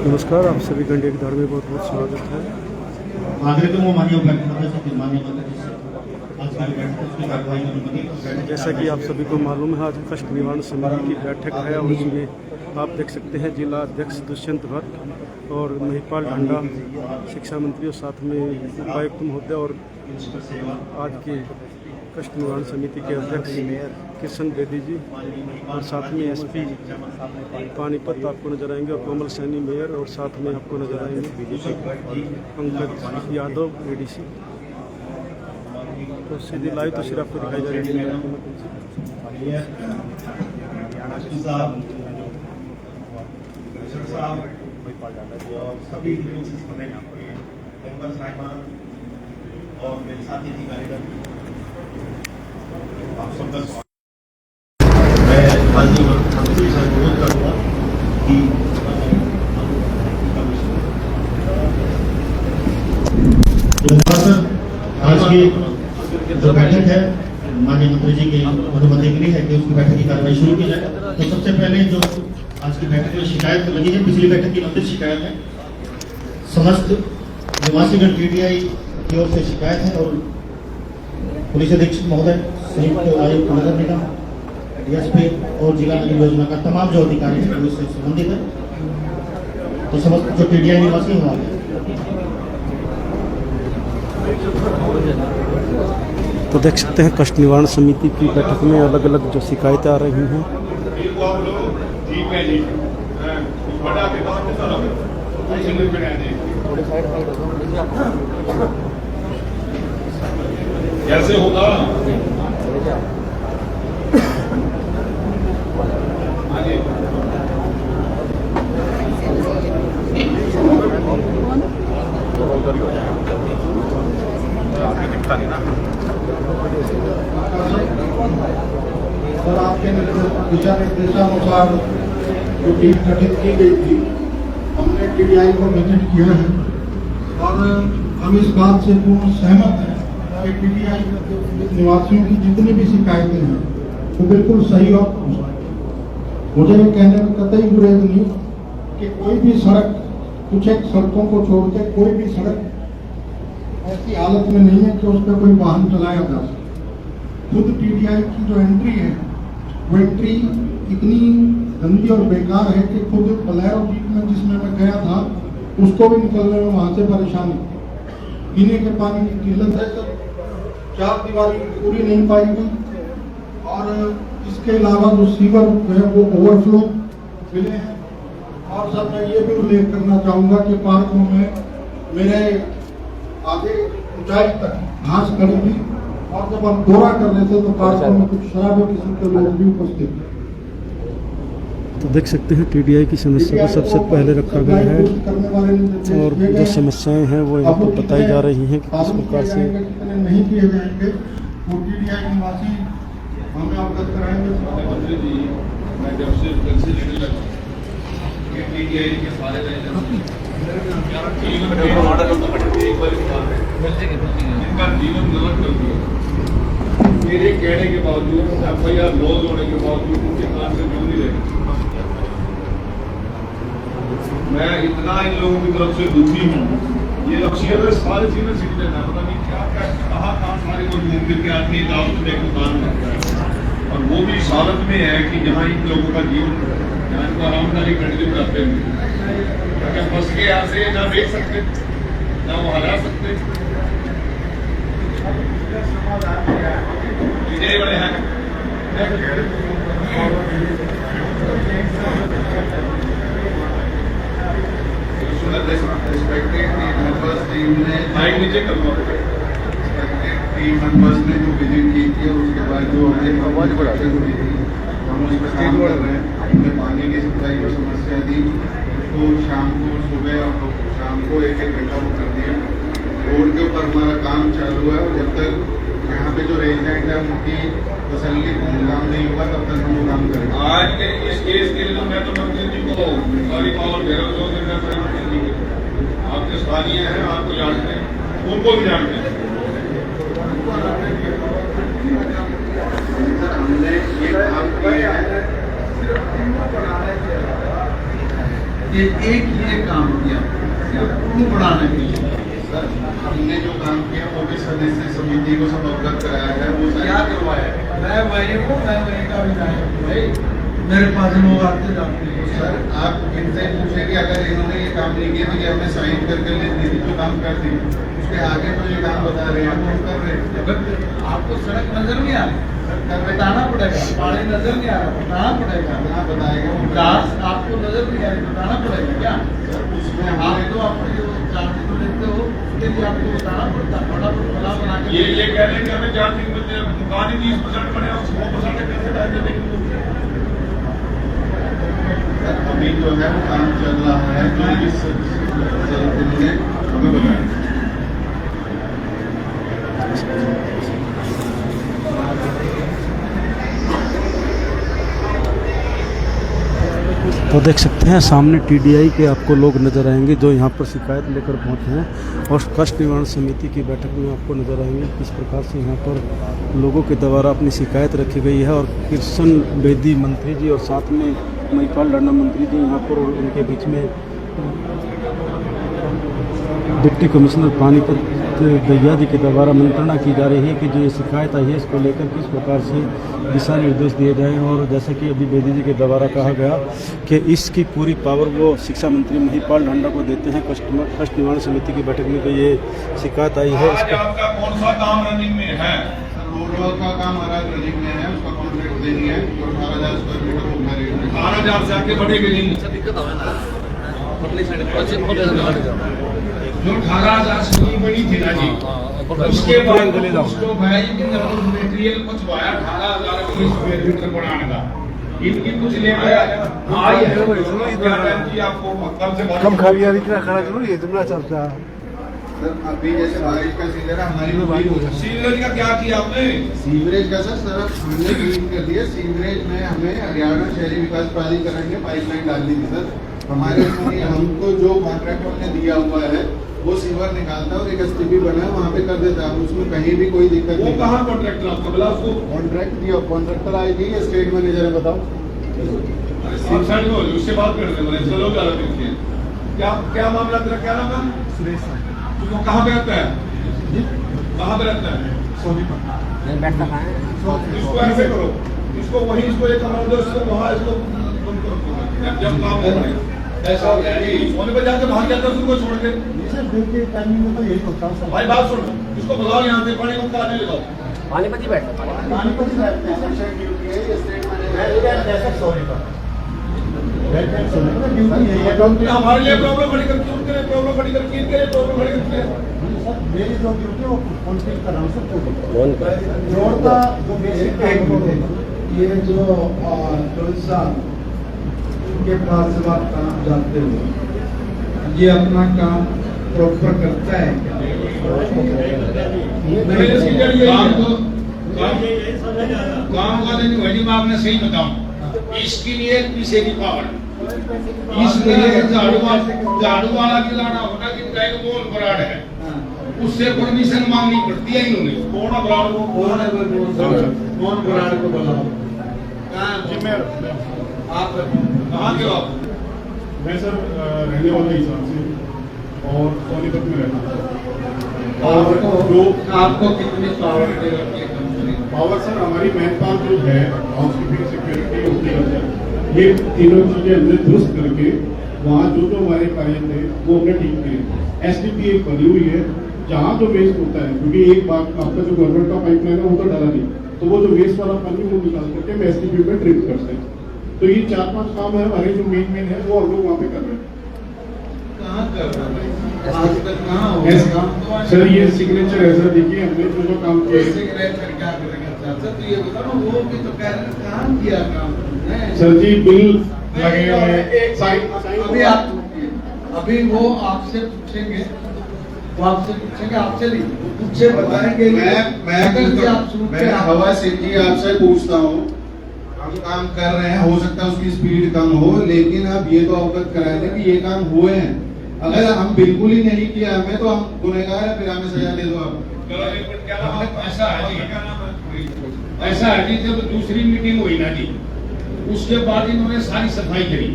नमस्कार, आप सभी घंटे के धार में बहुत बहुत स्वागत है। जैसा कि आप सभी को मालूम है, आज कष्ट निवारण समिति की बैठक है और इसमें आप देख सकते हैं जिला अध्यक्ष दुष्यंत भट्ट और महिपाल ढंडा शिक्षा मंत्री और साथ में उपायुक्त महोदय और आज के कष्ट निवारण समिति के अध्यक्ष किशन बेदी जी और साथ में एसपी पानीपत आपको नजर आएंगे और कोमल सैनी मेयर और साथ में आपको नजर आएंगे पंकज यादव एडीसी। तो सीधी लाइव तस्वीर आपको दिखाई जा रही है। और मेरे साथी अधिकारी आप सबका मैं हाजी मंत्री से अनुरोध करूँगा कि आज की जो बैठक है माननीय मंत्री जी की अनुमति के लिए है कि उसकी बैठक की कार्रवाई शुरू की जाए। तो सबसे पहले जो आज की बैठक में शिकायत लगी है, पिछली बैठक की लंबित शिकायत है, समस्त निवासीगण टीडीआई की ओर से शिकायत है और पुलिस अधीक्षक महोदय, संयुक्त आयुक्त नगर निगम, डीएसपी और जिला नगर योजना का तमाम जो अधिकारी हैं वो इससे संबंधित है। तो समस्त जो टीडीआई निवासी हैं तो देख सकते हैं कष्ट निवारण समिति की बैठक में अलग अलग जो शिकायतें आ रही हैं। कैसे होगा आगे दिखता नहीं ना सर। आपके दिशा निर्देशानुसार जो टीम गठित की गई थी, हमने टीडीआई को विजिट किया है और हम इस बात से पूर्ण सहमत हैं कि टीडीआई निवासियों की जितनी भी शिकायतें हैं वो बिल्कुल सही और मुझे ये कहने में कतई गुरेज नहीं कि कोई भी सड़क, कुछ एक सड़कों को छोड़ के कोई भी सड़क ऐसी हालत में नहीं है कि उस पर कोई वाहन चलाया जा सके। खुद टीडीआई की जो एंट्री है वो एंट्री इतनी गंदी और बेकार है कि खुद बलेरो जीप में जिसमें मैं गया था उसको भी निकलने में वहां से परेशानी, पीने के पानी की किल्लत है सर, चार दीवारी पूरी नहीं पाई गई और इसके अलावा जो सीवर है वो ओवरफ्लो मिले हैं। और सर मैं ये भी उल्लेख करना चाहूँगा कि पार्कों में मेरे आगे ऊंचाई तक घास खड़ी थी और जब हम दौरा कर रहे थे तो पार्कों में कुछ शराबी किस्म के लोग भी उपस्थित थे। तो देख सकते हैं टीडीआई की समस्या को सबसे पहले रखा गया है और जो समस्याएं हैं वो यहाँ पर बताई जा रही हैं कि किस प्रकार से नहीं किए जाएंगे वो टीडीआई निवासी हमें अवगत कराएंगे। मंत्री जी, मैं जब से टीडीआई के सारे इनका जीवन गलत कर दिया। मेरे कहने के बावजूद FIR लॉज होने के बावजूद उनके काम से क्यों नहीं रहे। मैं इतना इन लोगों की तरफ से दुखी हूँ। ये लक्ष्य सारे सीनियर सिटीजन है, पता नहीं क्या क्या कहाँ सारे लोग घूम फिर के आदमी दावत में दुकान में और वो भी इस हालत में है कि जहाँ इन लोगों का जीवन यहाँ इनको आरामदारी करने में रहते हैं। क्या फंस के यहाँ से ना देख सकते ना वो हरा सकते। बड़े हैं टीम मेंबर्स ने जो विजिट की थी और उसके बाद जो हम उस पर काम कर रहे हैं। हमने पानी की सप्लाई की समस्या थी तो शाम को, सुबह और शाम को एक घंटा वो कर दिया। रोड के ऊपर हमारा काम चालू है और जब तक यहाँ पे जो रेजिडेंट है उनकी तसल्ली काम नहीं होगा तब तक हम वो काम करेंगे। आज के इस केस के लिए मैं तो मंत्री जी को सॉरी पावर दे रहा हूँ। आपके स्थानीय हैं, आपको जानते हैं, उनको भी जानते हैं। हमने ये काम किया है कि एक ये काम किया क्यों बढ़ाने के लिए? सर, हमने जो काम किया वो भी सदस्य समिति को सब अवगत कराया है। वो क्या करवाया है? मैं वही हूँ, मैं वही का विधायक हूँ भाई। मेरे पास लोग आते जाते हैं। सर, आप इनसे पूछे कि अगर इन्होंने ये काम नहीं किया तो ये हमें साइन करके ले दी थी जो काम कर दी, उसके आगे तो ये काम बता रहे हैं, हम कर रहे हैं। आपको सड़क नजर नहीं आ रही? बताना पड़ेगा। पानी नजर नहीं आ रहा, बताना पड़ेगा। हाँ, बताएगा वो विकास आपको नजर नहीं आ रही, बताना पड़ेगा क्या? उसमें आप हमारे तो अपनी जो चार्ज को लेते हो उसके लिए आपको बताना पड़ता है। बड़ा बना के ये कह रहे हैं कि हमें 4-3 बजे दुकान ही 20% बने और 100% कैसे डाल देंगे? अभी जो है वो काम चल रहा है जो इस ने हमें बताया। तो देख सकते हैं सामने टीडीआई के आपको लोग नज़र आएंगे जो यहाँ पर शिकायत लेकर पहुँचे हैं, और कष्ट निवारण समिति की बैठक में आपको नज़र आएंगे किस प्रकार से यहाँ पर लोगों के द्वारा अपनी शिकायत रखी गई है। और कृष्ण बेदी मंत्री जी और साथ में महिपाल ढांडा मंत्री जी यहाँ पर, उनके बीच में डिप्टी कमिश्नर पानीपत दैया जी के द्वारा मंत्रणा की जा रही है कि जो ये शिकायत आई है इसको लेकर किस प्रकार से दिशा निर्देश दिए जाएं। और जैसे कि अभी बेदी जी के द्वारा कहा गया कि इसकी पूरी पावर वो शिक्षा मंत्री महिपाल ढांडा को देते हैं। कष्ट निवारण समिति की बैठक में जो ये शिकायत आई है आज इसका आपका कौन सा काम रनिंग में है? रोड का काम हमारा रनिंग में है, उसका कॉन्ट्रैक्ट देनी है और 18,000 स्क्वायर मीटर होगा रेट। 18,000 से आगे बढ़ेगी नहीं। जो 18,000 से नहीं बनी थी ना जी, उसके बाद उसको भाई मटेरियल कुछ वाया 18,000 स्क्वायर मीटर बढ़ाने का इनकी कुछ ले आया आई है जी आपको कम से कम खाली इतना खड़ा जरूर ये इतना चलता है। सर, अभी जैसे बारिश का सीजन है, हमारी सीवरेज का क्या किया आपने? सीवरेज का सर हमने क्लीन कर दिया। सीवरेज में हमें हरियाणा शहरी विकास प्राधिकरण ने पाइपलाइन डालनी थी सर। हमारे हमको जो कॉन्ट्रैक्टर ने दिया हुआ है वो सीवर निकालता है और एक एसटीपी बना है वहाँ पे कर देता है, उसमें कहीं भी कोई दिक्कत वो नहीं। कहाँ कॉन्ट्रैक्टर आपको मिला? उसको कॉन्ट्रैक्ट दिया, कॉन्ट्रैक्टर आएगी या स्टेट मैनेजर है बताओ। उससे बात करते हैं चलो क्या क्या मामला तेरा? क्या नाम है? सुरेश तू कहाँ पे रहता है? कहाँ पे रहता है? इसको ऐसे करो, इसको वहीं इसको एक कमरा दो, इसको वहाँ इसको बंद करो। जब काम हो रहा है ऐसा हो गया नहीं सोने पर जाकर बाहर जाकर उसको छोड़ के टाइमिंग में तो यही होता है। भाई बात सुन, इसको बुलाओ यहाँ से पानी को पानी लगाओ। पानीपत ही बैठता पानीपत ही बैठते हैं, सेक्शन ड्यूटी है या स्टेट मैनेजर। हमारे लिए प्रॉब्लम खड़ी करके उनके लिए प्रॉब्लम खड़ी करके इनके लिए प्रॉब्लम खड़ी करके मेरी जो ड्यूटी है वो फुलफिल कर रहा हूँ सर। रोड का जो बेसिक काम है, ये जो तुलसा के पास जब आप काम जाते हो, ये अपना काम प्रॉपर करता है क्या? काम वाले ने वही मैं आपने सही बताऊं, इसके लिए पीछे की पावर, इसलिए झाड़ू वाला खिलाना होना कि कौन बराड़ है उससे परमिशन मांगनी पड़ती है इन्होंने। कौन बराड़ को कौन बराड़ को बुलाओ? आप कहाँ के हो आप? मैं सर रहने वाला हिसाब से और सोनीपत में रहता हूँ। और जो आपको कितनी पावर दे रखी है कंपनी? पावर सर हमारी मैन पावर जो है, हाउस कीपिंग, सिक्योरिटी, होटल, ये तीनों चीजें हमने दुरुस्त करके वहाँ जो हमारे कार्य थे वो हमने ठीक किए। एसटीपी एक बनी हुई है जहाँ जो वेस्ट होता है, क्योंकि एक बात आपका जो गवर्नमेंट का पाइपलाइन है वो तो डाला नहीं, तो वो जो वेस्ट वाला पानी वो निकाल करके हम एसटीपी में ट्रिप करते हैं। तो ये 4-5 काम है हमारे जो मेन है वो हम लोग वहाँ पे कर रहे हैं। कहाँ कर रहे हैं? आज तक कहाँ हो Yes, काम? सर ये सिग्नेचर है सर, देखिए हमने जो काम किया है। सिग्नेचर क्या करेंगे चाचा? तो ये बताओ ना, वो भी तो कह रहे हैं कहाँ किया काम तुमने? सर जी बिल लगे हुए हैं, अभी वो आपसे पूछेंगे, आपसे नहीं पूछे बताएंगे। मैं हवा से जी आपसे पूछता हूँ, हम काम कर रहे हैं, हो सकता है उसकी स्पीड कम हो, लेकिन अब ये तो अवगत कराए थे कि ये काम हुए हैं। अगर हम बिल्कुल ही नहीं किया हमें तो हम गुनहगार है, फिर हमें सजा दे दो आप। ऐसा है जी, जब दूसरी मीटिंग हुई ना जी, उसके बाद इन्होंने सारी सफाई करी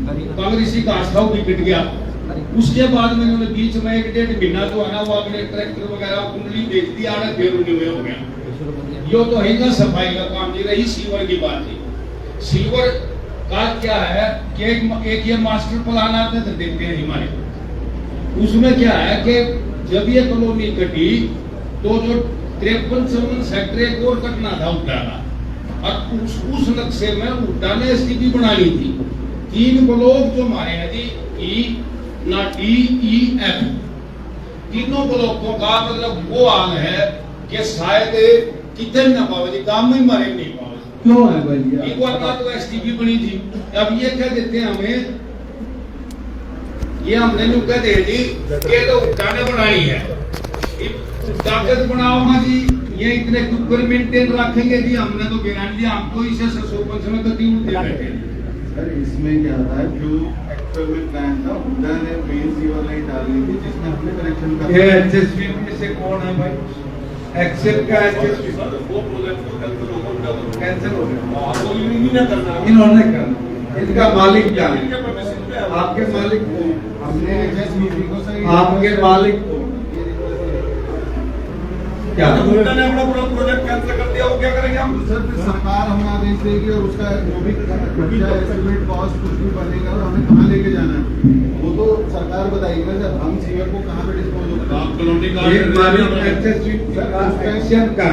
कांग्रेसी घास था वो भी कट गया। उसके बाद में उन्होंने बीच में 1-1.5 महीना जो है ना वो अपने ट्रैक्टर वगैरह कुंडली बेच दी, आड़े फिर उन्हें हो गया। यो तो है ना सफाई का काम, नहीं रही सीवर की बात है। सीवर का क्या है कि एक ये मास्टर प्लान आते थे देखते हैं हमारे, उसमें क्या है कि जब ये कॉलोनी कटी तो जो 53-54 सेक्टर एक और कटना था उठाना, और उस नक्शे में उठा ने स्थिति बना ली थी। 3 ब्लॉक जो हमारे हैं जी, ई ना डी ई एफ, तीनों ब्लॉकों का मतलब वो हाल है कि शायद कितने न पावे जी, काम में मारे नहीं पावे। क्यों है भाई? एक बार ना तो एसटीपी बनी थी, अब ये क्या देते हैं हमें, ये हमने नु कह दे जी ये तो उठाने बनानी है, ताकत बनाओ ना जी, ये इतने कुकर मेंटेन रखेंगे जी, हमने तो गारंटी हमको इसे 100% में तो 3 दे बैठे। सर इसमें क्या था, जो एक्चुअल में प्लान था उनका ने मेन सीवर लाइन डालनी थी जिसमें हमने कनेक्शन कर ये एचएसवी में से कौन है भाई? एक्सेल का एचएसवी वो प्रोजेक्ट कैंसिल हो गया, तो नहीं ना करना, इन्होंने करना। इनका मालिक क्या है? आपके मालिक को, हमने एचएसवी को सही आपके मालिक को क्या ने अपना पूरा प्रोजेक्ट कैंसिल कर दिया, वो क्या करेंगे हम? सर फिर सरकार हमें आदेश देगी और उसका जो भी खर्चा एस्टिमेट कॉस्ट कुछ भी बनेगा और हमें कहाँ लेके जाना है वो तो सरकार बताएगी ना सर, हम सीवर को कहाँ पे डिस्पोज होगा। आप कॉलोनी का एक मालिक एचएसवी का एक्शन का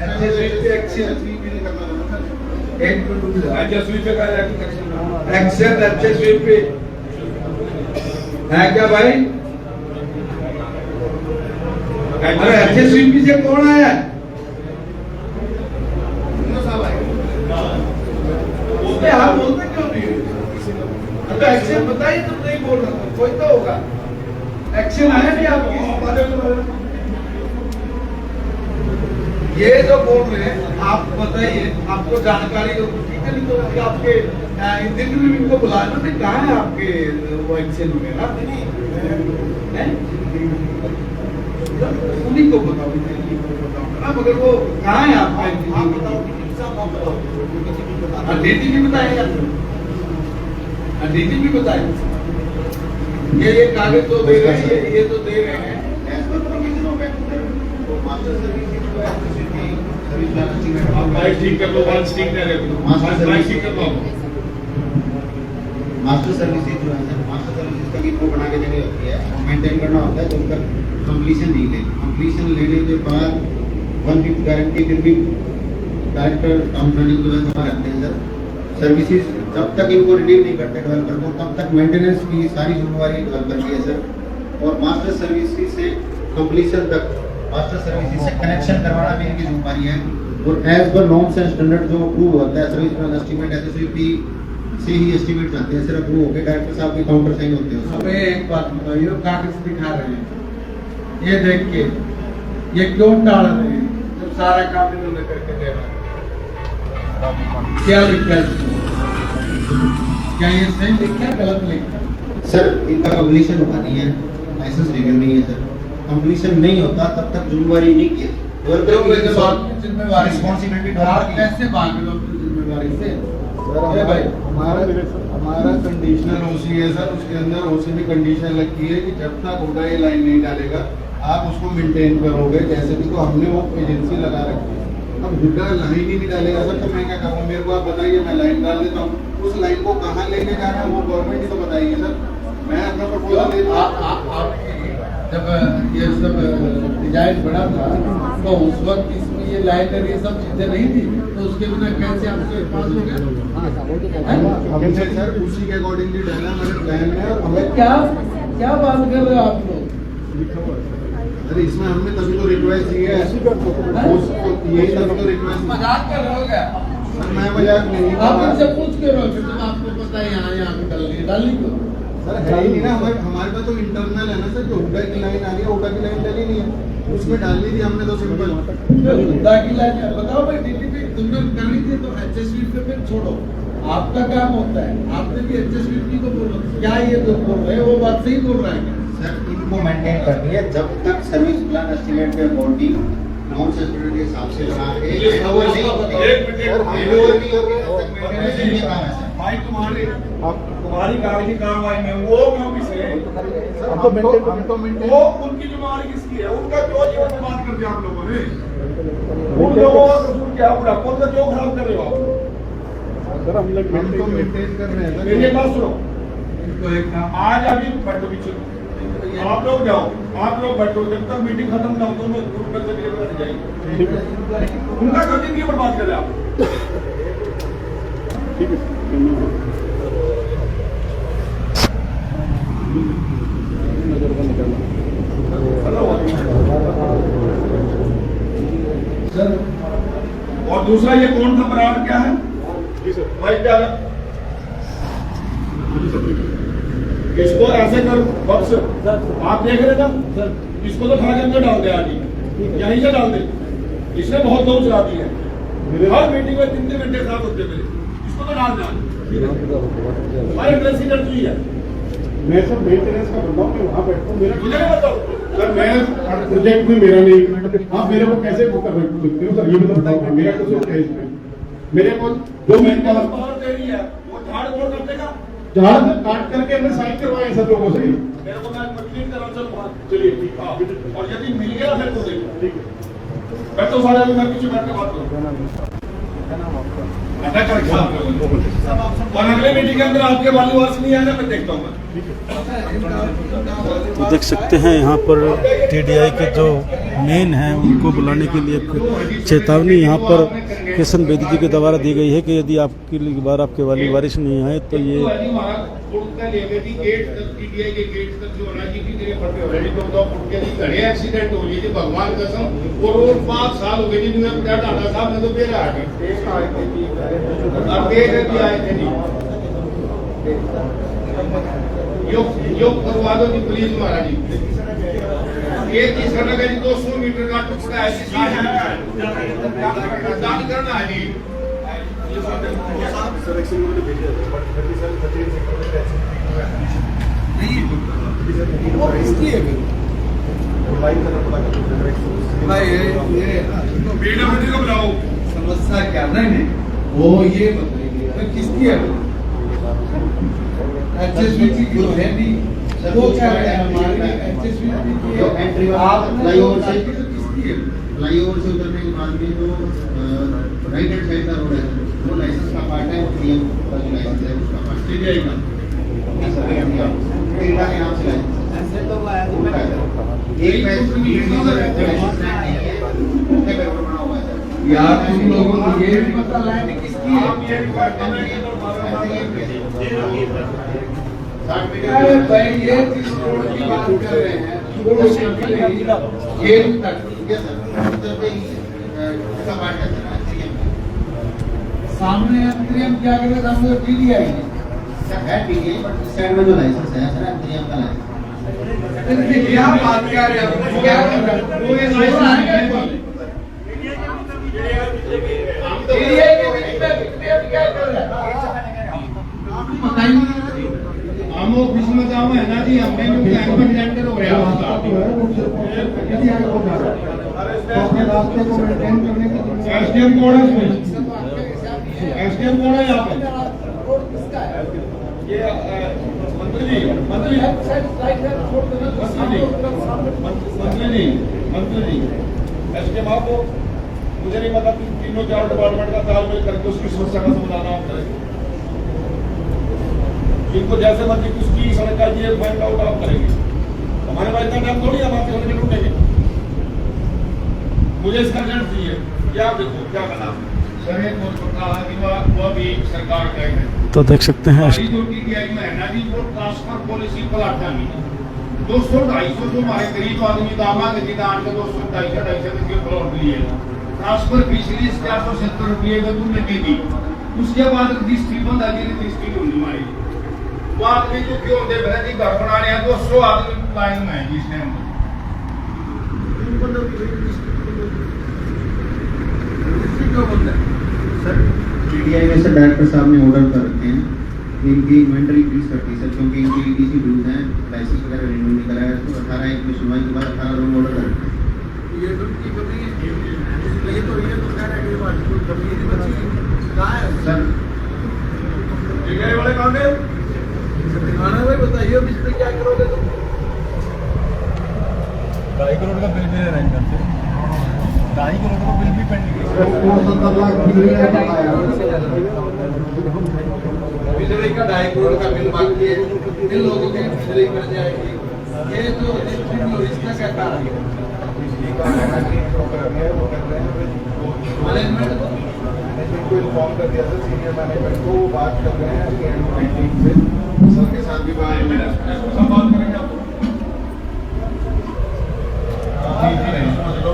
एचएसवी पे एक्शन भी नहीं करना था ना सर। एक मिनट एचएसवी पे का एक्शन एक्शन एचएसवी पे है क्या भाई? अरे एचएसवी से कौन आया? उसने हाँ बोलते क्यों नहीं? अगर एक्शन बताइए तो नहीं बोल रहा था, कोई तो होगा। एक्शन आया नहीं आपकी? ये जो बोल रहे हैं आप बताइए, आपको जानकारी हो तो ठीक है, नहीं तो आपके दिन में इनको बुला लो, नहीं कहाँ है आपके वो एक्शन वगैरह? उन्हीं को बताओ ना, मगर वो कहाँ है आपका? आप बताओ डीटी भी बताएगा, डीटी भी बताएगा। ये कागज तो दे रहे हैं, ये तो दे रहे हैं। ठीक कर लो, वन स्टिक कर लो, वन स्टिक कर लो। मास्टर सर्विसेज जो है सर, मास्टर सर्विसेज का इनको बना के देनी होती है और मेंटेन करना होता है, तो उनका कंप्लीशन नहीं लेगी। कंप्लीशन लेने के बाद 1/5 गारंटी फिर भी डायरेक्टर टाउन प्लानिंग जो है जमा करते हैं सर। सर्विसेज जब तक इनको रिलीव नहीं करते डेवलपर को, तब तक मेंटेनेंस की सारी जिम्मेवारी डेवलपर की है सर। और मास्टर सर्विसेज से कंप्लीशन तक मास्टर सर्विसेज से कनेक्शन करवाना भी इनकी जिम्मेवारी है। और as per norms and standard जो अप्रूव होता है सर्विस प्लान एस्टीमेट एसएसवी से ही एस्टीमेट चाहते हैं सर, अप्रूव होकर डायरेक्टर साहब के काउंटर साइन होते हैं। अब एक बात बताइए, कागज दिखा रहे हैं, ये देख के ये क्यों टाल रहे हैं जब सारा काम इन्होंने करके दे रहा है? क्या लिखा है? क्या ये सही लिखा है, गलत लिखा है? सर इनका कंप्लीशन हुआ नहीं है, लाइसेंस रिन्यू नहीं है सर। कंप्लीशन नहीं होता तब तक जिम्मेवारी नहीं की जिम्मेवारी आप कैसे भाग लो जिम्मेवारी से? सर भाई हमारा कंडीशनल ओसी है सर, उसके अंदर ओसी में कंडीशन लगी है कि जब तक होगा ये लाइन नहीं डालेगा आप उसको मेंटेन करोगे जैसे भी, तो हमने वो एजेंसी लगा रखी है। अब हुडा लाइन ही नहीं डालेगा सर तो मैं क्या करूँ? मेरे को आप बताइए, मैं लाइन डाल देता हूँ, उस लाइन को कहाँ लेके जाना है वो गवर्नमेंट ही तो बताएगी सर। मैं अपना प्रपोजल देता जब ये सब डिजाइन बना था तो उस वक्त इसमें ये लाइटर ये सब चीजें नहीं थी, तो उसके बिना कैसे आपके पास हो गया? हमने सर उसी के अकॉर्डिंगली डाला हमारे प्लान में। और हमें क्या क्या बात कर रहे हो आप लोग? अरे इसमें हमने तभी तो रिक्वेस्ट की है, यही तभी तो रिक्वेस्ट। मजाक कर रहे हो क्या? सर मैं मजाक नहीं कर आप रहा। मुझसे पूछ के रहो, जब आपको पता है यहाँ पे डालनी को। सर है ही नहीं ना, हमारे पास तो इंटरनल है ना सर, जो हुडा की लाइन आ रही है हुडा की लाइन डली नहीं है, उसमें डालनी थी हमने तो सिंपल। हुडा की लाइन बताओ भाई, डीटीपी तुमने करनी थी तो एचएसवी पे फिर छोड़ो, आपका काम होता है, आपने भी एचएसवी को बोलो। क्या ये जो बोल रहे हैं वो बात सही बोल रहा है क्या? सर इनको मेंटेन करनी है जब तक सर्विस प्लान एस्टीमेट पे अकॉर्डिंग नॉन सस्पेंडेड के हिसाब से लगा के ये हैंडओवर नहीं होती है। एक मिनट हैंडओवर नहीं होती है, तब तक मेंटेनेंस नहीं काम है सर। भाई तुम्हारी कागजी कार्रवाई में वो क्यों पिछले वो उनकी जिम्मेवारी किसकी है? उनका क्यों जीवन बर्बाद कर दिया आप लोगों ने? उन लोगों का कसूर क्या? बुढ़ापा का क्यों खराब कर रहे हो आप? सर हम लोग मेंटेन कर रहे हैं मेरी बात सुनो, इनको एक काम आज अभी बैठो पीछे, आप लोग जाओ, आप लोग बैठो, जब तक मीटिंग खत्म ना हो दोनों ग्रुप करके लिए बनाने जाएंगे। उनका क्यों जिंदगी बर्बाद कर रहे आप? ठीक है सर और दूसरा ये कौन सा बराबर क्या है? जी सर भाई क्या है? इसको ऐसे कर बक्स आप देख रहे ना, इसको तो खा के अंदर डाल दे, आज यहीं से डाल दे। इसने बहुत दौड़ चला दी है, हर मीटिंग में 3 घंटे साथ होते मेरे, इसको तो डाल दे। हमारे प्रेसिडेंट जी है, मैं सर मेंटेनेंस का बंदा हूँ, मैं वहाँ बैठता हूँ। मेरा मुझे नहीं बताओ सर मैं प्रोजेक्ट में मेरा नहीं, आप मेरे को कैसे वो कर सकते हो सर? ये बताओ मेरा कसूर क्या है इसमें? मेरे को 2 महीने बाद पावर दे रही है, वो झाड़ फोड़ कर देगा। झाड़ काट करके हमने साइन करवाए सब लोगों से। मेरे को मैं मशीन करा चलूंगा, चलिए ठीक है, और यदि मिल गया फिर तो देखो। ठीक है। बैठो सारे, अभी मैं पीछे बैठ के बात करूँ। और अगले मीटिंग के अंदर आपके वाली वास नहीं आना, मैं देखता हूँ। तो देख सकते हैं यहाँ पर टीडीआई के जो मेन हैं उनको बुलाने के लिए एक चेतावनी यहाँ पर किशन बेदी जी के द्वारा दी गई है कि यदि आपकी बार आपके वाली वारिस नहीं आए तो ये एक्सीडेंट हो गई थी, भगवान कसम। और 5 साल हो गए जी, डाटा साहब ने तो बेरा आए थे नहीं। योग करवा दो जी प्लीज महाराज जी। ये तीसरा नगर जी 200 मीटर का टुकड़ा है, दान करना है जी। मीडिया को बुलाओ। समस्या क्या नहीं वो ये बताइए किसकी है? HSBC जो है नहीं वो क्या है? हमारी HSBC जो एंट्री वाला फ्लाईओवर से किसकी है? फ्लाईओवर से उतरने के बाद में जो राइट हैंड साइड का रोड है, वो लाइसेंस का पार्ट है, वो डीएम का जो लाइसेंस है उसका पार्ट है। ऐसा नहीं है, क्रीडा के नाम से लाइसेंस एक पैसे नहीं है, बना हुआ है। यार तुम लोगों को ये नहीं पता लाइन किसकी है? अरे भाई ये जिस रोड की बात कर रहे हैं वो ये तक सामने अंतरिम क्या कर रहे सामने टीडीआई है टीडीआई, बट इस साइड में जो लाइसेंस है सर अंतरिम का लाइसेंस। क्या बात कर रहे हैं? क्या कर रहे हैं? वो ये लाइसेंस टीडीआई के बीच में क्या कर रहे हैं? हम ऑफिस में जाओ है ना जी, हमने टेंडर हो रहा है रास्ते को मेंटेन करने की एसडीएम कौन है इसमें? एसडीएम कौन है यहाँ पे? ये मंत्री जी एसडीएम आपको मुझे नहीं पता, तीनों 4 डिपार्टमेंट का तालमेल करके उसकी समस्या का समाधान आप करें। जिनको जैसे मर्जी उसकी सड़क का ये फाइंड आउट आप करेंगे। हमारे पास इतना टाइम थोड़ी है, बात करके लूटेंगे। मुझे इसका रिजल्ट चाहिए। क्या देखो क्या बना सर, एक बहुत पक्का है कि वो भी सरकार का है। तो देख सकते हैं हमारी जो टीडीआई में है ना जी, वो ट्रांसफर पॉलिसी पलाटा नहीं 200-250 जो हमारे गरीब आदमी दामा के दान के 200-250 के फ्लोर लिए ट्रांसफर फीसली 470 रुपये का तुमने दे दी। उसके बाद रजिस्ट्री बंद आ गई, रजिस्ट्री होनी हमारी वो आदमी जो क्यों दे भले जी घर बना रहे हैं 200 आदमी लाइन में है जिस टाइम सर टीडीआई में से डायरेक्टर साहब ने ऑर्डर कर रखे हैं कि इनकी इन्वेंटरी फ्रीज करती है सर, क्योंकि इनकी ईडीसी ड्यूज हैं, लाइसेंस वगैरह रिन्यू नहीं कराया, तो 18 एक में सुनवाई के बाद 18 लोग ऑर्डर कर रखे हैं। ये तो की बताइए सर वाले काम है आना भाई बताइए मिस्त्री क्या करोगे तुम 2.5 करोड़ का बिल भी अरेंज करते 2.5 करोड़ का बिल भी पेंडिंग है 70 लाख बिल है बताया बिजली का 2.5 करोड़ का बिल बाकी है इन लोगों के बिजली कर जाएगी ये जो इसका क्या कारण है मैनेजमेंट को इन्फॉर्म कर दिया था सीनियर मैनेजमेंट को, वो बात कर रहे हैं से सबके साथ भी बात करेंगे समझ लो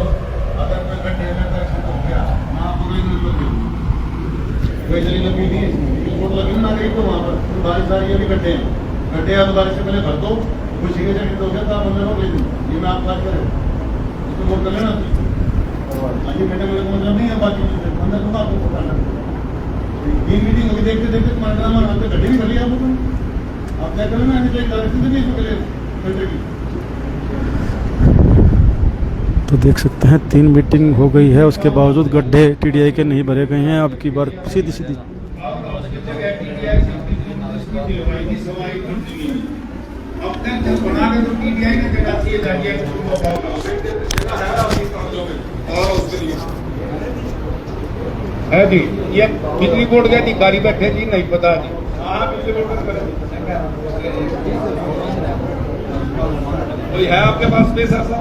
अगर कोई कंटेनर का एक्सीडेंट हो गया ना पूरी कोई जगह लगी थी रिपोर्ट लगी ना गई तो वहाँ पर बारिश आ रही है, अभी गड्ढे या तो बारिश से पहले भर दो, कुछ सीधे जगह हो गया तो आप बंदे को भेज दो, ये मैं आप बात करें उसको वोट कर लेना अभी बेटे को मतलब नहीं है, बाकी अंदर दूंगा आपको पकड़ना 3 मीटिंग होगी देखते देखते तुम्हारे नाम और आपके गड्ढे भी भर लिया आपको, आप क्या करें ना चाहिए कलेक्शन से भी इसको करें फिल्टर की। तो देख सकते हैं 3 मीटिंग हो गई है, उसके बावजूद गड्ढे टीडीआई के नहीं भरे गए हैं। अब की बार सीधी सीधी है जी, ये बिजली बोर्ड के अधिकारी बैठे जी, नहीं पता जी। कोई है आपके पास स्पेस ऐसा?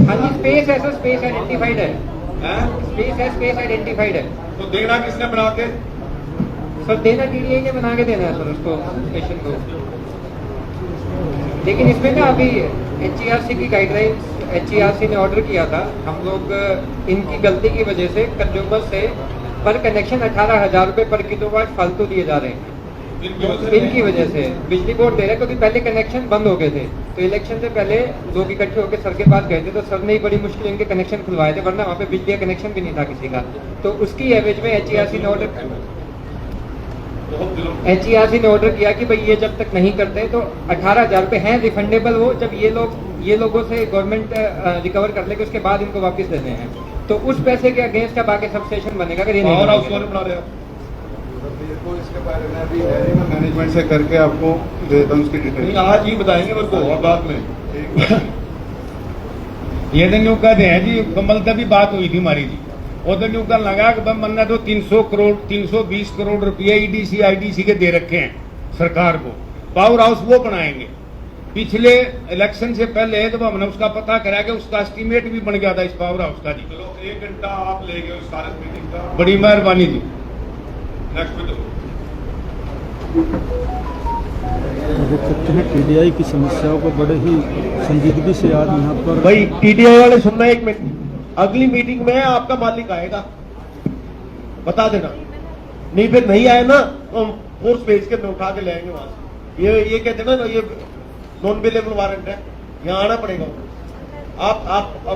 हाँ जी, स्पेस ऐसा स्पेस आइडेंटिफाइड है, स्पेस है, स्पेस आइडेंटिफाइड है। तो देना किसने बना के? सर देना टीडीआई ने बना के देना है सर उसको, स्टेशन को। लेकिन इसमें ना अभी एचईआरसी की गाइडलाइंस, एचईआरसी ने ऑर्डर किया था, हम लोग इनकी गलती की वजह से कंज्यूमर से पर कनेक्शन 18,000 रुपए पर किलोवाट फालतू दिए जा रहे हैं। इनकी वजह से बिजली बोर्ड दे रहा है, क्योंकि पहले कनेक्शन बंद हो गए थे, तो इलेक्शन से पहले लोग इकट्ठे होकर सर के पास गए थे, तो सर ने बड़ी मुश्किल इनके कनेक्शन खुलवाए थे, वरना वहाँ पे बिजली का कनेक्शन भी नहीं था किसी का। तो उसकी एवरेज में एचईआरसी ने ऑर्डर किया कि भाई ये जब तक नहीं करते तो 18,000 रुपए हैं रिफंडेबल हो, जब ये लोगों से गवर्नमेंट रिकवर कर लेगी उसके बाद इनको वापस देने हैं। तो उस पैसे के अगेंस्ट का बाकी सब स्टेशन बनेगा। अगर ये नहीं बना रहे को इसके बारे में अभी मैनेजमेंट से करके आपको देता हूँ उसकी डिटेल। आज ही बताएंगे मेरे को और बाद में। ये दिन यूँ कहते हैं जी, कमल तक भी बात हुई थी हमारी जी, उधर यूँ कर लगा कि मन्ना तो 300 करोड़ 320 करोड़ रुपये ईडीसी आईडीसी के दे रखे हैं सरकार को, पावर हाउस वो बनाएंगे। पिछले इलेक्शन से पहले तो हमने उसका पता करा कि उसका एस्टीमेट भी बन गया था इस पावर हाउस का जी। चलो 1 घंटा आप ले गए उस सारे मीटिंग का, बड़ी मेहरबानी जी। नेक्स्ट देख सकते हैं टीडीआई की समस्याओं को बड़े ही संजीदगी से आज यहाँ पर भाई टीडीआई वाले सुनना एक मिनट, अगली मीटिंग में आपका मालिक आएगा, बता देना, नहीं फिर नहीं आए ना तो हम फोर्स भेज के उठा के ले आएंगे वहां से। ये कहते ना ये नॉन अवेलेबल वारंट है, यहाँ आना पड़ेगा। आप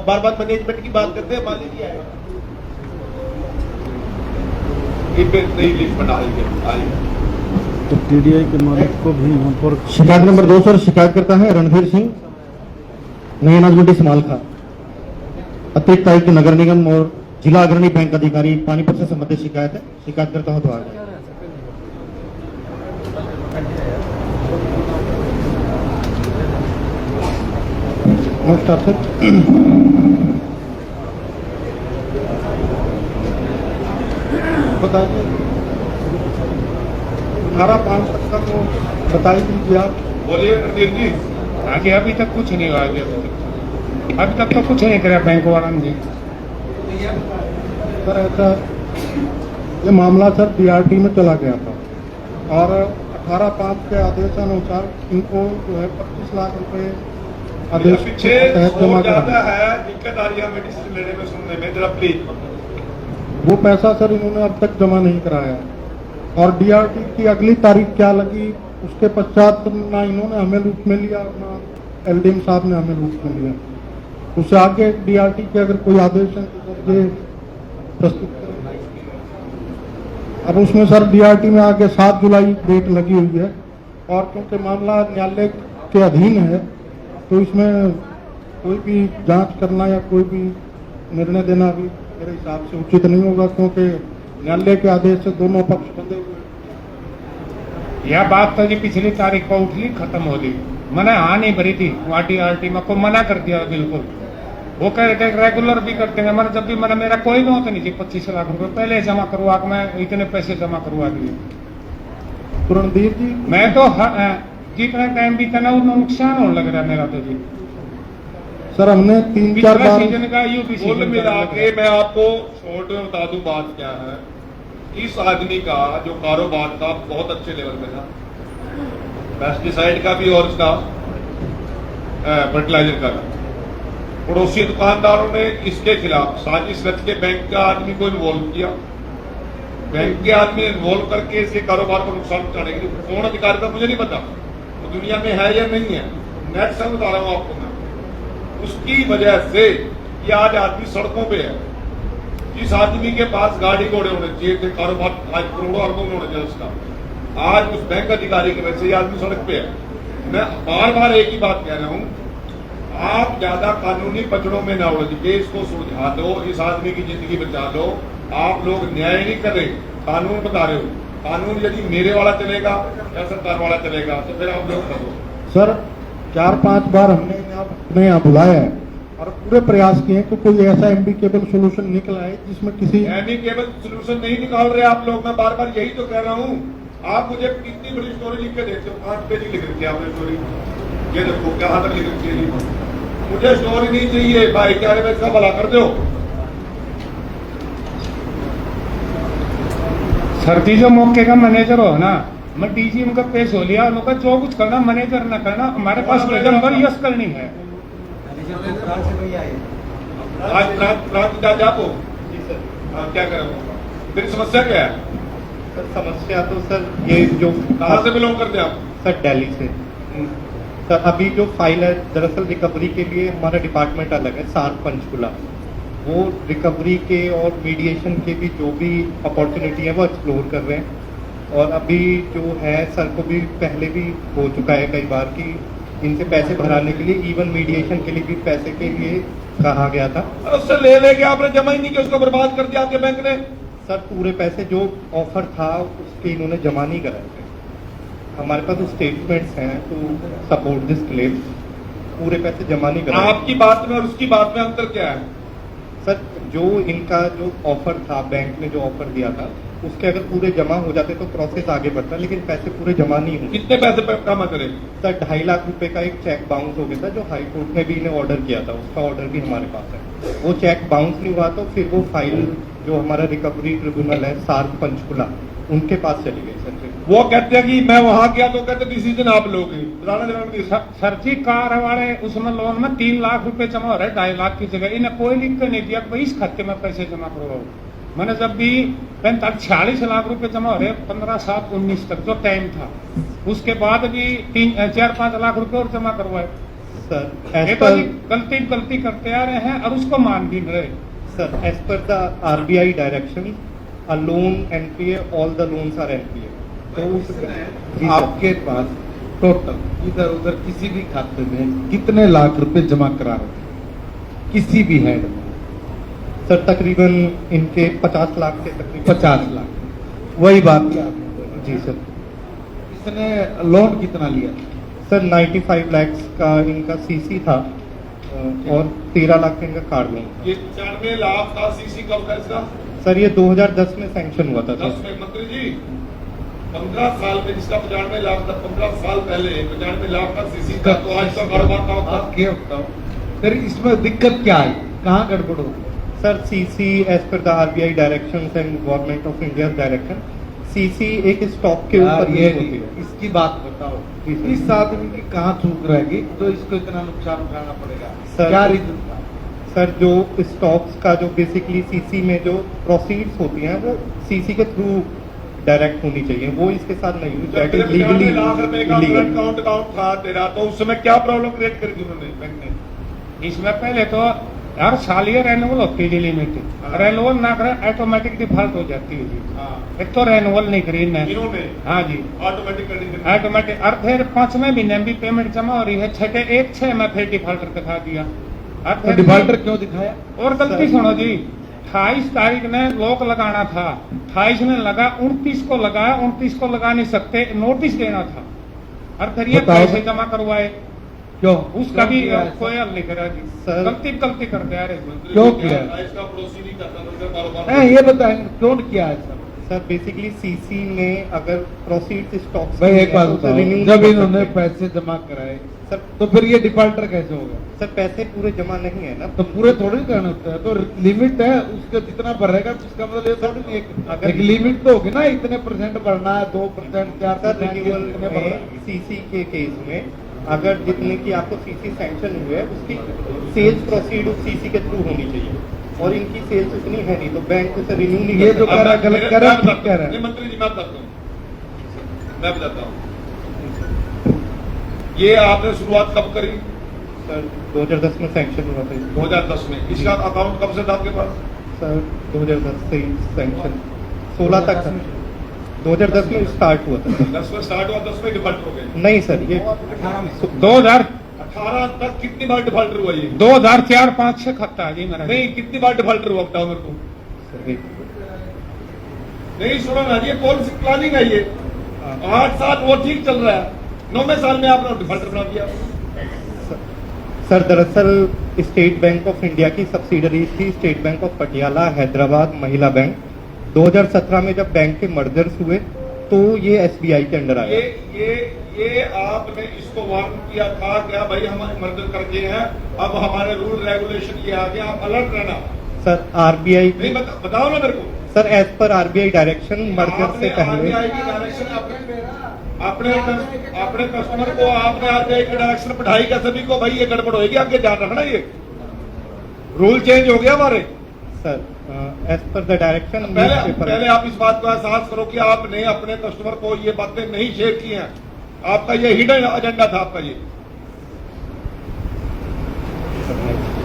बार बार मैनेजमेंट की बात करते हैं, मालिक ही आएगा। लिस्ट बना लीजिए। तो टीडीआई के मालिक को भी यहाँ पर शिकायत नंबर 2 सर, शिकायत करता है रणधीर सिंह, नई अनाजमंडी समालखा, अतिरिक्त आयुक्त नगर निगम और जिला अग्रणी बैंक अधिकारी पानीपत से संबंधित शिकायत है। शिकायत करता हूँ तो आ जाए। नमस्कार सर, बताइए 18/5 तक का वो बताई दीजिए आप। बोलिए रणधीर जी। आगे अभी तक कुछ नहीं हुआ, अभी तक तो कुछ नहीं करा बैंक वाला जी। सर ऐसा ये मामला सर डीआरटी में चला गया था और 18/5 के आदेशानुसार इनको जो है 25 लाख रुपए आदेश के पीछे तहत जमा ज्यादा करा। है, दिक्कत आ रही है मेडिसिन लेने में, सुनने में, जरा प्लीज। वो पैसा सर इन्होंने अब तक जमा नहीं कराया और डीआरटी की अगली तारीख क्या लगी उसके पश्चात ना इन्होंने हमें लूप में लिया ना एलडीएम साहब ने हमें लूप में लिया। उससे आगे डीआरटी के अगर कोई आदेश है तो ये प्रस्तुत करें। अब उसमें सर डीआरटी में आगे 7 जुलाई डेट लगी हुई है और क्योंकि मामला न्यायालय के अधीन है तो इसमें कोई भी जांच करना या कोई भी निर्णय देना भी मेरे हिसाब से उचित नहीं होगा, क्योंकि न्यायालय के आदेश से दोनों पक्ष बंधे हुए। यह बात तो जी पिछली तारीख को उठली, खत्म हो गई। मैंने हाँ नहीं भरी थी, RT को मना कर दिया बिल्कुल। वो कह रहे थे रेगुलर भी करते हैं। मैंने जब भी मैंने मेरा कोई नौत नहीं थी, 25 लाख रुपए पहले जमा करवा के मैं इतने पैसे जमा करवा दिए। रणधीर जी, मैं तो जितना टाइम बीता ना उतना नुकसान होने लग रहा है मेरा तो जी। सर हमने 3-4 पिछला बार सीजन का यूपी कुल सीजन मिला के मैं आपको शॉर्ट में बता दूं बात क्या है। इस आदमी का जो कारोबार था बहुत अच्छे लेवल पे था, पेस्टिसाइड का भी और उसका फर्टिलाइजर का भी। पड़ोसी दुकानदारों ने इसके खिलाफ साजिश रच के बैंक का आदमी को इन्वॉल्व किया। बैंक के आदमी ने इन्वॉल्व करके इसे कारोबार को नुकसान पहुंचाने के लिए कौन अधिकारी था मुझे नहीं पता, वो दुनिया में है या नहीं है, नेट से बता रहा हूं आपको मैं। उसकी वजह से ये आज आदमी सड़कों पे है। जिस आदमी के पास गाड़ी घोड़े होने चाहिए थे, कारोबार आज करोड़ों अरबों में होना चाहिए उसका, आज उस बैंक अधिकारी की वजह से ये आदमी सड़क पे है। मैं बार बार एक ही बात कह रहा हूं, आप ज्यादा कानूनी पचड़ों में ना उलझ के इसको सुलझा दो, इस आदमी की जिंदगी बचा लो। आप लोग न्याय नहीं कर रहे, कानून बता रहे हो। कानून यदि मेरे वाला चलेगा या सरकार वाला चलेगा तो फिर आप लोग करो। सर 4-5 बार हमने अपने यहाँ बुलाया है और पूरे प्रयास किए कि कोई ऐसा एम्बिकेबल सोल्यूशन निकला है जिसमें किसी एम्बिकेबल सोल्यूशन नहीं निकाल रहे आप लोग। मैं बार बार यही तो कह रहा हूँ। आप मुझे कितनी बड़ी स्टोरी लिख के देते हो, 5 पेज लिख रखी है आपने स्टोरी। ये देखो कहाँ तक लिख रखी है। मुझे स्टोरी नहीं चाहिए, भाईचारे में इसका भला कर दो। सर जी जो मौके का मैनेजर हो ना, मैं डीजी उनका पेश हो लिया, उनका जो कुछ करना मैनेजर न करना, हमारे पास नंबर यस करनी है। आज रात जा आपको क्या करें, फिर समस्या क्या है? सर समस्या तो सर ये जो कहाँ से बिलोंग करते हैं आप? सर दिल्ली से। सर अभी जो फाइल है दरअसल रिकवरी के लिए हमारा डिपार्टमेंट अलग है, सार पंचकुला। वो रिकवरी के और मीडिएशन के भी जो भी अपॉर्चुनिटी है वो एक्सप्लोर कर रहे हैं। और अभी जो है सर को भी पहले भी हो चुका है कई बार कि इनसे पैसे भराने के लिए, इवन मीडिएशन के लिए भी पैसे के लिए कहा गया था। उससे ले लेके आपने जमा ही नहीं किया, उसको बर्बाद कर दिया आपके बैंक ने। सर पूरे पैसे जो ऑफर था उसके इन्होंने जमा नहीं कराए थे। हमारे पास स्टेटमेंट्स हैं टू सपोर्ट दिस क्लेम, पूरे पैसे जमा नहीं कराए। आपकी बात में और उसकी बात में अंतर क्या है? सर जो इनका जो ऑफर था, बैंक ने जो ऑफर दिया था उसके अगर पूरे जमा हो जाते तो प्रोसेस आगे बढ़ता, लेकिन पैसे पूरे जमा नहीं हुए। कितने पैसे जमा करे? सर 2.5 लाख रुपए का एक चेक बाउंस हो गया था, जो हाई कोर्ट ने भी इन्हें ऑर्डर किया था, उसका ऑर्डर भी हमारे पास है। वो चेक बाउंस नहीं हुआ तो फिर वो फाइल जो हमारा रिकवरी ट्रिब्यूनल है सार पंचकुला, उनके पास चली गई। सर वो कहते हैं कि मैं वहां गया तो कहते डिसीजन आप लोगे। सर जी कार वाले उसमें लोन में 3 लाख रुपए जमा हो रहे, 2.5 लाख की जगह इन्हें कोई लिख कर नहीं दिया भाई इस खाते में पैसे जमा करवाओ। मैंने जब भी 46 लाख रुपए जमा हो रहे 15/7/19 तक जो टाइम था, उसके बाद भी 4-5 लाख रुपए और जमा करवाए। सर ये तो गलती करते आ रहे हैं और उसको मान भी रहे। Sir as per the RBI direction a loan NPA, all the loans are NPA। तो आपके पास टोटल इधर उधर किसी भी खाते में कितने लाख रुपए जमा करा रहे थे किसी भी हेड में? सर तकरीबन इनके 50 लाख के तकरीबन 50 लाख। वही बात है जी सर। इसने लोन कितना लिया? सर 95 लाख का इनका CC था और 13 लाख का इनका कार्ड लोन। ये 95 लाख का CC कब का इसका? सर ये 2010 में सैंक्शन हुआ था। 10 में मंत्री जी 15 साल में जिसका 95 लाख था, 15 साल पहले 95 लाख का CC था, तो आज का कारोबार का होता। क्या होता? फिर इसमें दिक्कत क्या आई, कहाँ गड़बड़ हो? Sir CC as per the RBI directions and government of India direction, CC एक स्टॉक के ऊपर ये होती है। इसकी बात बताओ, इस आदमी की कहाँ चूक रहेगी तो इसको इतना नुकसान उठाना पड़ेगा? सर क्या रीजन था? सर जो स्टॉक्स का जो बेसिकली CC में जो प्रोसीड्स होती हैं वो CC के थ्रू डायरेक्ट होनी चाहिए, वो इसके साथ नहीं हुई। दैट इज लीगली लाख रुपए का अकाउंट था तेरा, तो उस समय क्या प्रॉब्लम क्रिएट कर दी उन्होंने बैंक ने? इसमें पहले तो हर साल ये रेन्यूअल होती है लिमिट, रेन्यूअल ना करे ऑटोमेटिक डिफॉल्ट हो जाती है जी। एक तो रेन्यूअल नहीं करी इन्होंने, हाँ जी ऑटोमेटिक। और फिर 5वें महीने में भी पेमेंट जमा हो रही है, 6 में फिर डिफॉल्टर दिखा दिया। तो डिफॉल्टर क्यों दिखाया? और गलती सुनो जी, 28 तारीख ने लॉक लगाना था, 28 ने लगा, 29 को लगाया, 29 को लगा नहीं सकते, नोटिस देना था और फिर ये पैसे जमा करवाए। क्यों? उसका भी कोई हल नहीं करा जी। गलती कर दिया। क्यों किया इसका पड़ोसी नहीं करता? ये बताएं क्यों किया है सर बेसिकली सीसी ने अगर प्रोसीड स्टॉक्स भाई एक बात बताओ, जब इन्होंने पैसे जमा कराए सर तो फिर ये डिफॉल्टर कैसे होगा? सर पैसे पूरे जमा नहीं है ना, तो पूरे थोड़ी करना होता है, तो लिमिट है उसके जितना भरेगा तो उसका मतलब ये थोड़ी नहीं एक लिमिट तो होगी ना, इतने % भरना है, 2% 4% सीसी के केस में अगर जितने की आपको सीसी सैंक्शन हुए है उसकी सेल्स प्रोसीड सीसी के थ्रू होनी चाहिए और इनकी सेल्स उतनी है नहीं, तो बैंक से रिन्यू नहीं। ये जो कह रहा है गलत कह रहा है, ठीक कह रहा है। मंत्री जी मैं बताता हूँ, ये आपने शुरुआत कब करी? सर 2010 में सैंक्शन हुआ था। 2010 में। इसका अकाउंट कब से था आपके पास? सर 2010 से सैंक्शन 16 तक था। 2010 में स्टार्ट हुआ था। 10 में स्टार्ट हुआ, 10 में डिफॉल्टर हो गए? नहीं सर, ये 2018 तक कितनी बार डिफॉल्टर हुआ ये? 2004-5 से खाता है जी मेरा। नहीं, कितनी बार डिफॉल्टर हुआ बताओ मेरे को। नहीं सुनो ना, ये पॉलिसी प्लानिंग है ये। 8 साल वो ठीक चल रहा है, 9वें साल में आपने डिफॉल्टर बना दिया। सर दरअसल स्टेट बैंक ऑफ इंडिया की सब्सिडरी थी state bank of Patiala Hyderabad महिला बैंक। 2017 में जब बैंक के मर्जर्स हुए तो ये एसबीआई के अंडर आया। ये आपने इसको वार्न किया था क्या भाई हमारे मर्जर करके हैं, अब हमारे रूल रेगुलेशन ये आ गया, आप अलर्ट रहना। सर आरबीआई नहीं बताओ ना मेरे को। Sir as per RBI direction merger से पहले आरबीआई की डायरेक्शन अपने कस्टमर को आपने आरबीआई की डायरेक्शन पढ़ाई क्या सभी को, भाई ये गड़बड़ होगी आपके ध्यान रखना, ये रूल चेंज हो गया हमारे। Sir as per the direction पहले आप इस बात को एहसास करो कि आपने अपने कस्टमर को ये बातें नहीं शेयर की हैं, आपका ये हिडन एजेंडा था आपका ये।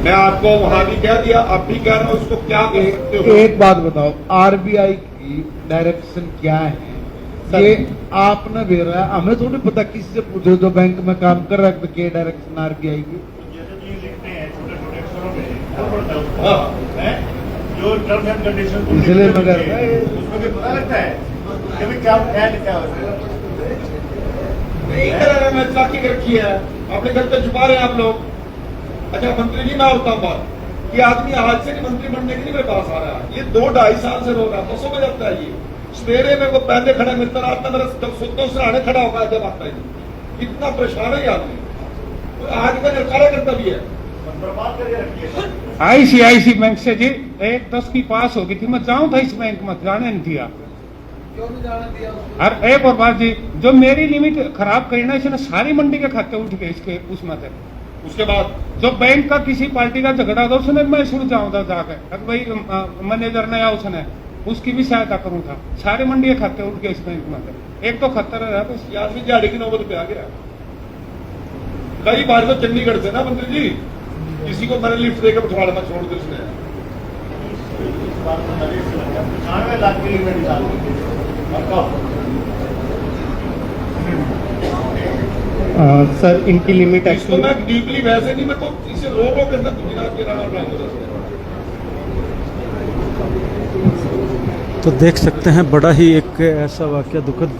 मैं आपको वहां भी कह दिया, आप भी कह रहे हो, उसको क्या कह सकते हो? एक बात बताओ, आरबीआई की डायरेक्शन क्या है? ये आपने भेजा है, हमें थोड़ी पता, किससे पूछो जो बैंक में काम कर रहा है क्या डायरेक्शन आरबीआई की। जो टर्म्स एंड कंडीशन इसलिए मगर उसमें भी पता लगता है कि क्या नहीं कर रहे, मैं चाकी रखी है, अपने घर पे छुपा रहे हैं आप लोग। अच्छा मंत्री जी मैं होता हूँ बात कि आदमी आज से मंत्री बनने के लिए मेरे पास आ रहा है, ये 2-2.5 साल से रो रहा है, बसों में जाता है ये सवेरे में को पहले खड़ा मिलता रात में मेरा सुनते उसराने खड़ा होगा जब आता है, इतना परेशान है आदमी। आज का नरकारा करता भी है। ICICI बैंक से जी 1-10 की पास हो गई थी, मैं जाऊं था इस बैंक में, जाने नहीं दिया। और एक और बात जी, जो मेरी लिमिट खराब करी ना, इसने सारी मंडी के खाते उठ गए इसके उसमें थे। उसके बाद जो बैंक का किसी पार्टी का झगड़ा था उसने मैं सुलझाऊंगा जाकर, भाई मैनेजर ने या उसने उसकी भी सहायता करूं था, सारे मंडी के खाते उठ गए इस बैंक में। एक तो खतर है तो यार भी दिहाड़ी की नौबत पे आ गया। कई बार तो चंडीगढ़ से ना मंत्री जी किसी को मैंने लिफ्ट देकर बिठवाड़ा मैं छोड़ दी उसने। 95 लाख की लिमिट निकाल सर इनकी लिमिट इसको मैं डीपली वैसे नहीं, मैं तो इसे रो के अंदर गुजरात के राणा तो देख सकते हैं बड़ा ही एक ऐसा वाकया, दुखद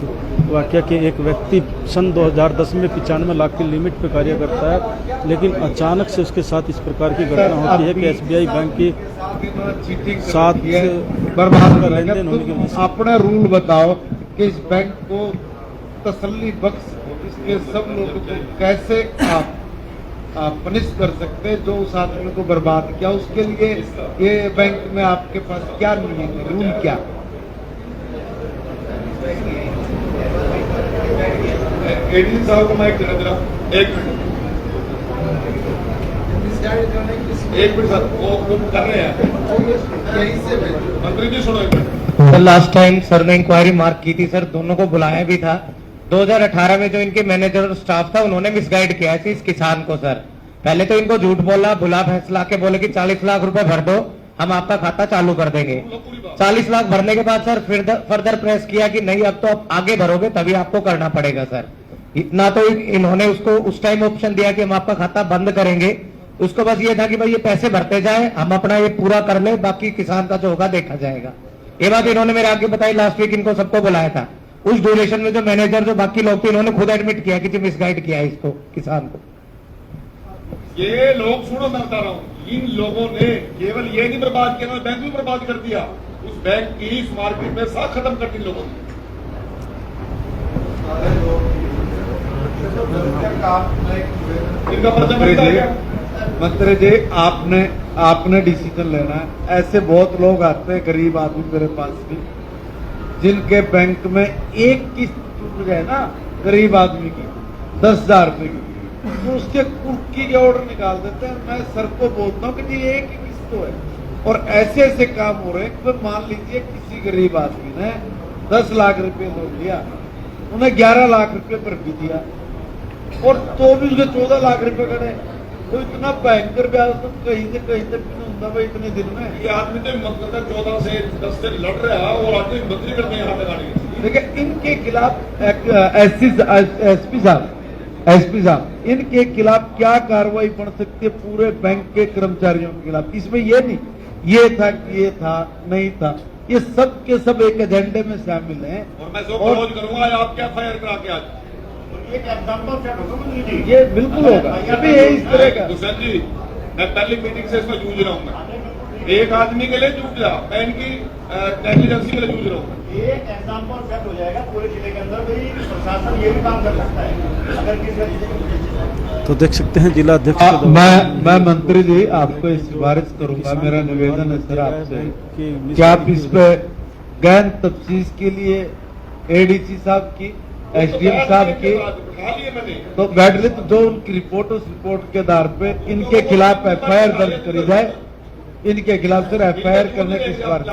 वाकया कि एक व्यक्ति सन 2010 में 95 लाख की लिमिट पे कार्य करता है, लेकिन अचानक से उसके साथ इस प्रकार की घटना होती है कि एसबीआई बैंक की साथ बर्बाद कर लेन देन होने की वजह से। अपना रूल बताओ कि इस बैंक को तसल्ली बख्श इसके सब लोगों को कैसे आप पनिश कर सकते हैं जो उस आदमी को बर्बाद किया, उसके लिए ये बैंक में आपके पास क्या नियम है, रूल क्या? एडीजी साहब को माइक देना जरा, एक मिनट सर, वो कर रहे हैं मंत्री जी, सुनो एक मिनट। लास्ट टाइम सर ने इंक्वायरी मार्क की थी सर, दोनों को बुलाया भी था। 2018 में जो इनके मैनेजर और स्टाफ था उन्होंने मिसगाइड किया है इस किसान को सर। पहले तो इनको झूठ बोला, भुला फैसला के बोले कि 40 लाख रुपए भर दो हम आपका खाता चालू कर देंगे। 40 लाख भरने के बाद सर फिर फर्दर प्रेस किया कि नहीं अब तो आप आगे भरोगे तभी आपको करना पड़ेगा सर। इतना तो इन्होंने उसको उस टाइम ऑप्शन दिया कि हम आपका खाता बंद करेंगे, उसको बस ये था कि भाई ये पैसे भरते जाए, हम अपना ये पूरा कर ले, बाकी किसान का जो होगा देखा जाएगा। ये बात इन्होंने मेरे आगे बताई, लास्ट वीक इनको सबको बुलाया था। उस ड्यूरेशन में जो मैनेजर जो बाकी लोग थे, इन्होंने खुद एडमिट किया कि मिसगाइड किया है इसको, किसान को। ये लोग, सुनो मैं बता रहा हूँ, इन लोगों ने केवल ये नहीं बर्बाद किया, बैंक भी बर्बाद कर दिया। उस बैंक की इस मार्केट में साख खत्म कर दी लोगों ने। इनका पर्चा बनता है क्या? मंत्री जी, आपने डिसीजन लेना है। ऐसे बहुत लोग आते हैं, गरीब आदमी मेरे पास भी, जिनके बैंक में एक किस्त टूट गए ना, गरीब आदमी की 10,000 रुपए की, तो उसके कुर्की के ऑर्डर निकाल देते हैं। मैं सर को बोलता हूँ कि जी एक ही किस्त तो है। और ऐसे ऐसे काम हो रहे हैं कि मान लीजिए किसी गरीब आदमी ने 10 लाख रुपए लोन लिया, उन्हें 11 लाख रुपए पर भी दिया, और तो भी उसके 14 लाख रुपए कटे। तो इतना भयंकर ब्याज तो कहीं से कहीं तक भी नहीं होता भाई इतने दिन में। ये आदमी तो मतलब 14 से 10 से लड़ रहा है और आदमी मंत्री करते हैं यहाँ लगाने के। देखिए, इनके खिलाफ एसपी साहब, इनके खिलाफ क्या कार्रवाई बन सकती है पूरे बैंक के कर्मचारियों के खिलाफ? इसमें ये नहीं ये था नहीं था, ये सब के सब एक एजेंडे में शामिल हैं। और मैं जो क्लोज करूंगा आप क्या फायर करा के आज ये बिल्कुल होगा। अभी ये इस तरह का दुष्यंत जी, मैं पहली मीटिंग से इसमें जूझ रहा हूँ। मैं एक आदमी के लिए जूझ रहा, मैं इनकी नेग्लिजेंसी के लिए जूझ रहा हूँ। ये एग्जाम्पल सेट हो जाएगा पूरे जिले के अंदर, भाई प्रशासन ये भी काम कर सकता है अगर किसी। तो देख सकते हैं जिला अध्यक्ष मैं मंत्री जी आपको इस सिफारिश करूंगा, मेरा निवेदन है सर आपसे कि आप इस पे गहन तफ्तीश के लिए एडीसी साहब की, एसडीएम साहब की, तो बैठले तो जो उनकी रिपोर्ट, उस रिपोर्ट के आधार पे इनके खिलाफ एफआईआर दर्ज करी जाए। इनके खिलाफ सर एफआईआर करने की सिफारिश,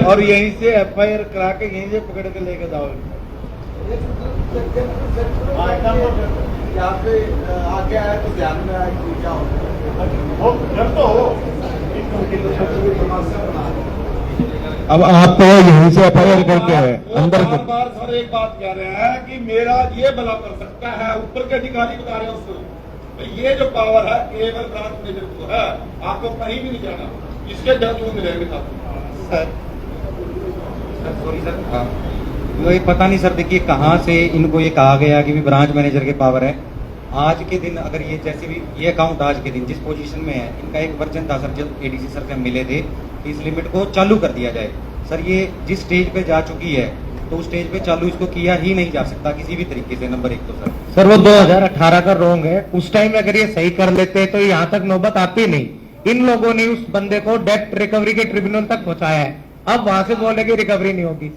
और यहीं से एफआईआर करा के यहीं से पकड़ के लेके जाओ। यहाँ पे आगे आया तो ध्यान में आया कि क्या होगा, अब आप तो यहीं से एफआईआर करके है अंदर बार बार सर एक बात कह रहे हैं कि मेरा ये भला कर सकता है, ऊपर के अधिकारी बता रहे हैं उसको। ये जो पावर है केवल ब्रांच मैनेजर को है, आपको कहीं भी नहीं जाना, इसके जज वो मिलेंगे सर। सॉरी सर, ये पता नहीं सर, देखिए कहाँ से इनको ये कहा गया कि भी ब्रांच मैनेजर के पावर है। आज के दिन अगर ये जैसे भी ये अकाउंट आज के दिन जिस पोजीशन में है, इनका एक वर्जन था सर जब एडीसी सर से मिले थे कि इस लिमिट को चालू कर दिया जाए। सर ये जिस स्टेज पे जा चुकी है तो उस स्टेज पे चालू इसको किया ही नहीं जा सकता किसी भी तरीके से। नंबर 1 तो सर वो 2018 का रॉन्ग है, उस टाइम में अगर ये सही कर लेते तो यहाँ तक नौबत आती नहीं। इन लोगों ने उस बंदे को डेट रिकवरी के ट्रिब्यूनल तक पहुंचाया है, अब वहां से बोले कि रिकवरी नहीं होगी।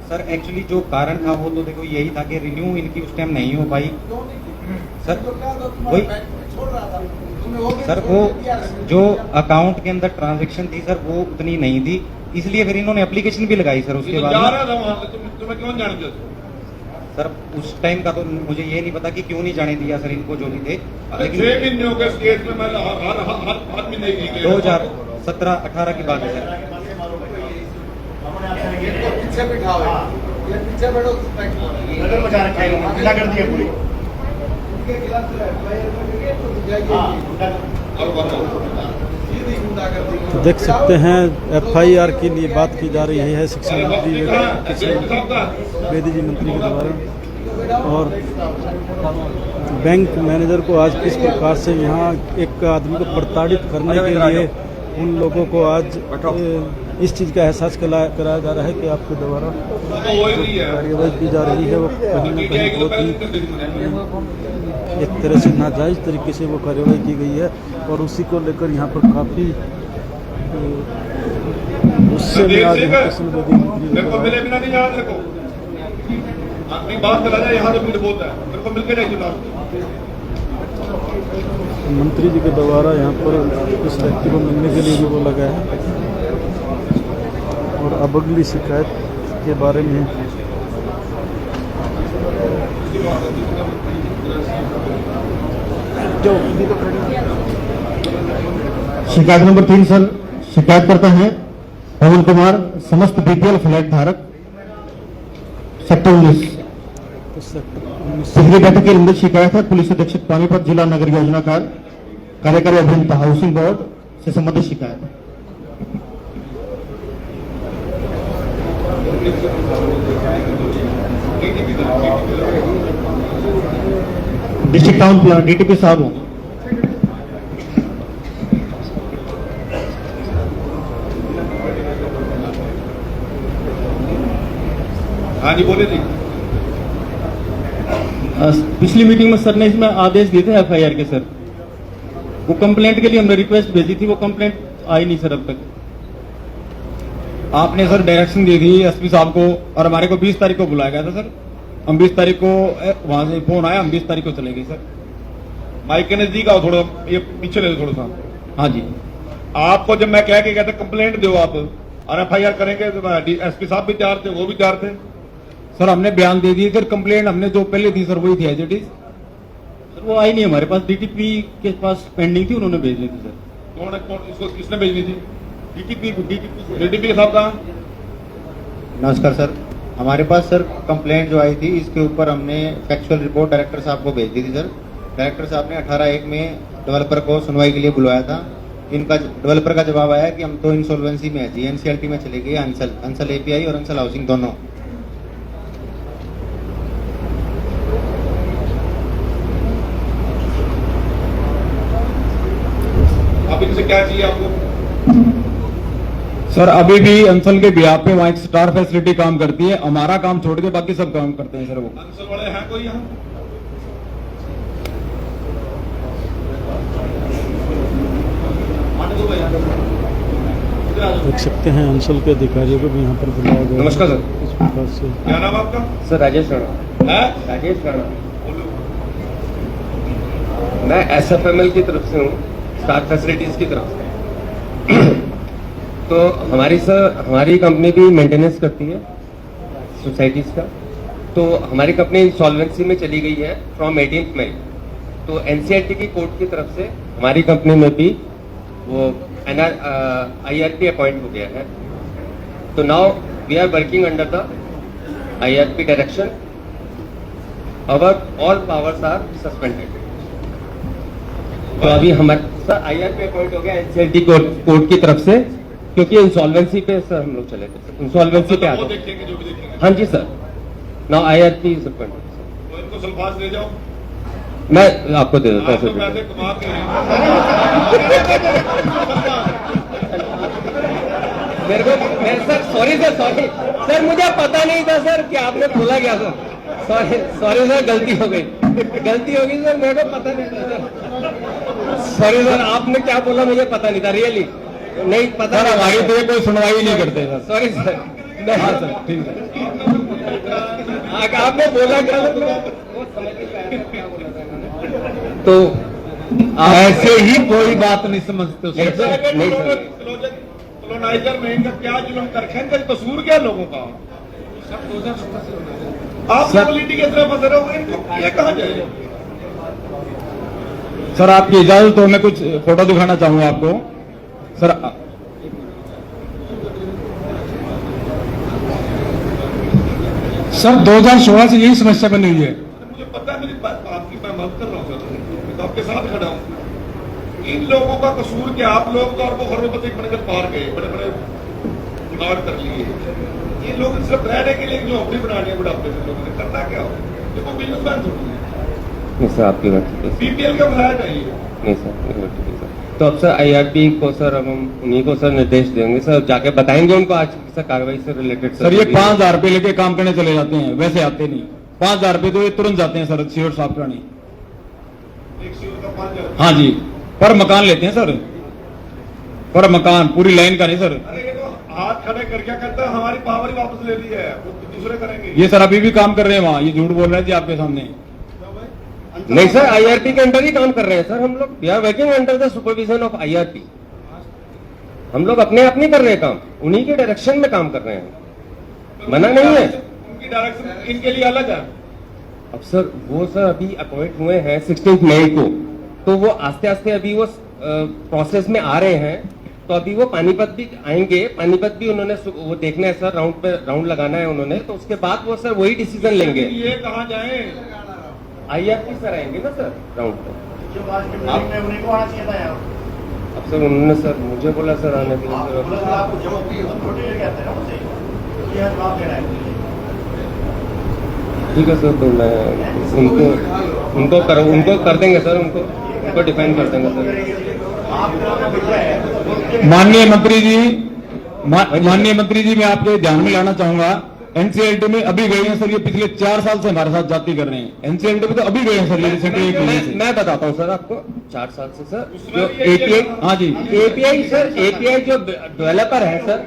सर एक्चुअली जो कारण था वो तो देखो यही था कि रिन्यू इनकी उस टाइम नहीं हो पाई सर। वही सर वो जो अकाउंट के अंदर ट्रांजैक्शन थी सर वो उतनी नहीं थी, इसलिए फिर इन्होंने एप्लीकेशन भी लगाई सर उसके बाद। तुम्हें क्यों जानते सर उस टाइम का तो मुझे ये नहीं पता कि क्यों नहीं जाने दिया सर इनको जो भी थे, लेकिन 2017-18 की बात है सर। पीछे बिठाओ, ये पीछे बैठो, नजर बचा रखा है, ढीला कर दिया पूरी। तो देख सकते हैं एफआईआर के लिए बात की जा रही है शिक्षा मंत्री वेदी जी मंत्री के द्वारा, और बैंक मैनेजर को आज किस प्रकार से यहाँ एक आदमी को प्रताड़ित करने के लिए उन लोगों को आज इस चीज़ का एहसास कराया जा रहा है कि आपके द्वारा कार्यवाही की जा रही है वो कहीं ना कहीं बहुत ही एक तरह से नाजायज तरीके से वो कार्यवाही की गई है, और उसी को लेकर यहाँ पर काफ़ी गुस्से में आज कृष्ण बेदी मंत्री जी के द्वारा यहाँ पर इस व्यक्ति को मिलने के लिए भी बोला गया है, और अब अगली शिकायत के बारे में शिकायत नंबर 3 सर, शिकायत करता है पवन कुमार, समस्त बीपीएल फ्लैट धारक, सेक्टर 19। पिछली बैठक की लंबित शिकायत है पुलिस अधीक्षक पानीपत जिला नगर योजनाकार कार्यकारी अभियंता हाउसिंग बोर्ड से संबंधित शिकायत है। डिस्ट्रिक्ट टाउन प्लान डीटीपी साहब हो। हाँ जी बोले जी। पिछली मीटिंग में सर ने इसमें आदेश दिए थे एफआईआर के सर, वो कंप्लेंट के लिए हमने रिक्वेस्ट भेजी थी, वो कंप्लेंट आई नहीं सर अब तक। आपने सर डायरेक्शन दी थी एसपी साहब को और हमारे को 20 तारीख को बुलाया गया था सर। हम 20 तारीख को वहां से फोन आया, हम 20 तारीख को चले गए सर। माइक के नजदीक आओ थोड़ा, ये पीछे ले लो थोड़ा सा। हाँ जी, आपको जब मैं कह के गया था कंप्लेंट दो आप और एफआईआर करेंगे, तो एसपी साहब भी तैयार थे, वो भी तैयार थे सर। हमने बयान दे दिए सर, कंप्लेंट हमने जो पहले थी सर वही थी एज इट इज सर। वो आई नहीं हमारे पास, डीटीपी के पास पेंडिंग थी, उन्होंने भेज दी थी सर। कौन इसको किसने भेजनी थी? डीटीपी के साहब कहा? नमस्कार सर, हमारे पास सर कंप्लेंट जो आई थी इसके ऊपर हमने फैक्चुअल रिपोर्ट डायरेक्टर साहब को भेज दी थी सर। डायरेक्टर साहब ने 18/1 में डेवलपर को सुनवाई के लिए बुलाया था। इनका डेवलपर का जवाब आया कि हम तो इंसॉल्वेंसी में है, जीएनसीएलटी में चले गए, अंसल एपीआई और अंसल हाउसिंग दोनों। अब इनसे क्या चाहिए आपको? सर अभी भी अंसल के बिहार पे वहाँ एक स्टार फैसिलिटी काम करती है, हमारा काम छोड़ के बाकी सब काम करते हैं सर। वो अंसल वाले हैं कोई यहाँ? देख सकते हैं अंसल के अधिकारियों को भी यहाँ पर बुलाया गया। नमस्कार सर, इस प्रकार से क्या नाम आपका? सर राजेश राणा। है राजेश राणा, मैं एसएफएमएल की तरफ से हूँ, स्टार फैसिलिटीज की तरफ से। तो हमारी कंपनी भी मेंटेनेंस करती है सोसाइटीज का। तो हमारी कंपनी इंसॉल्वेंसी में चली गई है फ्रॉम 18 मई। तो एनसीईआरटी की कोर्ट की तरफ से हमारी कंपनी में भी वो IRP अपॉइंट हो गया है। तो now we are working under the IRP direction, our all powers are suspended. तो अभी हमारे सर IRP अपॉइंट हो गया एनसीईआरटी कोर्ट की तरफ से, क्योंकि इंसॉल्वेंसी पे सर हम लोग चले थे, इंसॉल्वेंसी पे आ वो गए। देखेंगे जो भी देखेंगे। हाँ जी sir, now IRP is appointed. तो इनको सल्फास ले जाओ, मैं आपको दे देता आप तो हूँ पैसे कमा के मेरे को सर सॉरी सर मुझे पता नहीं था सर कि आपने बोला क्या सर। सॉरी सर, गलती हो गई सर, मेरे को पता नहीं था सर। सॉरी सर, आपने क्या बोला मुझे पता नहीं था, रियली नहीं पता। सर हमारी तो ये कोई सुनवाई नहीं करते सर। Sorry sir. हाँ सर ठीक है। आपने बोला क्या सर? वो समझ नहीं पाया क्या बोला था इन्होंने। तो ऐसे ही कोई बात नहीं समझते नहीं सर, नहीं सर। कॉलोनाइजर में इनका क्या जुल्म कर रखे हैं, इनका कसूर क्या लोगों का? आप पॉलिटिक्स की तरफ फंसे रहोगे, इनको ये कहाँ जाएगा? सर आपकी इजाजत तो मैं कुछ फोटो दिखाना चाहूंगा आपको सर। सर 2016 से यही समस्या बनी हुई है। मुझे पता है, मेरी बात आपकी मैं मदद कर रहा हूँ सर, मैं तो आपके साथ खड़ा हूँ। इन लोगों का कसूर क्या? आप लोग तो आपको खरोपति बनकर पार गए, बड़े बड़े जुगाड़ कर लिए। ये लोग सिर्फ रहने के लिए झोपड़ी बनानी है बुढ़ापे में, लोगों ने करना क्या हो? देखो बिजनेसमैन थोड़ी है। नहीं सर, आपकी बात ठीक है। बीपीएल का बनाया चाहिए। नहीं सर, मेरी बात ठीक है सर। तो अब सर IRP को सर अब हम उन्हीं को सर निर्देश देंगे सर, जाके बताएंगे उनको आज सर कार्रवाई से रिलेटेड। सर ये 5,000 रुपए लेके काम करने चले जाते हैं, वैसे आते नहीं। 5,000 रुपए तो ये तुरंत जाते हैं सर, सीवर साफ कराने। एक सीवर का 5,000। हाँ जी, पर मकान लेते हैं सर, पर मकान, पूरी लाइन का नहीं सर। अरे ये तो हाथ खड़े कर क्या करता है, हमारी पावर ही वापस ले ली है, वो दूसरे करेंगे। ये सर अभी भी काम कर रहे हैं वहाँ, ये झूठ बोल रहे थे आपके सामने। नहीं सर, IRP के अंडर ही काम कर रहे हैं सर हम लोग। We are working under the supervision of IRP। हम लोग अपने आप नहीं कर रहे हैं काम, उन्हीं के डायरेक्शन में काम कर रहे हैं, मना नहीं है। उनकी डायरेक्शन इनके लिए अलग है। अब सर वो सर अभी अपॉइंट हुए हैं 16 मई को, तो वो आस्ते आस्ते अभी वो प्रोसेस में आ रहे हैं। तो अभी वो पानीपत भी आएंगे, पानीपत भी उन्होंने वो देखना है सर, राउंड लगाना है उन्होंने, तो उसके बाद वो सर वही डिसीजन लेंगे। ये कहाँ जाए? IRP सर आएंगे ना सर राउंड पे। उन्हीं को आना चाहिए था यार। अब सर उन्होंने सर मुझे बोला सर आने के लिए ठीक है सर, तो मैं उनको कर देंगे सर, उनको डिफाइन कर देंगे सर। माननीय मंत्री जी मैं आपके ध्यान में लाना चाहूंगा, NCLT में अभी गए हैं सर, ये पिछले 4 साल से हमारे साथ जाति कर रहे हैं। NCLT में तो अभी गए हैं सर, ये रिसेंटली 1 महीने से। मैं बताता हूँ सर आपको, 4 साल से सर जो API, हाँ जी, API जो डेवलपर है सर,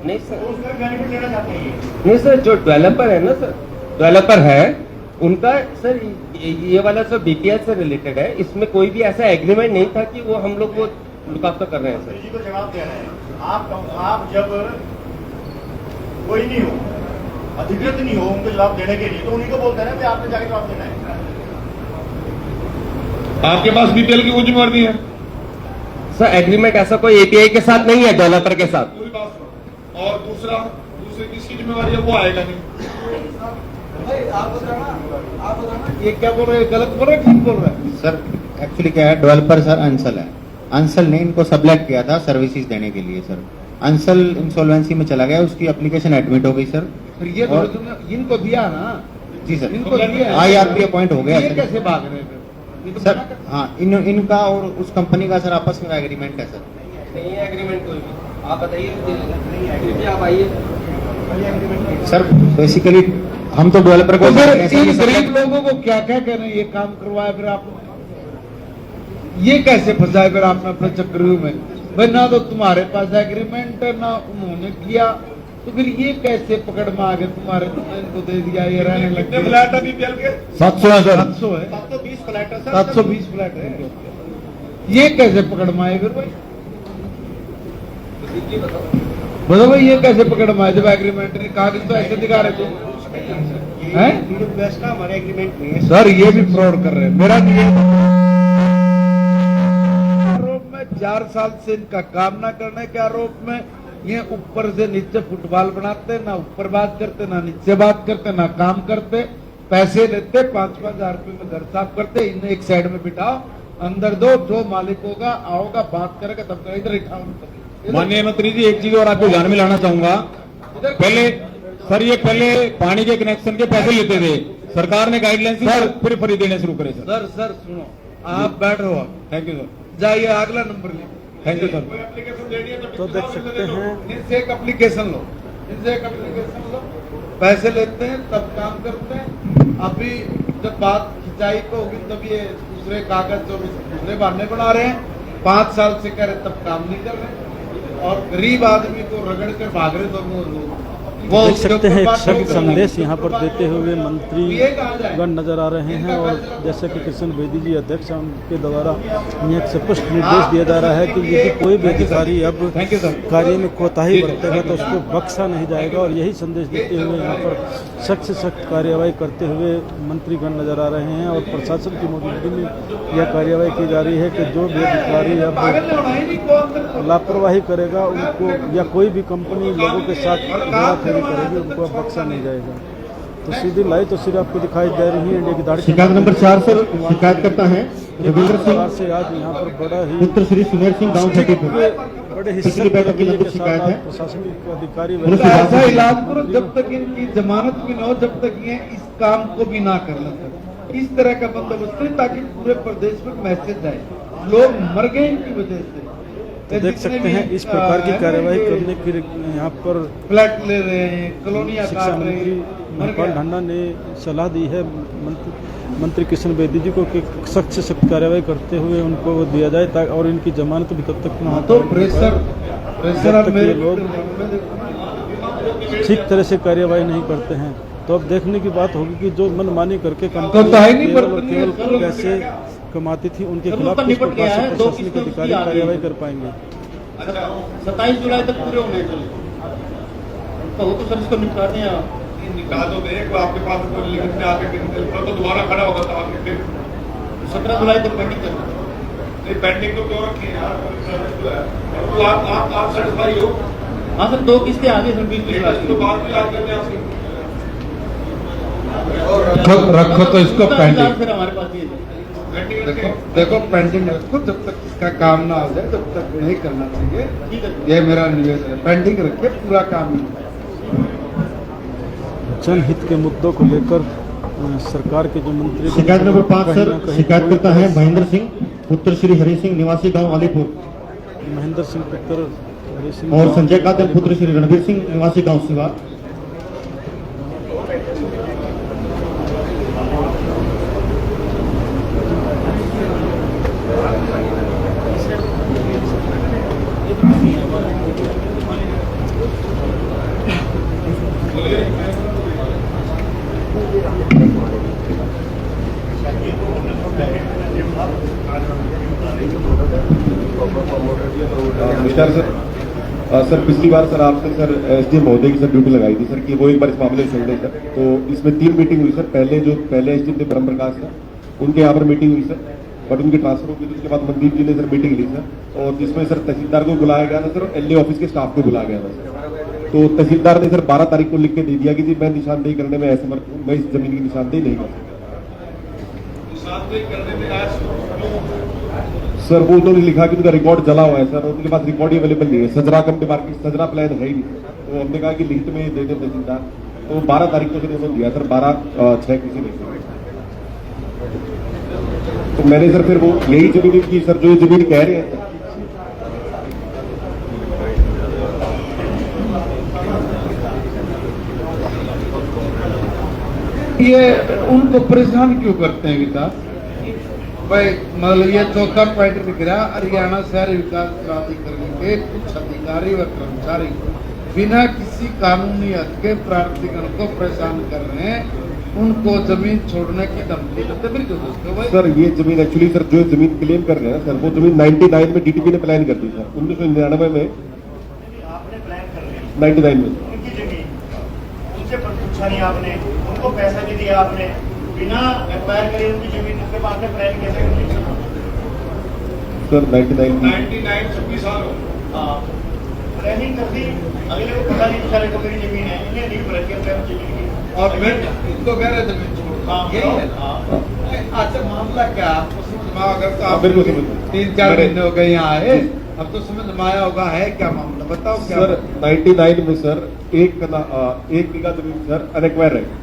नहीं सर जो डेवलपर है ना सर, डेवलपर है उनका सर ये वाला सर BPL से रिलेटेड है, इसमें कोई भी ऐसा एग्रीमेंट नहीं था कि वो हम लोग वो लुक आफ्टर कर रहे हैं सर। जी को जवाब दे रहे हैं आप जब कोई नहीं हो, अधिकृत नहीं हो उनको जवाब देने के लिए, तो उन्हीं को बोलते हैं ना कि आपने जाके जवाब देना है। आपके पास BPL की कोई जिम्मेवारी है सर? एग्रीमेंट ऐसा कोई API के साथ नहीं है, डेवलपर के साथ। पूरी बात सुनो। और दूसरे किसकी जिम्मेवारी है, वो आएगा नहीं। ये क्या बोल रहे हैं, गलत बोल रहे हैं, ठीक बोल रहे हैं? सर एक्चुअली क्या है, डेवलपर सर अंसल है, अंसल ने इनको सबलेट किया था सर्विसेज देने के लिए सर। अंसल इंसॉल्वेंसी में चला गया, उसकी एप्लीकेशन एडमिट हो गई सर। फिर ये और इनको दिया ना, जी सर, इनको दिया, IRP अपॉइंट हो गया ये सर। कैसे भाग रहे हैं सर हाँ, इनका और उस कंपनी का सर आपस में एग्रीमेंट है सर। नहीं है एग्रीमेंट कोई भी, आप बताइए, आप आइए सर। बेसिकली हम तो डेवलपर को इन गरीब लोगों को क्या क्या कह रहे हैं, ये काम करवाया फिर आप ये कैसे फंसाए फिर आपने अपने चक्रव्यूह में? भाई ना तो तुम्हारे पास एग्रीमेंट है ना उन्होंने किया, तो फिर ये कैसे पकड़ में आ गए तुम्हारे, इनको दे दिया, ये रहने लग गए। फ्लैट है BPL के 700 है सर, 700 है, 720 फ्लैट है सर, 720 फ्लैट है, ये कैसे पकड़ में आए फिर भाई? बताओ भाई ये कैसे पकड़ में आए जब एग्रीमेंट नहीं, कागज तो ऐसे दिखा रहे थे हमारे एग्रीमेंट में है सर। ये भी फ्रॉड कर रहे हैं। मेरा आरोप में 4 साल से इनका काम ना करने के आरोप में ये ऊपर से नीचे फुटबॉल बनाते, ना ऊपर बात करते ना नीचे बात करते, ना काम करते, पैसे लेते, 5-5 हजार रुपये में घर साफ करते, इन्हें एक साइड में बिठाओ, अंदर दो, जो मालिक होगा आओगा बात करेगा तब इधर इठाओ। माननीय मंत्री जी एक चीज और आपको ध्यान में लाना चाहूंगा, पहले सर ये पहले पानी के कनेक्शन के पैसे लेते थे, सरकार ने गाइडलाइन सर फिर फ्री देने शुरू करे सर। सर सुनो, आप बैठो, थैंक यू सर, जाइए अगला नंबर ले। Thank you sir. तो देख सकते हैं, इनसे एक एप्लीकेशन लो, इनसे एक एप्लीकेशन लो, पैसे लेते हैं तब काम करते हैं। अभी जब बात खिंचाई को होगी तब ये दूसरे कागज जो दूसरे बहाने बना रहे हैं, 5 साल से कह रहे तब काम नहीं कर रहे, और गरीब आदमी को रगड़ कर भाग रहे दोनों लोग। देख सकते हैं एक सख्त संदेश यहाँ पर देते हुए मंत्रीगण नजर आ रहे हैं, और जैसे कि कृष्ण बेदी जी अध्यक्ष के द्वारा यहाँ एक स्पष्ट निर्देश दिया जा रहा है कि यदि कोई भी अधिकारी अब कार्य में कोताही बरतेगा तो उसको बख्शा नहीं जाएगा, और यही संदेश देते हुए यहाँ पर सख्त से सख्त कार्यवाही करते हुए मंत्रीगण नजर आ रहे हैं। और प्रशासन की मौजूदगी में यह कार्यवाही की जा रही है कि जो भी अधिकारी अब लापरवाही करेगा उनको, या कोई भी कंपनी लोगों के साथ करेगी उनको अब बख्शा नहीं जाएगा। तो सीधी लाइव तस्वीर आपको दिखाई दे रही है इंडिया की दाढ़ी। शिकायत नंबर 4 से शिकायत करता है रविंद्र सिंह से आज यहाँ पर बड़ा ही पुत्र श्री सुमेर सिंह गांव छठीपुर, बड़े पिछली बैठक की लंबित शिकायत है। प्रशासनिक अधिकारी ऐसा इलाज करो जब तक इनकी जमानत भी न हो, जब तक ये इस काम को भी ना कर लेते, इस तरह का बंदोबस्त है ताकि पूरे प्रदेश में मैसेज आए, लोग मर गए इनकी वजह से। तो देख सकते हैं इस प्रकार की कार्यवाही करने के लिए यहाँ पर फ्लैट ले रहे हैं, कॉलोनियां शिक्षा काट रहे मंत्री हैं। महिपाल ढांडा ने सलाह दी है मंत्री कृष्ण बेदी जी को कि सख्त से सख्त कार्रवाई करते हुए उनको वो दिया जाए, ताकि और इनकी जमानत भी तब तक न हो, तो प्रेशर जब तक ये लोग ठीक तरह से कार्यवाही नहीं करते हैं। तो अब देखने की बात होगी कि जो मनमानी करके केवल पैसे कमाती थी उनके खिलाफ किस प्रकार से प्रशासनिक अधिकारी कार्यवाही कर पाएंगे। 27 जुलाई तक पूरे होने चाहिए, तो वो तो सर इसको निपटा दिया। निकाल दो, देखो आपके पास कोई लिखित में आके तो दोबारा खड़ा होगा तो आपके 17 जुलाई तक पेंडिंग करना। नहीं पेंडिंग तो क्यों रखी है यार? तो आप सेटिस्फाई हो? हाँ सर, 2 किस्तें आ गई सर 20-20 लाख तो बाद में याद करते हैं आपसे। रखो तो इसको पेंडिंग। सर हमारे पास ये देखो पेंडिंग रखो जब तक इसका काम ना हो जाए तब तक नहीं करना चाहिए। ये मेरा निवेदन है, पेंडिंग रखिए, पूरा काम नहीं। जनहित के मुद्दों को लेकर सरकार के जो मंत्री शिकायत नंबर 5 सर, शिकायत करता है महेंद्र सिंह पुत्र श्री हरि सिंह निवासी गांव अलीपुर, महेंद्र सिंह पुत्र हरि सिंह और संजय कादल पुत्र श्री रणवीर सिंह निवासी गांव सिवा। नमस्कार सर। सर पिछली बार सर आपने सर एसडीएम महोदय की सर ड्यूटी लगाई थी सर कि वो एक बार इस मामले में चल रहे सर, तो इसमें 3 मीटिंग हुई सर। पहले एसडीएम थे ब्रह्म प्रकाश सर, उनके यहाँ पर मीटिंग हुई सर, बट उनकी ट्रांसफर हो गई। तो उसके बाद मनदीप जी ने सर मीटिंग ली सर, और जिसमें सर तहसीलदार को बुलाया गया था सर, एलए ऑफिस के स्टाफ को बुलाया गया था सर। तो तहसीलदार ने सर 12 तारीख को लिख के दे दिया कि जी मैं निशानदेही करने में असमर्थ हूँ, मैं इस जमीन की निशानदेही नहीं कर सकता। सर वो उन्होंने लिखा कि उनका रिकॉर्ड जला हुआ है सर, उनके पास रिकॉर्ड ही अवेलेबल नहीं है। सजरा कंपनी मार्केट सजरा प्लान है ही नहीं, तो हमने कहा कि लिखित में दे दें तहसीलदार। तो 12 तारीख को उन्होंने दिया सर, 12/6 किसी ने। तो मैंने सर फिर वो यही जमीन की सर जो जमीन कह रहे हैं ये उनको परेशान क्यों करते हैं विकास भाई? मतलब ये चौथा पॉइंट लिख रहा, हरियाणा शहरी विकास प्राधिकरण के कुछ अधिकारी व कर्मचारी बिना किसी कानूनी हद के प्राधिकरण को परेशान कर रहे हैं, उनको जमीन छोड़ने की धमकी देते। बिल्कुल दोस्तों भाई सर ये जमीन एक्चुअली सर जो जमीन क्लेम कर रहे हैं सर, वो जमीन 99 में डीटीपी ने प्लान कर दी सर, 1999 में 99 में उनकी जमीन उनसे पूछा नहीं आपने, उनको पैसा नहीं दिया आपने, बिना एक्वायर करे उनकी जमीन उसके बाद में प्लान कैसे कर सर 99 26 साल हो प्लानिंग कर दी, अगले को पता नहीं बेचारे को मेरी जमीन है, इन्हें नहीं पता कि अपनी जमीन की। और मैं इनको कह रहे जमीन छोड़ यही है ना। अच्छा मामला क्या आपको समझ में अगर तो आप 3-4 महीने हो गए यहाँ आए, अब तो समझ में आया होगा है क्या मामला, बताओ क्या सर 99 में सर एक बीघा जमीन सर अनएक्वायर रहेगी,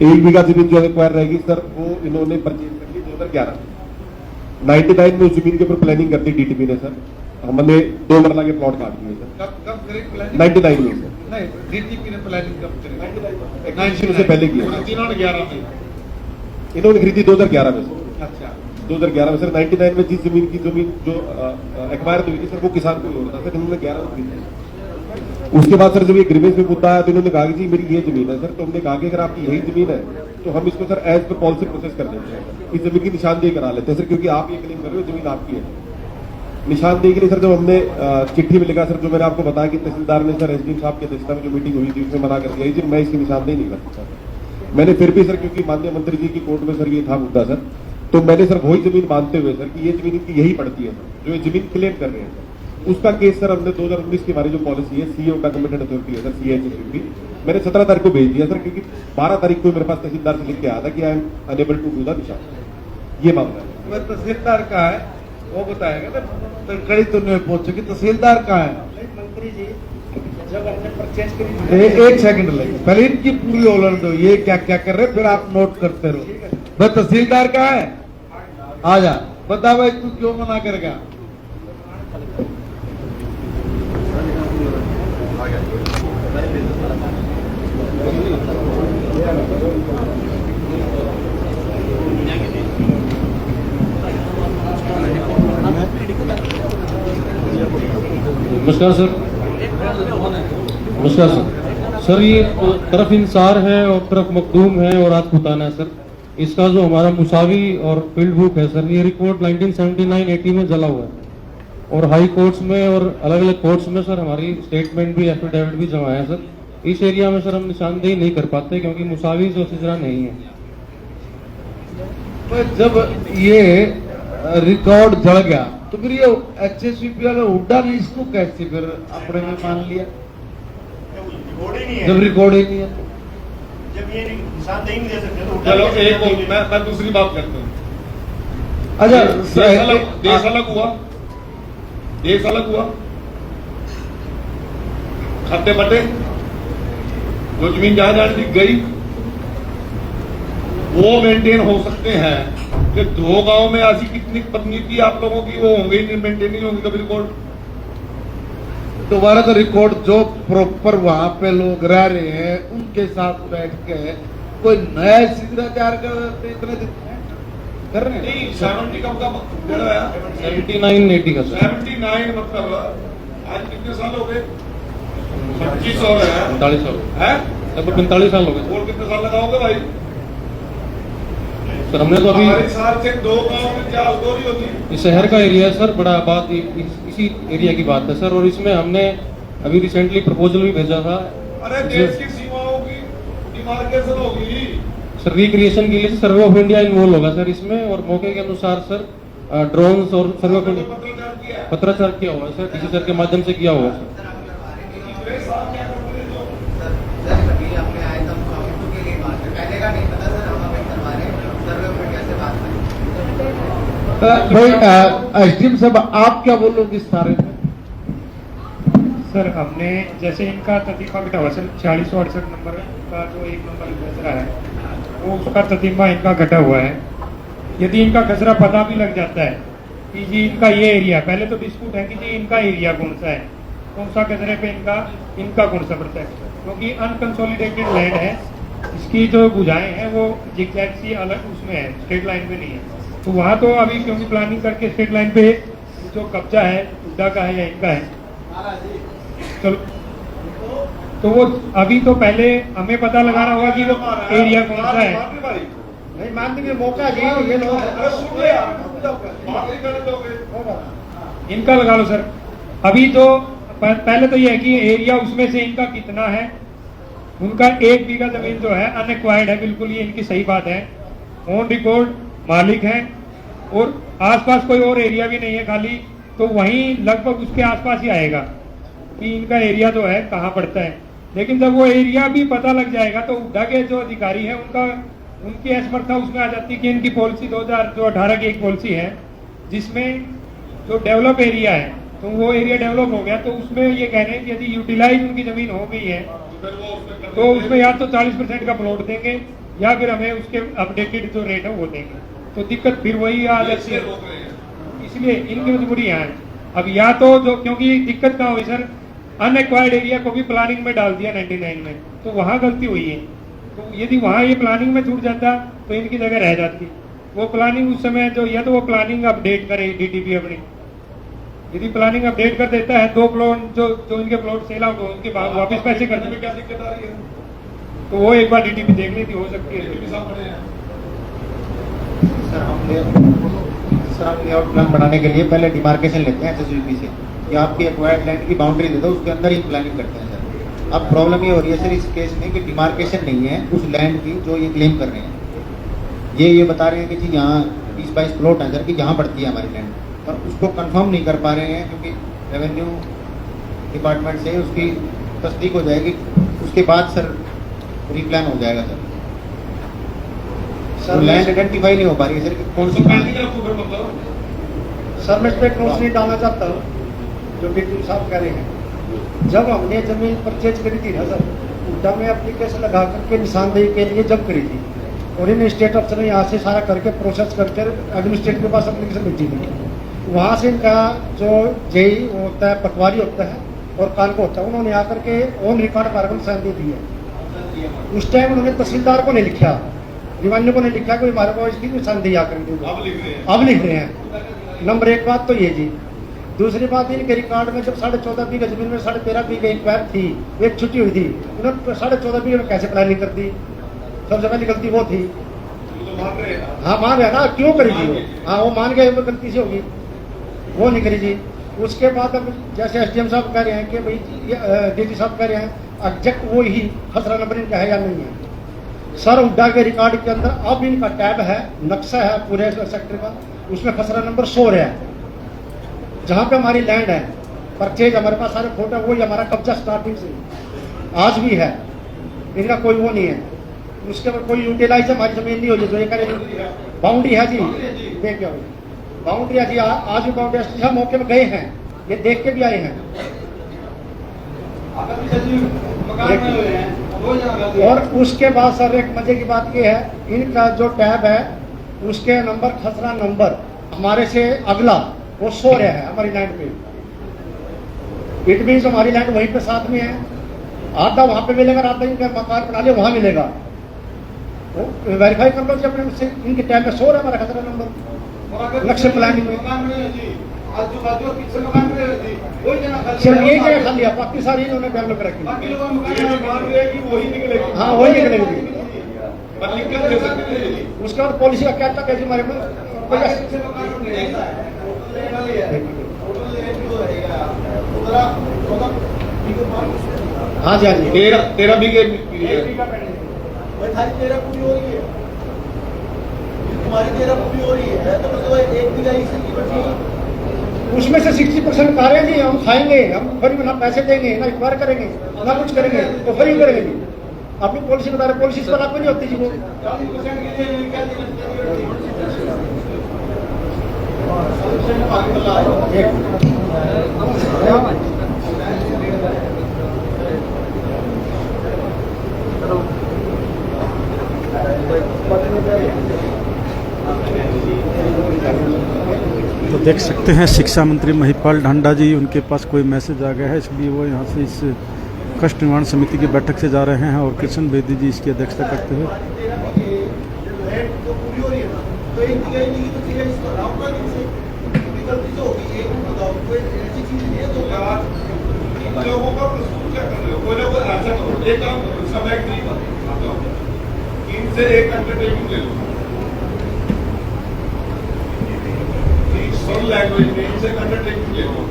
1 बीघा जमीन जो अनएक्वायर रहेगी सर वो इन्होंने परचेज कर ली 2011। 99 में उस जमीन के ऊपर प्लानिंग कर दी डीटीपी ने सर, हमने 2 मरला के प्लॉट काट दिए सर। कब करी प्लानिंग? 99 में सर। नहीं डीटीपी ने प्लानिंग कब करी? 99 से पहले किया सर। 11 में इन्होंने खरीदी 2011 में सर। अच्छा 2011 में सर 99 में जिस जमीन जो एक्वायर हुई थी सर वो किसान को ही होता था सर, इन्होंने 11 में खरीदी। उसके बाद सर जब ये ग्रीवेंस में मुद्दा आया तो इन्होंने कहा कि जी मेरी ये जमीन है सर, तो हमने कहा कि अगर आपकी यही जमीन है तो हम इसको sir as per policy process कर देते हैं, इस जमीन की निशानदेही करा लेते हैं सर, क्योंकि आप ये क्लेम कर रहे हो जमीन आपकी है। निशानदेही के लिए सर जब हमने चिट्ठी में लिखा सर, जो मैंने आपको बताया कि तहसीलदार ने सर एसडीएम साहब की अध्यक्षता में जो मीटिंग हुई थी उसमें मना कर दिया जी मैं इसकी निशानदेही नहीं कर सकता। मैंने फिर भी सर क्योंकि माननीय मंत्री जी की कोर्ट में सर ये था मुद्दा सर, तो मैंने सर वही जमीन मानते हुए सर कि ये जमीन इनकी यही पड़ती है जो ये जमीन क्लेम कर रहे हैं सर, उसका केस सर हमने 2019 की हमारी जो पॉलिसी है सीओ का कमिटेड अथॉरिटी है सर सीएचएसयूपी, मैंने 17 तारीख को भेज दिया सर, क्योंकि 12 तारीख को मेरे पास तहसीलदार से लिख के आया था कि I am unable to do the निशान। ये मामला है। तहसीलदार कहाँ है वो बताएगा ना, तो कड़ी तो नहीं पहुंच चुकी। तहसीलदार कहाँ है? मंत्री जी जब हमने परचेज करी, एक सेकंड लगे पहले इनकी पूरी ओलन दो, ये क्या क्या कर रहे फिर आप नोट करते रहो। भाई तहसीलदार कहाँ है? आ जा, बता भाई तू क्यों मना करेगा? नमस्कार सर। नमस्कार सर। सर ये तरफ इंसार है और तरफ मखदूम है और राजपूताना है सर। इसका जो हमारा मुसावी और फील्ड बुक है सर, ये रिकॉर्ड 1979-80 में जला हुआ है और हाई कोर्ट्स में और अलग अलग कोर्ट्स में सर हमारी स्टेटमेंट भी एफिडेविट भी जमा है सर। इस एरिया में सर हम निशानदेही नहीं कर पाते क्योंकि मुसावी जो सिजरा नहीं है। जब ये रिकॉर्ड जल गया, तो फिर ये HSVP वाला हुड्डा ने इसको कैसे फिर अपने में मान लिया रिकॉर्ड ही नहीं है। जब रिकॉर्ड ही नहीं है? जब ये निशानदेही नहीं दे सकते तो चलो एक और मैं दूसरी बात करता हूँ। अच्छा देश अलग हुआ, देश अलग हुआ, खड्डे बटे, जो जमीन जायदाद बिक गई वो मेंटेन हो सकते हैं कि 2 गांव में ऐसी कितनी पत्नी थी आप लोगों की, वो होंगे ही नहीं, मेंटेन नहीं होंगे कभी रिकॉर्ड। दोबारा तो रिकॉर्ड जो प्रॉपर वहां पे लोग रह रहे हैं उनके साथ बैठ के कोई नया शिष्टाचार इतने दिन कर रहे हैं। 70 कब का गड़ा है? 79-80 का सर। 79 मतलब आज कितने साल हो गए? 25 हो गए हैं। 45 साल हैं? लगभग 45 साल हो गए और कितने साल लगाओगे भाई? सर। हमने तो अभी हमारे साल से 2 गांव में क्या स्टोरी होती है? ये शहर का एरिया है सर, बड़ा आबाद इसी एरिया की बात है सर। और इसमें हमने अभी रिसेंटली प्रपोजल भी भेजा था। अरे देश की सीमाओं की डिमार्केशन होगी सर, रिक्रिएशन के लिए सर्वे ऑफ इंडिया इन्वॉल्व होगा सर इसमें, और मौके के अनुसार सर ड्रोन्स और सर्वे ऑफ इंडिया पत्राचार किया हुआ है सर, डीसी सर के माध्यम से किया हुआ है सर। भाई एसडीएम साहब आप क्या बोलोगे इस बारे में? सर हमने जैसे इनका ततीमा घटा हुआ सर 4668 नंबर का जो 1 नंबर खसरा है वो उसका ततीमा इनका घटा हुआ है। यदि इनका खसरा पता भी लग जाता है कि जी इनका ये एरिया, पहले तो डिस्प्यूट है कि जी इनका एरिया कौन सा है, कौन सा खसरे पे इनका कौन सा पड़ता है, क्योंकि अनकंसोलिडेटेड लैंड है। इसकी जो बुझाएं हैं वो जिगजैग सी अलग उसमें है, स्ट्रेट लाइन पे नहीं है। तो वहाँ तो अभी क्योंकि प्लानिंग करके स्ट्रेट लाइन पे जो कब्जा है उड्डा का है या इनका है, चलो तो वो अभी तो पहले हमें पता लगाना होगा कि वो एरिया कौन सा है। नहीं मान देंगे मौका जी ये लोग इनका लगा लो सर। अभी तो पहले तो ये है कि एरिया उसमें से इनका कितना है। उनका 1 बीघा जमीन जो है अनएक्वायर्ड है, बिल्कुल ये इनकी सही बात है, ऑन रिकॉर्ड मालिक हैं, और आसपास कोई और एरिया भी नहीं है खाली, तो वहीं लगभग उसके आसपास ही आएगा कि इनका एरिया जो है कहाँ पड़ता है। लेकिन जब वो एरिया भी पता लग जाएगा तो उड्डा के जो अधिकारी है उनकी असमर्था उसमें आ जाती है कि इनकी पॉलिसी 2018 की एक पॉलिसी है जिसमें जो डेवलप एरिया है, तो वो एरिया डेवलप हो गया, तो उसमें ये कह रहे हैं कि यदि यूटिलाइज उनकी जमीन हो गई है तो उसमें या तो 40% का प्लॉट देंगे या फिर हमें उसके अपडेटेड जो रेट है वो देंगे। तो दिक्कत फिर वही आ जाती है, इसलिए इनकी मजबूरी है। अब या तो जो, क्योंकि दिक्कत कहाँ हुई सर, अनएक्वायर्ड एरिया को भी प्लानिंग में डाल दिया 99 में, तो वहाँ गलती हुई है। तो यदि वहाँ ये प्लानिंग में छूट जाता तो इनकी जगह रह जाती। वो प्लानिंग उस समय जो, या तो वो प्लानिंग अपडेट करे डीटीपी अपनी, यदि प्लानिंग अपडेट कर देता है 2 प्लॉट जो इनके प्लॉट सेल आउट हो उनके बाद वापस पैसे कर देंगे। क्या दिक्कत आ रही है? तो वो एक बार डीटीपी देख ली थी, हो सकती है। सर हम लेआउट प्लान बनाने के लिए पहले डिमार्केशन लेते हैं एसएसवीपी से कि आपकी एक्वायर्ड लैंड की बाउंड्री दे दो, उसके अंदर ही प्लानिंग करते हैं सर। अब प्रॉब्लम ये हो रही है सर इस केस में कि डिमार्केशन नहीं है उस लैंड की जो ये क्लेम कर रहे हैं। ये बता रहे हैं कि जी यहाँ 20-22 प्लॉट है सर कि जहाँ पड़ती है हमारी लैंड, पर उसको कंफर्म नहीं कर पा रहे हैं क्योंकि रेवेन्यू डिपार्टमेंट से उसकी तस्दीक हो जाएगी, उसके बाद सर रीप्लान हो जाएगा सर। सर लैंड आइडेंटिफाई नहीं हो पा रही है सर कि कौन सी सर मैं इस पर रोशनी डालना चाहता हूँ जो बिल्कुल साहब कह रहे हैं। जब हमने जमीन परचेज करी थी ना सर, उड्डा में एप्लीकेशन लगा करके निशानदेही के लिए जब करी थी, और इन स्टेट अफसर ने यहाँ से सारा करके प्रोसेस करके एडमिनिस्ट्रेटर के पास एप्लीकेशन भेजी थी। वहाँ से इनका जो जेई होता है, पटवारी होता है और कान को होता है, उन्होंने आकर के ऑन रिकॉर्ड कार्बन निशानदेही दी है। उस टाइम उन्होंने तहसीलदार को नहीं लिखा, रेवेन्यू को नहीं लिखा कोई हमारे को इसकी निशानदेही आकर अब लिख रहे हैं। नंबर 1 बात तो ये जी। दूसरी बात इनके रिकॉर्ड में जब 14.5 बीघा जमीन में 13.5 बीघा इंक्वायर थी, एक छुट्टी हुई थी, उन्होंने 14.5 बीघा में कैसे प्लानिंग कर दी? सबसे पहली गलती वो थी। हाँ मान रहे ना, क्यों करी थी वो? हाँ वो मान गए गलती से होगी, वो नहीं करी जी। उसके बाद अब जैसे एसडीएम साहब कह रहे हैं कि भाई डीटी साहब कह रहे हैं एग्जैक्ट वो ही खसरा नंबर इनका है या नहीं है, सर हुड्डा के रिकॉर्ड के अंदर अब इनका टैब है, नक्शा है पूरे सेक्टर का, उसमें खसरा नंबर 100 है, जहां पे हमारी लैंड है, परचेज हमारे पास सारे फोटो, वही हमारा कब्जा स्टार्टिंग से आज भी है, इनका कोई वो नहीं है। उसके बाद कोई यूटिलाइज हमारी जमीन नहीं होगी, जो ये करेंगे। बाउंड्री है जी, देख के बाउंड्री है जी, आज भी बाउंड्री हम मौके में गए हैं, ये देख के भी आए हैं। और उसके बाद सर एक मजे की बात ये है, इनका जो टैब है उसके नंबर, खसरा नंबर हमारे से अगला वो 100 है हमारी लैंड पे। इट मीन्स हमारी लैंड वहीं पे साथ में है, आधा वहां पे मिलेगा, आधा इनका मकान बना लिया वहां मिलेगा। वेरीफाई कर लो जी अपने उससे, इनके टैब में 100 है हमारा खसरा नंबर लक्ष्य प्लानिंग में। सिर्फ यही जगह खाली है, बाकी सारी इन्होंने डेवलप रखी। हाँ वही निकलेगी। उसके बाद पॉलिसी का क्या तक है जी हमारे में। हाँ जी हाँ जी, 13 बीघे पूरी हो रही है, तुम्हारी 13 पूरी हो रही है, तो 1 बीघा इसकी बची है। उसमें से 60% कार्य जी हम खाएंगे, हम फ्री में ना पैसे देंगे, ना इकबार करेंगे, ना कुछ करेंगे, तो फ्री करेंगे जी। अपनी पॉलिसी बता रहे, पॉलिसी पर आपको नहीं होती जी वो। तो देख सकते हैं शिक्षा मंत्री महिपाल ढांडा जी, उनके पास कोई मैसेज आ गया है, इसलिए वो यहाँ से इस कष्ट निवारण समिति की बैठक से जा रहे हैं और कृष्ण बेदी जी इसकी अध्यक्षता करते हुए। इनसे एक अंडरटेकिंग ले लो, लैंग्वेज में इनसे अंडरटेकिंग ले लो।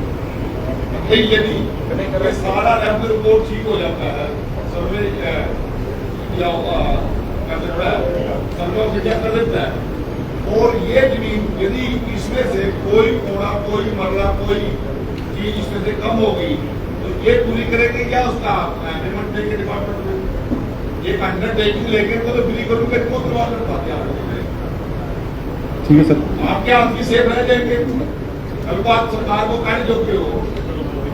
यदि सारा रेवेन्यू रिपोर्ट ठीक हो जाता है, सर्वे कर देता है, और ये जमीन यदि इसमें से कोई कोड़ा, कोई मरला, कोई चीज इसमें से कम होगी, तो ये पूरी करेंगे क्या उसका पेमेंट देंगे डिपार्टमेंट में। ये अंडरटेकिंग लेके तो बिली करूंगा, इसको करवा कर पाते हैं। ठीक है सर, आपके हाथ की सेफ रह जाएंगे, अब आप सरकार को कहने जोगे हो,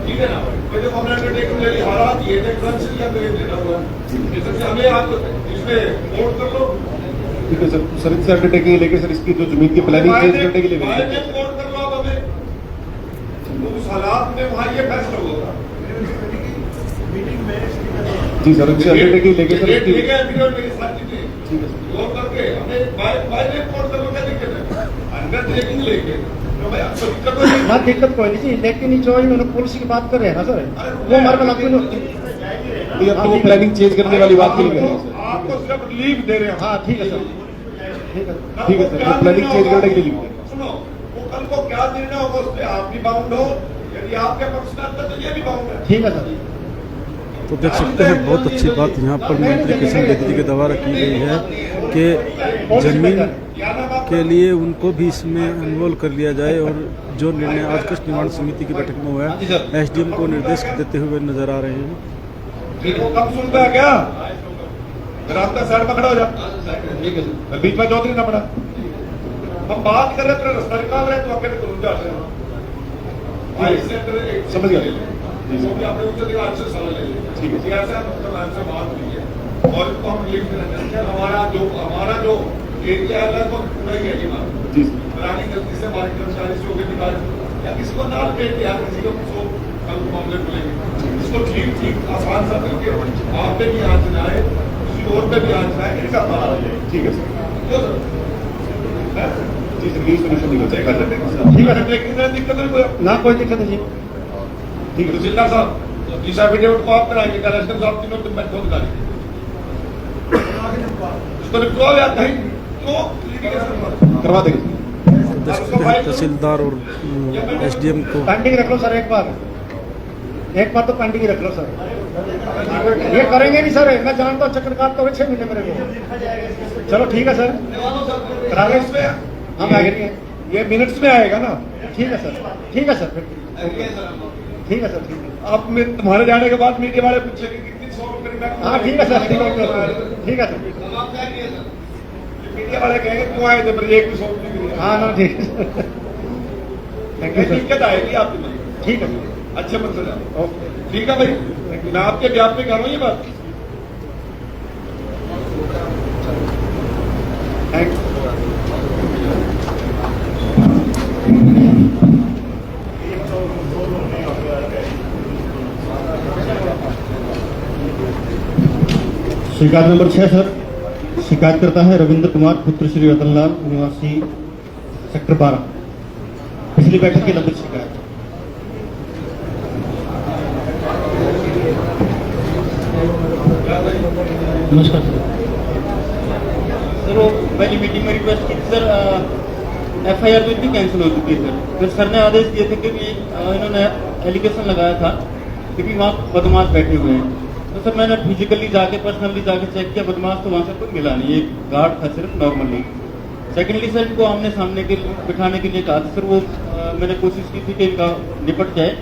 ठीक है ना। तो हमने अंडरटेकिंग ले ली, हालात ये थे, करंट से लिया देना हुआ, हमें आप इसमें वोट कर लो। ठीक है सर, सर इससे अंडरटेकिंग लेके सर इसकी जो जमीन की प्लानिंग चेंज करने के लिए वोट कर लो आप हमें, उस हालात में वहाँ ये फैसला होगा। जी सर, इससे अंडरटेकिंग लेके सर इसकी ठीक है मेरी साथ चीजें वोट करके हमें बाय वोट कर लो, क्या दिक्कत है अंडरटेकिंग लेके। ना दिक्कत कोई नहीं जी, लेकिन जो इन्होंने पॉलिसी की बात कर रहे हैं ना सर, वो हमारे को लागू नहीं होती। तो वो प्लानिंग चेंज करने वाली बात नहीं कर रहे हैं सर, आपको सिर्फ लीव दे रहे हैं। हाँ ठीक है सर, ठीक है सर, वो प्लानिंग चेंज करने के लिए लिख दें। सुनो, वो कल को क्या निर्णय होगा उस पर आप भी बाउंड हो, यदि आपके पक्ष में आता तो ये भी बाउंड है। ठीक है सर। तो देख सकते हैं बहुत अच्छी बात यहाँ पर मंत्री कृष्ण बेदी जी के द्वारा की गई है कि जमीन के लिए उनको भी इसमें इन्वॉल्व कर लिया जाए, और जो निर्णय आज कष्ट निवारण समिति की बैठक में हुआ है, एसडीएम को निर्देश देते हुए नजर आ रहे हैं। कब सुनता है क्या, रास्ता साइड में खड़ा हो जा, बीच में चौधरी ना पड़ा। हम बात कर रहे थे, रास्ता निकाल रहे तो आपके समझ गया। आपने उनसे से सलाह ले लिया, ठीक है, ऐसा से बात हुई है, और इसको हम लिख देना। हमारा जो एरिया है लगभग पूरा ही है जी, पुरानी गलती से हमारे कर्मचारी से होकर निकाल या किसी को नाल पे या किसी को कल मामले खुलेंगे, इसको ठीक आसान सा करके आप पे भी आंच ना आए, किसी और पे भी आंच ना आए, इनका पाला हो जाए। ठीक है सर, जी सर, यही सोल्यूशन निकल जाएगा। ठीक है, दिक्कत नहीं, ना कोई दिक्कत नहीं जी। ठीक है, जिला साहब इस एफिडेविट को आप कराएंगे, कलेक्टर साहब तीनों दिन में खुद करेंगे, इसको निकलवा आता है करवा देंगे। तहसीलदार और एसडीएम को पेंडिंग रख लो सर, एक बार तो पेंडिंग रख लो सर। ये करेंगे नहीं सर, मैं जानता हूँ चक्कर काटते हुए 6 महीने मेरे को। चलो ठीक है सर, करा लें इसमें। हम आगे नहीं है, ये मिनट्स में आएगा ना। ठीक है सर, ठीक है सर, ठीक है सर, ठीक है। अब तुम्हारे जाने के बाद मीडिया वाले पूछेंगे कितनी 100 रुपए। हाँ ठीक है सर, ठीक है, ठीक है सर। मीडिया वाले कहेंगे क्यों आए थे, पर एक भी 100 रुपए की नहीं। हाँ ना, ठीक है, थैंक यू सर। दिक्कत आएगी आपकी में। ठीक है सर, अच्छे मन से जाओ। ओके, ठीक है भाई, मैं आपके ब्याह पे कर रहा हूँ ये बात। Thank you. शिकायत नंबर 6 सर, शिकायत करता है रविंद्र कुमार पुत्र श्री रतनलाल निवासी सेक्टर 12। पिछली बैठक की लंबित शिकायत। नमस्कार सर, वो पहली मीटिंग में रिक्वेस्ट की थी सर, FIR तो इतनी कैंसिल हो चुकी है सर। फिर सर ने आदेश दिए थे कि इन्होंने एलिगेशन लगाया था कि वहाँ बदमाश बैठे हुए हैं। तो सर मैंने फिजिकली जाके पर्सनली जाके चेक किया, बदमाश तो वहाँ से कोई मिला नहीं, एक गार्ड था सिर्फ नॉर्मली। सेकेंडली सर इनको आमने सामने के बिठाने के लिए कहा था सर, वो मैंने कोशिश की थी कि इनका निपट जाए।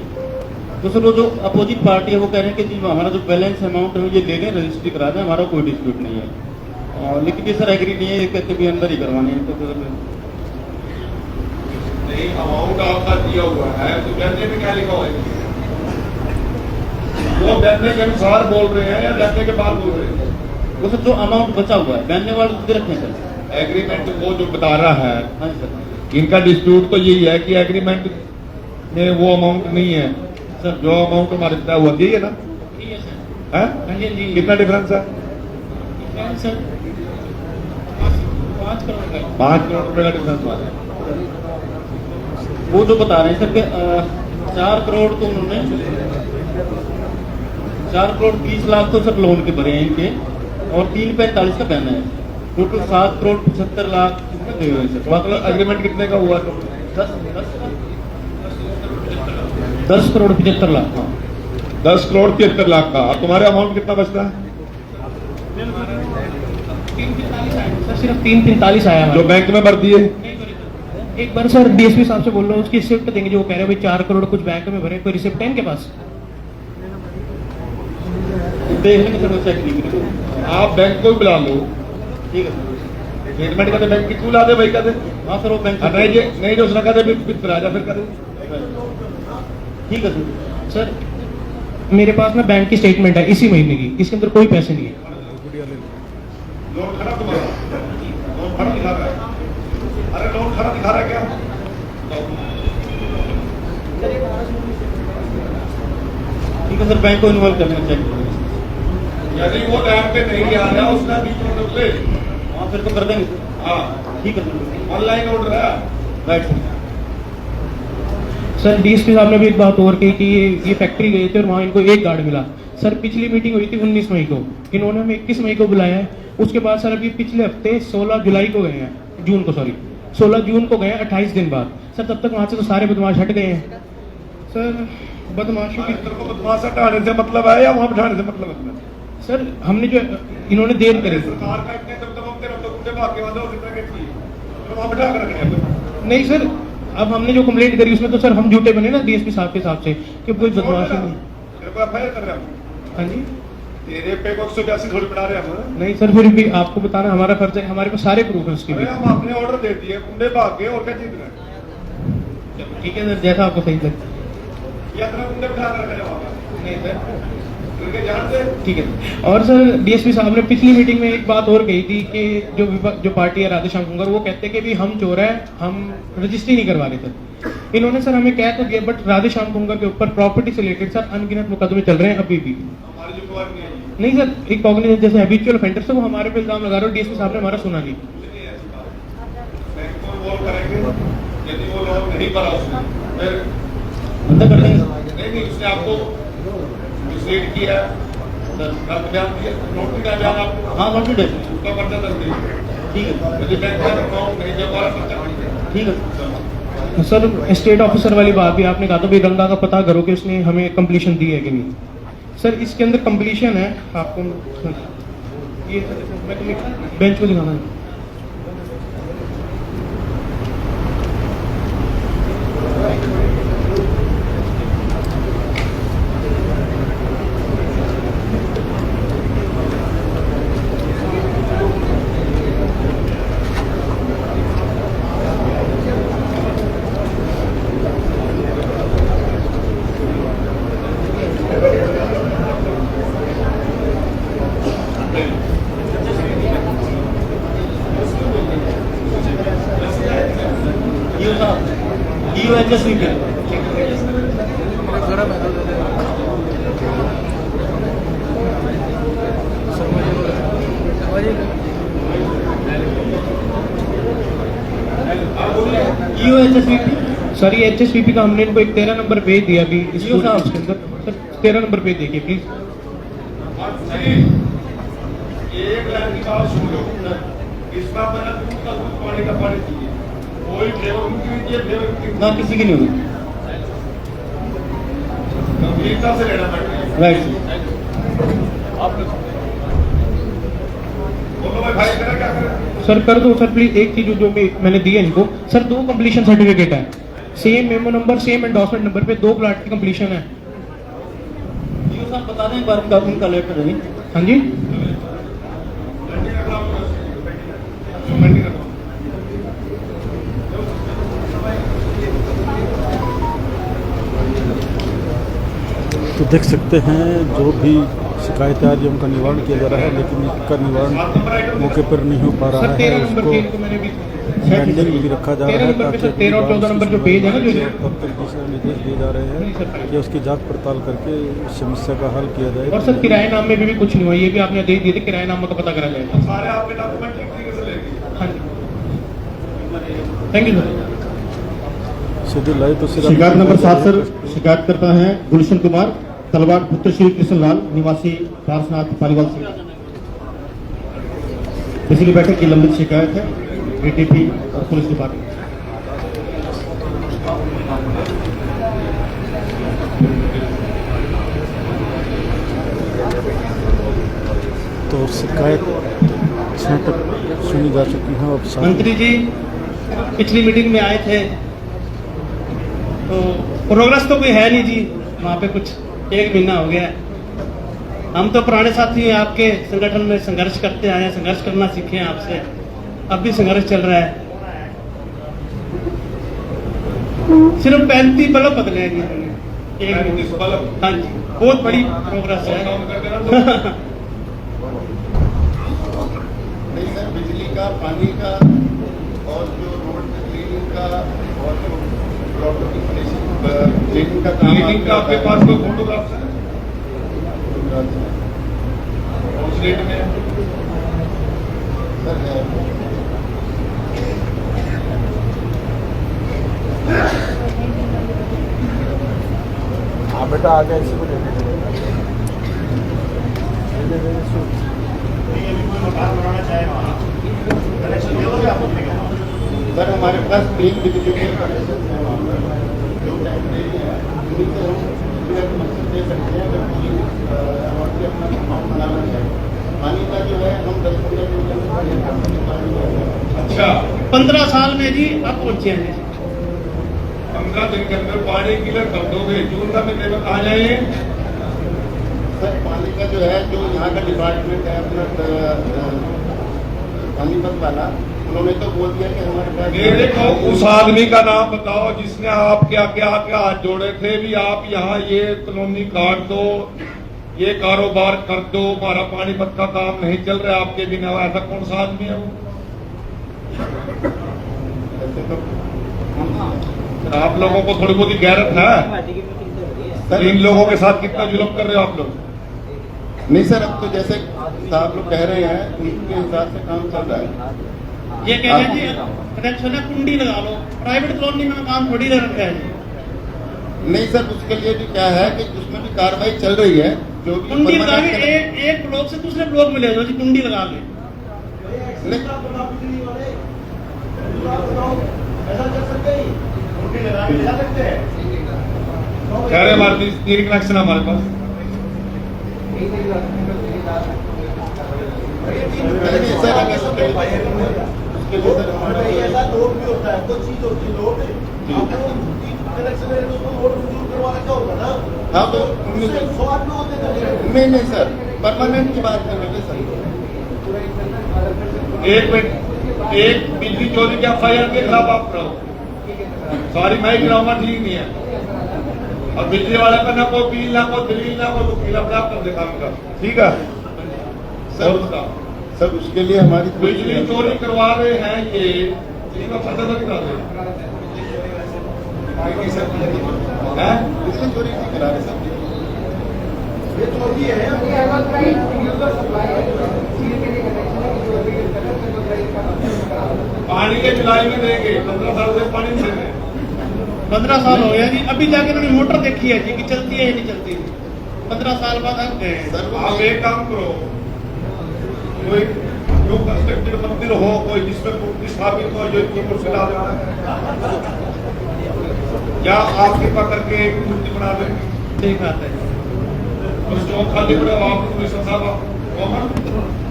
तो सर वो जो अपोजिट पार्टी है वो कह रहे हैं कि जी हमारा जो बैलेंस अमाउंट है ये ले लें, रजिस्ट्री करा दें, हमारा कोई डिस्प्यूट नहीं है। लेकिन ये सर एग्री नहीं है, ये कहते भी अंदर ही करवाने हैं। तो फिर नहीं, अमाउंट आपका दिया हुआ है तो बैठने में क्या लिखा हुआ है? वो बैठने के अनुसार बोल रहे हैं या बैठने के बाद बोल रहे हैं? वो सर जो अमाउंट बचा हुआ है बैठने वाले खुद रखें सर। एग्रीमेंट वो जो बता रहा है, हाँ जी सर, इनका डिस्प्यूट तो यही है कि एग्रीमेंट में वो अमाउंट नहीं है सर, जो अमाउंट हमारे तय हुआ यही है ना? ठीक है सर। है? हाँ जी जी। कितना डिफरेंस है? सर 5 करोड़ का। 5 करोड़ रुपए का डिफरेंस हुआ है। वो जो बता रहे हैं सर कि 4 करोड़ तो उन्होंने 4 करोड़ 30 लाख तो सर लोन के भरे हैं इनके, और 3.45 का पैन है। टोटल 7 करोड़ 75 लाख दे हुए सर। मतलब एग्रीमेंट कितने का हुआ? 10 करोड़ 75 लाख। हाँ 10 करोड़ 73 लाख का। और तुम्हारे अमाउंट कितना बचता है? सर सिर्फ 3.45 आया जो बैंक में भर दिए? एक बार सर DSP साहब से बोल रहा हूँ, उसकी रिसिप्ट देंगे जो वो कह रहे हैं भाई 4 करोड़ कुछ बैंक में भरे, कोई रिसिप्ट है इनके पास? देख लेंगे सर, वो चेक नहीं करेंगे। आप बैंक को भी बुला लो। ठीक है स्टेटमेंट का बैंक की क्यों ला दे भाई? का दे। हाँ सर वो बैंक नहीं जो उसने कहा फिर आ जा फिर कर। ठीक है सर। सर मेरे पास ना बैंक की स्टेटमेंट है इसी महीने की, इसके अंदर कोई पैसे नहीं है। लोन खड़ा तुम्हारा? लोन खड़ा दिखा रहा है? अरे लोन खड़ा दिखा रहा है क्या? ठीक है सर, बैंक को इन्वॉल्व करना चाहिए। यदि वो टाइम पे नहीं आ रहा उसका 20 करोड़ रुपए, हाँ फिर तो कर देंगे। हाँ ठीक है सर, ऑनलाइन ऑर्डर है। Right sir. DSP साहब ने भी एक बात और कही कि ये फैक्ट्री गए थे और वहाँ इनको एक गार्ड मिला। सर पिछली मीटिंग हुई थी 19 मई को, इन्होंने हमें 21 मई को बुलाया है। उसके बाद सर अभी पिछले हफ्ते 16 जुलाई को गए हैं, जून को सॉरी 16 जून को गए, 28 दिन बाद। सर तब तक वहाँ से तो सारे बदमाश हट गए हैं। सर बदमाशों की बदमाश हटाने से मतलब है या वहाँ बिठाने से मतलब है? सर हमने जो इन्होंने देर करी सरकार का इतने वहाँ बिठा कर रखे। नहीं सर, अब हमने जो कंप्लेंट करी उसमें तो सर हम झूठे बने ना DSP साहब के हिसाब से कि कोई बदमाश नहीं। तेरे को FIR कर रहे हैं? हाँ जी। तेरे पे 182 थोड़ी बना रहे हम? नहीं सर, फिर भी आपको बताना हमारा फर्ज है, हमारे पास सारे प्रूफ है उसके भी। हम अपने ऑर्डर दे दिए, कुंडे भाग गए और क्या जीत रहे? ठीक है सर, जैसा आपको सही लगे। या तरह कुंडे बिठा कर रखे? नहीं सर, ठीक है। और सर DSP साहब ने पिछली मीटिंग में एक बात और कही थी कि जो पार्टी है राधेश्याम कुंगर, वो कहते कि भी हम चोर हैं, हम रजिस्ट्री नहीं करवा रहे थे। इन्होंने सर हमें कह तो दिया, बट राधेश्याम कुंगर के ऊपर प्रॉपर्टी से रिलेटेड सर अनगिनत मुकदमे चल रहे हैं अभी भी। नहीं सर, एक कॉग्निजेंट जैसे हैबिचुअल ऑफेंडर से वो हमारे पे इल्जाम लगा रहे हो, DSP साहब ने हमारा सुना नहीं। यदि वो लोन नहीं भरा उसने फिर अंदर कर देंगे। नहीं उसने आपको मिसलीड किया, गलत बयान दिया, नोटिस का बयान आपको। हाँ नोटिस है, उसका पर्चा दर्ज नहीं। ठीक है। यदि बैंक का अकाउंट नहीं जब वाला पर्चा नहीं। ठीक है सर। स्टेट ऑफिसर वाली बात भी आपने कहा था भी रंगा का पता करो कि उसने हमें कंप्लीशन दी है कि नहीं। सर इसके अंदर कंप्लीशन है, आपको ये बेंच को दिखाना है। सर ये HSVP का हमने इनको एक 13 नंबर पेज दिया अभी इसके अंदर। सर 13 नंबर पेज देखिए प्लीज। एक लाख की बात सुन लो, इसका पहला दूध का दूध, पानी का पानी चाहिए, कोई फ्लेवर उनकी नहीं चाहिए, फ्लेवर ना किसी की नहीं होगी। गंभीरता से लेना पड़ेगा। राइट आप लोग बोलो भाई करें क्या करें? सर कर दो सर प्लीज। एक चीज जो मैंने दी है इनको सर, 2 कंप्लीशन सर्टिफिकेट है, same memo number same endorsement number पे 2 प्लाट की कंप्लीशन है। ये साहब बता दें एक बार उनका लेटर है। हाँ जी तो देख सकते हैं जो भी शिकायतें आ रही है उनका निवारण किया जा रहा है, लेकिन इसका निवारण मौके पर नहीं हो पा रहा है। उसको पेंडिंग भी रखा जा रहा है ताकि 13 और 14 नंबर जो पेज है ना जो दफ्तर दिशा निर्देश दिए जा रहे हैं कि उसकी जांच पड़ताल करके इस समस्या का हल किया जाए। और सर किराए नाम में भी कुछ नहीं हुआ, ये भी आपने दे दिए थे, किराए नाम का पता करा जाएगा। सारे आपके डॉक्यूमेंट ठीक तरीके से लेंगे। हाँ जी थैंक यू सर। सीधे लाइव तो शिकायत नंबर 7 सर, शिकायत करता है गुलशन कुमार तलवार पुत्र श्री कृष्ण लाल निवासी पारसनाथ पालीवाल से। पिछली बैठक की लंबित शिकायत है ATP और पुलिस डिपार्टमेंट। तो शिकायत 6 तक सुनी जा चुकी है। अब मंत्री जी पिछली मीटिंग में आए थे तो प्रोग्रेस तो कोई है नहीं जी, वहाँ पे कुछ 1 महीना हो गया। हम तो पुराने साथी हैं, आपके संगठन में संघर्ष करते आए हैं, संघर्ष करना सीखे हैं आपसे, अब भी संघर्ष चल रहा है। सिर्फ 35 बल्ब बदले हैं जी, 35 बल्ब। हाँ जी बहुत बड़ी प्रोग्रेस है। नहीं सर, बिजली का, पानी का और जो रोड क्लीनिंग का और जो प्रॉपर्टी क्लीनिंग का काम, क्लीनिंग का आपके पास कोई फोटोग्राफ है उस रेट में सर है। हाँ बेटा आ गया, इसी को ले सर हमारे पास 3 बिजली के कनेक्शन है, जो टेम्परेरी है उन्हीं से हम कनेक्शन दे सकते हैं। अगर अपना अकाउंट बनाना चाहिए। पानी का जो है हम 10-15 दिन में। अच्छा 15 साल में जी अब पहुंचे हैं। 15 दिन के अंदर पानी की लग कब दोगे? जून का महीने में कहा जाए। सर पानी का जो है, जो यहाँ का डिपार्टमेंट है अपना पानीपत वाला, उन्होंने तो बोल दिया कि हमारे पास। मेरे को उस आदमी का नाम बताओ जिसने आपके आगे आके हाथ जोड़े थे भी आप यहाँ ये कॉलोनी काट दो, ये कारोबार कर दो, हमारा पानीपत का काम नहीं चल रहा आपके बिना। ऐसा कौन सा आदमी है वो? आप लोगों को थोड़ी बहुत गैरत है? इन लोगों के साथ कितना जुल्म कर रहे हो आप लोग? नहीं सर, अब तो जैसे साहब लोग कह रहे हैं उनके हिसाब से काम चल रहा है। ये कह रहे हैं जी कनेक्शन है, कुंडी लगा लो, प्राइवेट कॉलोनी में काम थोड़ी दे रखा है। नहीं सर, उसके लिए भी क्या है कि उसमें भी कार्रवाई चल रही है। जो भी कुंडी लगा के एक ब्लॉक से दूसरे ब्लॉक में ले जाओ जी, कुंडी लगा के। कह रहे हमारे 3 कनेक्शन हमारे पास। ऐसा लोड भी होता है, कुछ चीज होती है लोड कनेक्शन है उसको लोड मंजूर करवाना क्या होगा ना। हाँ तो स्वाद में होते थे नहीं सर, परमानेंट की बात कर रहे हैं सर। एक मिनट, एक बिजली चोरी के FIR के खिलाफ आप कराओ, सॉरी मैं गिराऊंगा ठीक नहीं है। और बिजली वाले का ना कोई बिल ना कोई दलील ना कोई वकील, अपने आप कर देखा उनका, ठीक है सर उसके लिए हमारी बिजली चोरी करवा रहे हैं ये इनका फर्ज करा रहे हैं, बिजली चोरी नहीं करा रहे सर, ये चोरी है। पानी के जुलाई में देंगे, 15 साल से पानी दे रहे हैं। 15 साल हो गया जी, अभी जाके उन्होंने मोटर देखी है जी कि चलती है या नहीं चलती। 15 साल बाद अब गए। आप एक काम करो, कोई जो कंस्ट्रक्टेड मंदिर हो, कोई जिसमें मूर्ति स्थापित हो, जो इतनी मूर्ति ला देना, या आप कृपा करके एक मूर्ति बना दें। ठीक बात है। और जो खाली पड़ा हो आप कोई साहब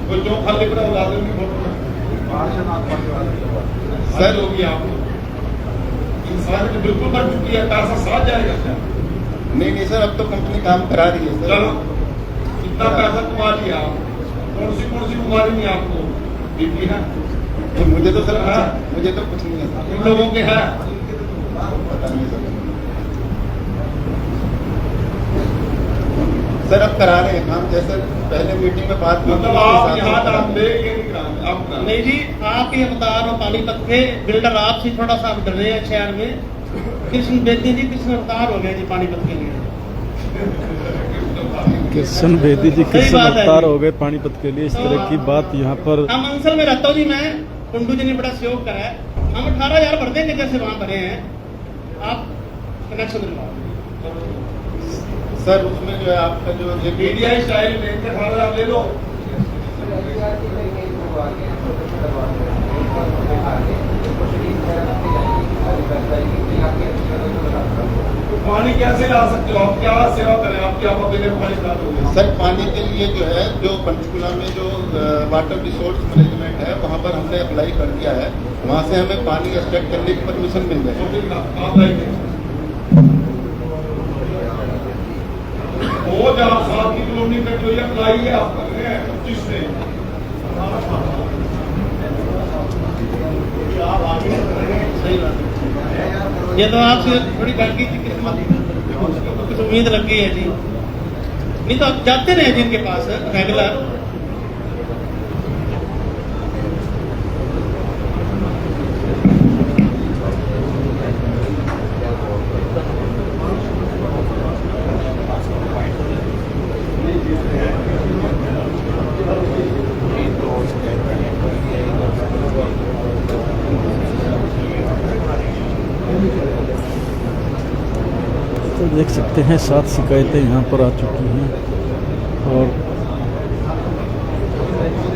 कोई जो खाली पड़ा हो ला देंगे फोटो में। सर होगी आप इंसान की बिल्कुल बन चुकी है, पैसा साथ जाएगा। नहीं सर, अब तो कंपनी काम करा रही है सर। चलो इतना पैसा कमा लिया, कौन सी बीमारी नहीं आपको, बीपी है? मुझे तो सर मुझे तो कुछ नहीं है, इन लोगों के है पता नहीं सर। अब करा रहे हैं काम, जैसे पहले मीटिंग में बात मतलब आप यहाँ नाम दे ये नहीं जी, आप ये बता रहे हो पानीपत के बिल्डर आपसे थोड़ा सा डर रहे हैं शहर में। कृष्ण बेदी जी कृष्ण अवतार हो गए जी पानीपत के लिए। कृष्ण बेदी जी कृष्ण अवतार हो गए पानीपत के लिए, इस तरह की बात यहाँ पर। हम अंसल में रहता हूँ जी मैं, कुंडू जी ने बड़ा सहयोग करा है। हम 18,000 भर देंगे जैसे वहाँ भरे हैं, आप कनेक्शन दिलवाओ सर। उसमें जो है आपका जो मीडिया स्टाइल लेकर 18,000 ले लो। पानी कैसे ला सकते हो आप, क्या सेवा करें आपकी, आप अपने पानी ला दोगे? सर पानी के लिए जो है, जो पंचकुला में जो वाटर रिसोर्स मैनेजमेंट है वहाँ पर हमने अप्लाई कर दिया है, वहाँ से हमें पानी एक्सट्रैक्ट करने की परमिशन मिल गई। वो जहाँ 7 किलोमीटर जो ये अप्लाई है आप कर रहे हैं 25 से, सही बात है। ये तो आपसे थोड़ी बाकी की किस्मत कुछ उम्मीद लग गई है जी, नहीं तो आप जाते रहे जिनके पास रेगुलर। तो देख सकते हैं 7 शिकायतें यहाँ पर आ चुकी हैं और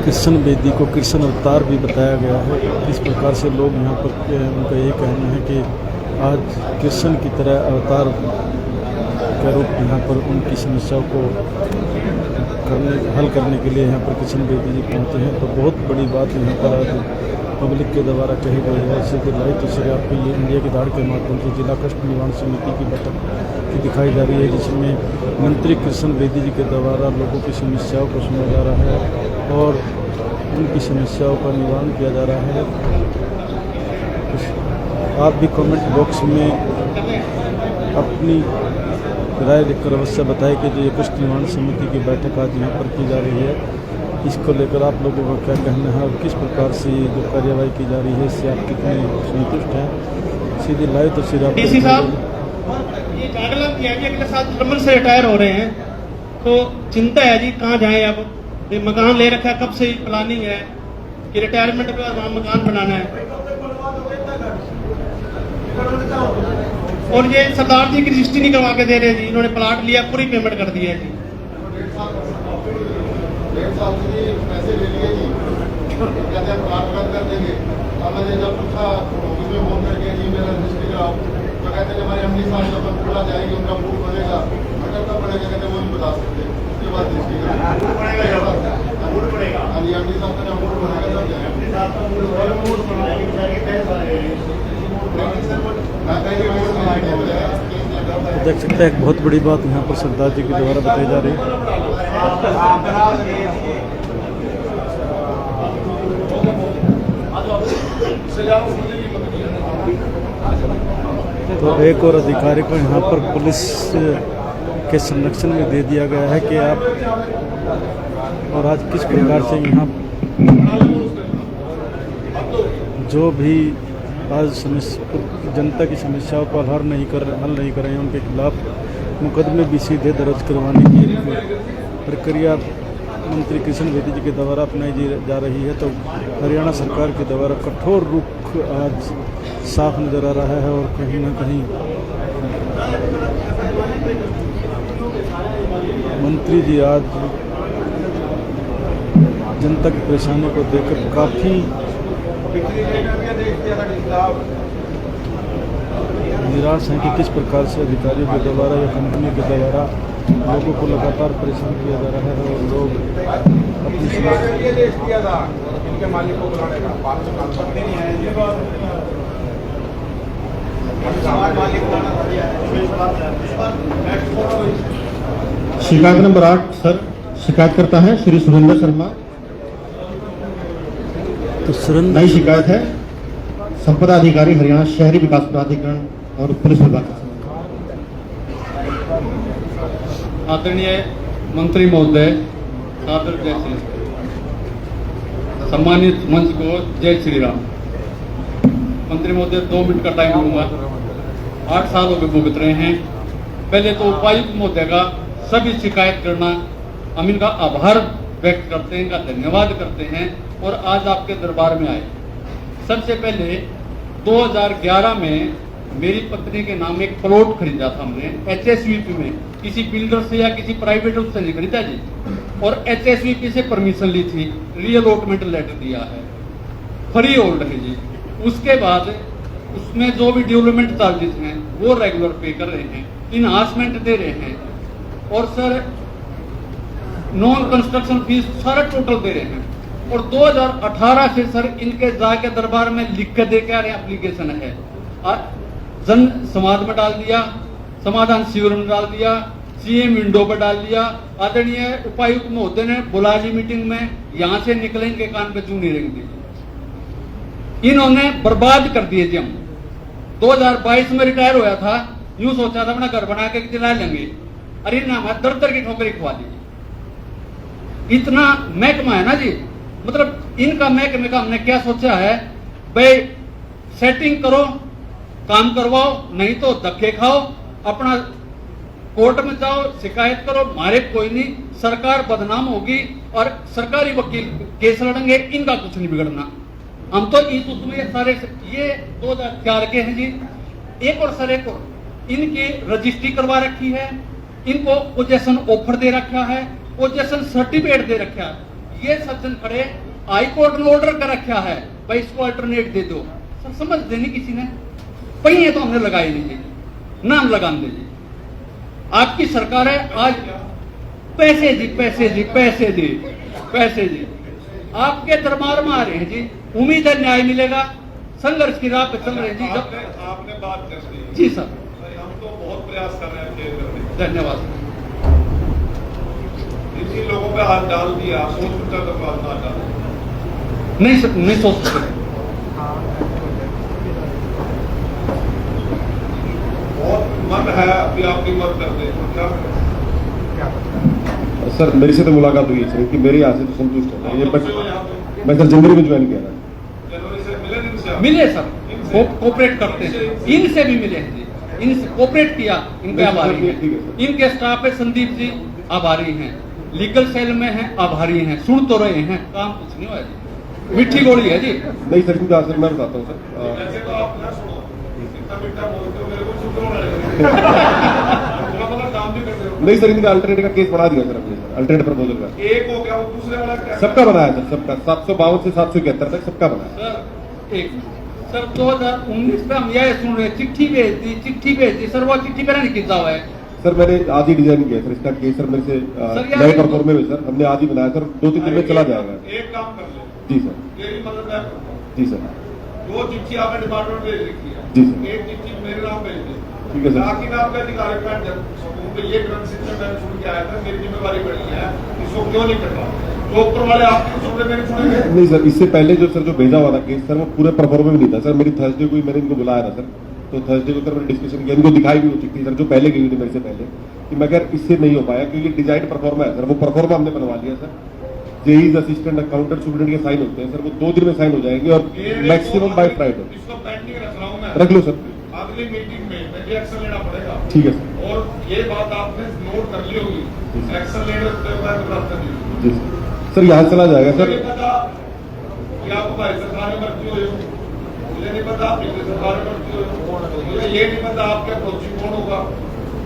कृष्ण बेदी को कृष्ण अवतार भी बताया गया है। इस प्रकार से लोग यहाँ पर उनका ये कहना है कि आज कृष्ण की तरह अवतार का रूप यहाँ पर उनकी समस्याओं को हल करने के लिए यहाँ पर कृष्ण बेदी जी पहुँचे हैं। तो बहुत बड़ी बात यहाँ पर आज पब्लिक के द्वारा कही गई है। इसी के लाइव तस्वीरें आपको ये इंडिया की धाड़ के माध्यम से जिला कष्ट निवारण समिति की बैठक की दिखाई जा रही है, जिसमें मंत्री कृष्ण बेदी जी के द्वारा लोगों की समस्याओं को सुना जा रहा है और उनकी समस्याओं का निवारण किया जा रहा है। आप भी कमेंट बॉक्स में अपनी राय लिखकर अवश्य बताएं कि जो ये कष्ट निवारण समिति की बैठक आज यहाँ पर की जा रही है, इसको लेकर आप लोगों का क्या कहना है और किस प्रकार से जो कार्यवाही की जा रही है इससे आप कितने संतुष्ट हैं। सीधे लाइव तस्वीर आप डीसी साहब ये गाइडलाइन किया कि अगले साल थर्मल से रिटायर हो रहे हैं, तो चिंता है जी कहाँ जाएं। अब ये मकान ले रखा है, कब से प्लानिंग है कि रिटायरमेंट के बाद वहाँ मकान बनाना है। और ये सरदार जी की रजिस्ट्री नहीं करवा के दे रहे जी, इन्होंने प्लाट लिया पूरी पेमेंट कर दी है जी। 1.5 साल से पैसे ले लिए जी, कहते हैं प्लाट बंद कर देंगे। अब मैंने जब पूछा उसमें फोन करके जी मेरा रजिस्ट्री कराओ, तो कहते हैं हमारे 19 साल जब खुला जाएगी उनका प्रूफ बनेगा कब बढ़ेगा वो नहीं बता सकते, उसके बाद एमडी साहब का मूड बढ़ेगा तब देख सकते हैं एक बहुत बड़ी बात यहाँ पर सरदार जी के द्वारा बताई जा रही है। तो एक और अधिकारी को यहाँ पर पुलिस के संरक्षण में दे दिया गया है कि आप, और आज किस प्रकार से यहाँ जो भी आज जनता की समस्याओं को हल नहीं कर रहे हैं, उनके खिलाफ मुकदमे भी सीधे दर्ज करवाने की प्रक्रिया मंत्री किशन बेदी जी के द्वारा अपनाई जा रही है। तो हरियाणा सरकार के द्वारा कठोर रुख आज साफ नजर आ रहा है और कहीं ना कहीं मंत्री जी आज जनता की परेशानी को देखकर काफ़ी निराश हैं कि किस प्रकार से अधिकारियों के द्वारा या कंपनी के द्वारा लोगों को लगातार परेशान किया जा रहा है और लोग अपनी शिकायत नंबर 8 सर, शिकायत करता है श्री सुरेंद्र शर्मा। तो नई शिकायत है संपदा अधिकारी हरियाणा शहरी विकास प्राधिकरण और पुलिस विभाग। आदरणीय मंत्री महोदय, सादर जय श्री, सम्मानित मंच को जय श्री राम। मंत्री महोदय 2 मिनट का टाइम लूंगा। 8 साल हो गए भुगत रहे हैं। पहले तो उपायुक्त महोदय का सभी शिकायत करना, हम इनका आभार व्यक्त करते हैं, इनका धन्यवाद करते हैं और आज आपके दरबार में आए। सबसे पहले 2011 में मेरी पत्नी के नाम एक प्लॉट खरीदा था हमने HSVP में, किसी बिल्डर से या किसी प्राइवेट उससे नहीं खरीदा जी, और HSVP से परमिशन ली थी, रीअलॉटमेंट लेटर दिया है, फ्री होल्ड है जी। उसके बाद उसमें जो भी डेवलपमेंट चार्जेस हैं वो रेगुलर पे कर रहे हैं, इनहांसमेंट दे रहे हैं और सर नॉन कंस्ट्रक्शन फीस सारा टोटल दे रहे हैं। और 2018 से सर इनके जाके दरबार में लिख के दे के एप्लीकेशन है, जन समाज में डाल दिया, समाधान शिविर में डाल दिया, CM विंडो पर डाल दिया। आदरणीय उपायुक्त महोदय ने बुला ली मीटिंग में, यहां से निकले इनके कान पे चूनी रख दी। इन्होंने बर्बाद कर दिए जी। हम 2022 में रिटायर होया था, यूं सोचा था अपना घर बना के चला लेंगे, अरे ना दर की ठोकरी खवा दी। इतना महकमा है ना जी, मतलब इनका महकमे का हमने क्या सोचा है, भाई सेटिंग करो, काम करवाओ, नहीं तो धक्के खाओ, अपना कोर्ट में जाओ, शिकायत करो, मारे कोई नहीं, सरकार बदनाम होगी और सरकारी वकील केस लड़ेंगे, इनका कुछ नहीं बिगड़ना। हम तो इस उसमें सारे ये 2004 के हैं जी। एक और सर, एक और इनकी रजिस्ट्री करवा रखी है, इनको पोजेशन ऑफर दे रखा है, पोजेशन सर्टिफिकेट दे रखा है। ये सज्जन खड़े हाई कोर्ट ने ऑर्डर कर रखा है, भाई इसको अल्टरनेट दे दो। सर समझ देनी किसी ने पहिए तो हमने लगाई नहीं, नाम लगा दीजिए। आपकी सरकार है, आज पैसे जी पैसे जी पैसे जी पैसे जी आपके दरबार में आ रहे हैं जी। उम्मीद है न्याय मिलेगा, संघर्ष की राह पे चल रहे हैं जी। जब आपने बात कर दी जी सर, हम तो बहुत प्रयास कर रहे हैं केंद्र में। धन्यवाद। जिन लोगों पे हाथ डाल दिया, सोच विचार कर हाथ ना डाल नहीं सर, नहीं सोच सकते। बहुत मन है कि आपकी मदद कर दे, क्या करें? सर मेरी से तो मुलाकात हुई है सर, कि मेरे यहाँ से तो संतुष्ट होता है। ये मैं सर जनवरी में ज्वाइन किया था। जनवरी से मिले दिन से मिले सर, कोऑपरेट करते हैं, इनसे भी मिले हैं जी, इनसे कोऑपरेट किया, इनके आभारी हैं। इनके स्टाफ है संदीप जी, आभारी हैं, लीगल सेल में हैं, आभारी हैं, सुन तो रहे हैं, काम कुछ नहीं हुआ जी, मीठी गोली है जी। नहीं सर, क्योंकि सर मैं बताता हूँ सर, ऐसे तो आप ना सुनो, इतना मीठा बोलते हो, मेरे को शुक्र होना लगेगा। काम भी करते हो। नहीं सर, इनका अल्टरनेट का केस बढ़ा दिया सर अपने, अल्टरनेट प्रपोजल का एक हो गया, वो दूसरे वाला क्या? सबका बनाया सर, सबका 752 से 771 तक सबका बनाया सर। एक सर 2019 में हम यह सुन रहे, चिट्ठी भेज दी सर, वो चिट्ठी पर नहीं खिंचा हुआ है, सर मैंने आज ही डिजाइन किया सर, इसका केस सर मेरे से नए परफॉर्मे में सर हमने आज ही बनाया सर, 2-3 दिन में चला जाएगा। एक काम कर ले, जी सर। मेरी मदद है। जी सर। 2 चिट्ठी आपने डिपार्टमेंट भेज रखी है। जी सर। एक चिट्ठी मेरे नाम भेज दे। ठीक है सर। ताकि मैं आपका अधिकारी कार्ड सकूं कि ये ग्रंथ सिस्टम मैंने सुन के आया था, मेरी जिम्मेवारी बड़ी है, इसको क्यों नहीं कर रहा? तो ऊपर वाले आपके सुन रहे, मेरे सुनेंगे नहीं सर, इससे पहले जो सर जो भेजा हुआ था केस सर वो पूरे परफॉर्मे में नहीं था सर। मेरी थर्सडे को ही मैंने इनको बुलाया था सर, तो थर्सडे को सर मैंने डिस्कशन किया, इनको दिखाई भी हो चुकी थी सर जो पहले गई थी मेरे से पहले, कि मगर इससे नहीं हो पाया क्योंकि डिजाइन परफॉर्मा है सर, वो परफॉर्मा हमने बनवा लिया सर। जेईज असिस्टेंट अकाउंटेंट स्टूडेंट के साइन होते हैं सर, वो 2 दिन में साइन हो जाएंगे और मैक्सिमम बाय फ्राइडे। इसको पेंडिंग रख रहा हूं मैं, रख लो सर। अगली मीटिंग में मुझे एक्शन लेना पड़ेगा। ठीक है सर। और ये बात आपने नोट कर ली होगी, एक्शन लेने से जी सर, यहाँ चला जाएगा सर। मुझे नहीं पता कि आप हमारी सरकार में भर्ती हुए हो, मुझे नहीं पता आप पिछले सरकार में भर्ती हुए हो, मुझे ये नहीं पता आपके अप्रोचिंग कौन होगा,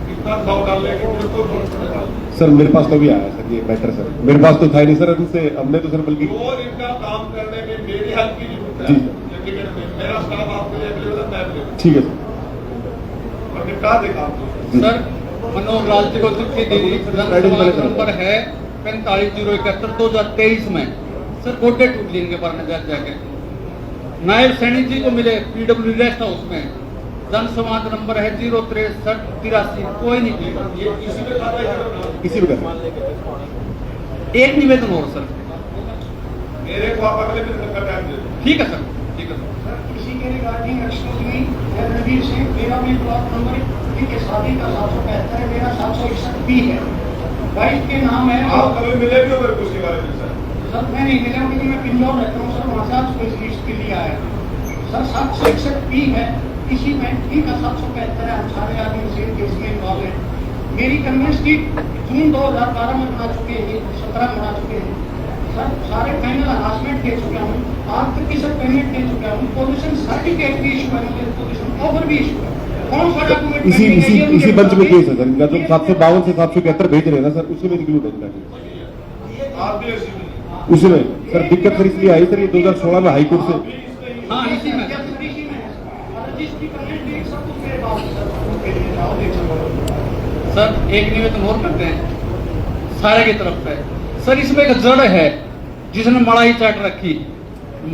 कितना भाव डाल लेंगे, मुझे कोई फर्क नहीं पड़ता। सर मेरे पास तो भी आया सर ये मैटर सर, मेरे पास तो था ही नहीं सर, इनसे हमने तो सर बल्कि और इनका काम करने में मेरी हेल्प की जरूरत जी है। कैबिनेट में मेरा स्टाफ आपके लिए अवेलेबल है, मैं अवेलेबल। ठीक है सर। और निपटा देगा आपको। सर मनोहर लाल जी को चुटकी दी गई, नंबर है 45,071 2023 में सर गोटे टूट लिए इनके बारे में जाके। नायब सैनिक जी को मिले पीडब्ल्यू रेस्ट हाउस में, जन संवाद नंबर है 06383, कोई नहीं किया। इसी में एक निवेदन और सर, मेरे को आप अगले दिन का टाइम दे दो। ठीक है सर, ठीक है सर। किसी के रिगार्डिंग एक्सक्लूसिव रणवीर सिंह, मेरा भी ब्लॉक नंबर के शादी का 775 है, मेरा 761 भी है, वाइफ के नाम है। आप कभी मिले भी हो मेरे को उसके बारे में सर? सर मैं नहीं मिला क्योंकि मैं पिंजौर रहता हूँ सर, वहाँ से आपको इस लिस्ट के लिए आया सर। 761 भी है, इसी बैंक की का 775 है, हम सारे आदमी सेम केस में इन्वॉल्व है। मेरी कन्वेंस की जून 2012 में बना चुके हैं, 17 में बना चुके हैं सर, सारे फाइनल अनाउंसमेंट दे चुका हूँ, आज तक की सब पेमेंट दे चुका हूँ, पोजीशन सर्टिफिकेट भी इशू है, मुझे पोजीशन ऑफर भी इशू है। कौन सा डॉक्यूमेंट इसी बंच में केस है सर इनका, जो 752 से 771 भेज रहे हैं ना सर, उसी में इंक्लूड है इनका केस। आप भी उसी में सर दिक्कत सर इसलिए आई सर, ये 2016 में हाई कोर्ट से हाँ इसी में सर एक निवेदन और करते हैं सारे की तरफ से सर। इसमें एक जड़ है जिसने मड़ाई चाट रखी,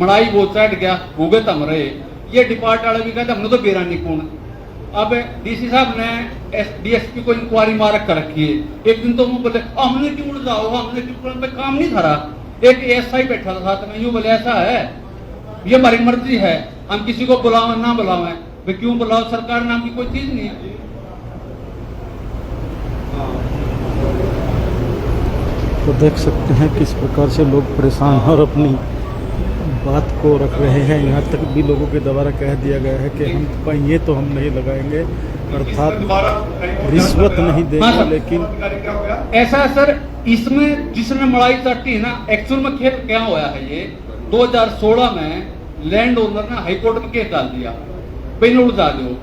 मड़ाई वो चाट गया, भूगे तम रहे। ये डिपार्ट वाले भी कहते हमने तो बेरा नहीं कौन। अब डीसी साहब ने डीएसपी को इंक्वायरी मार कर रखी है। एक दिन तो वो बोले हमने क्यों उलझाओ, हमने क्यों पे काम नहीं करा। एक एसआई बैठा था साथ में, यूं बोले ऐसा है, ये हमारी मर्जी है, हम किसी को बुलावे ना बुलावे, वे क्यों बुलाओ, सरकार नाम की कोई चीज नहीं है। तो देख सकते हैं किस प्रकार से लोग परेशान हैं और अपनी बात को रख रहे हैं। यहाँ तक भी लोगों के द्वारा कह दिया गया है कि हम ये तो हम नहीं लगाएंगे, अर्थात रिश्वत नहीं देंगे। लेकिन ऐसा सर, इसमें जिसने मड़ाई चाटी है ना, एक्चुअल में खेल क्या हुआ है, ये 2016 में लैंड ओनर ने हाईकोर्ट में केस डाल दिया, बिन उलझा दो,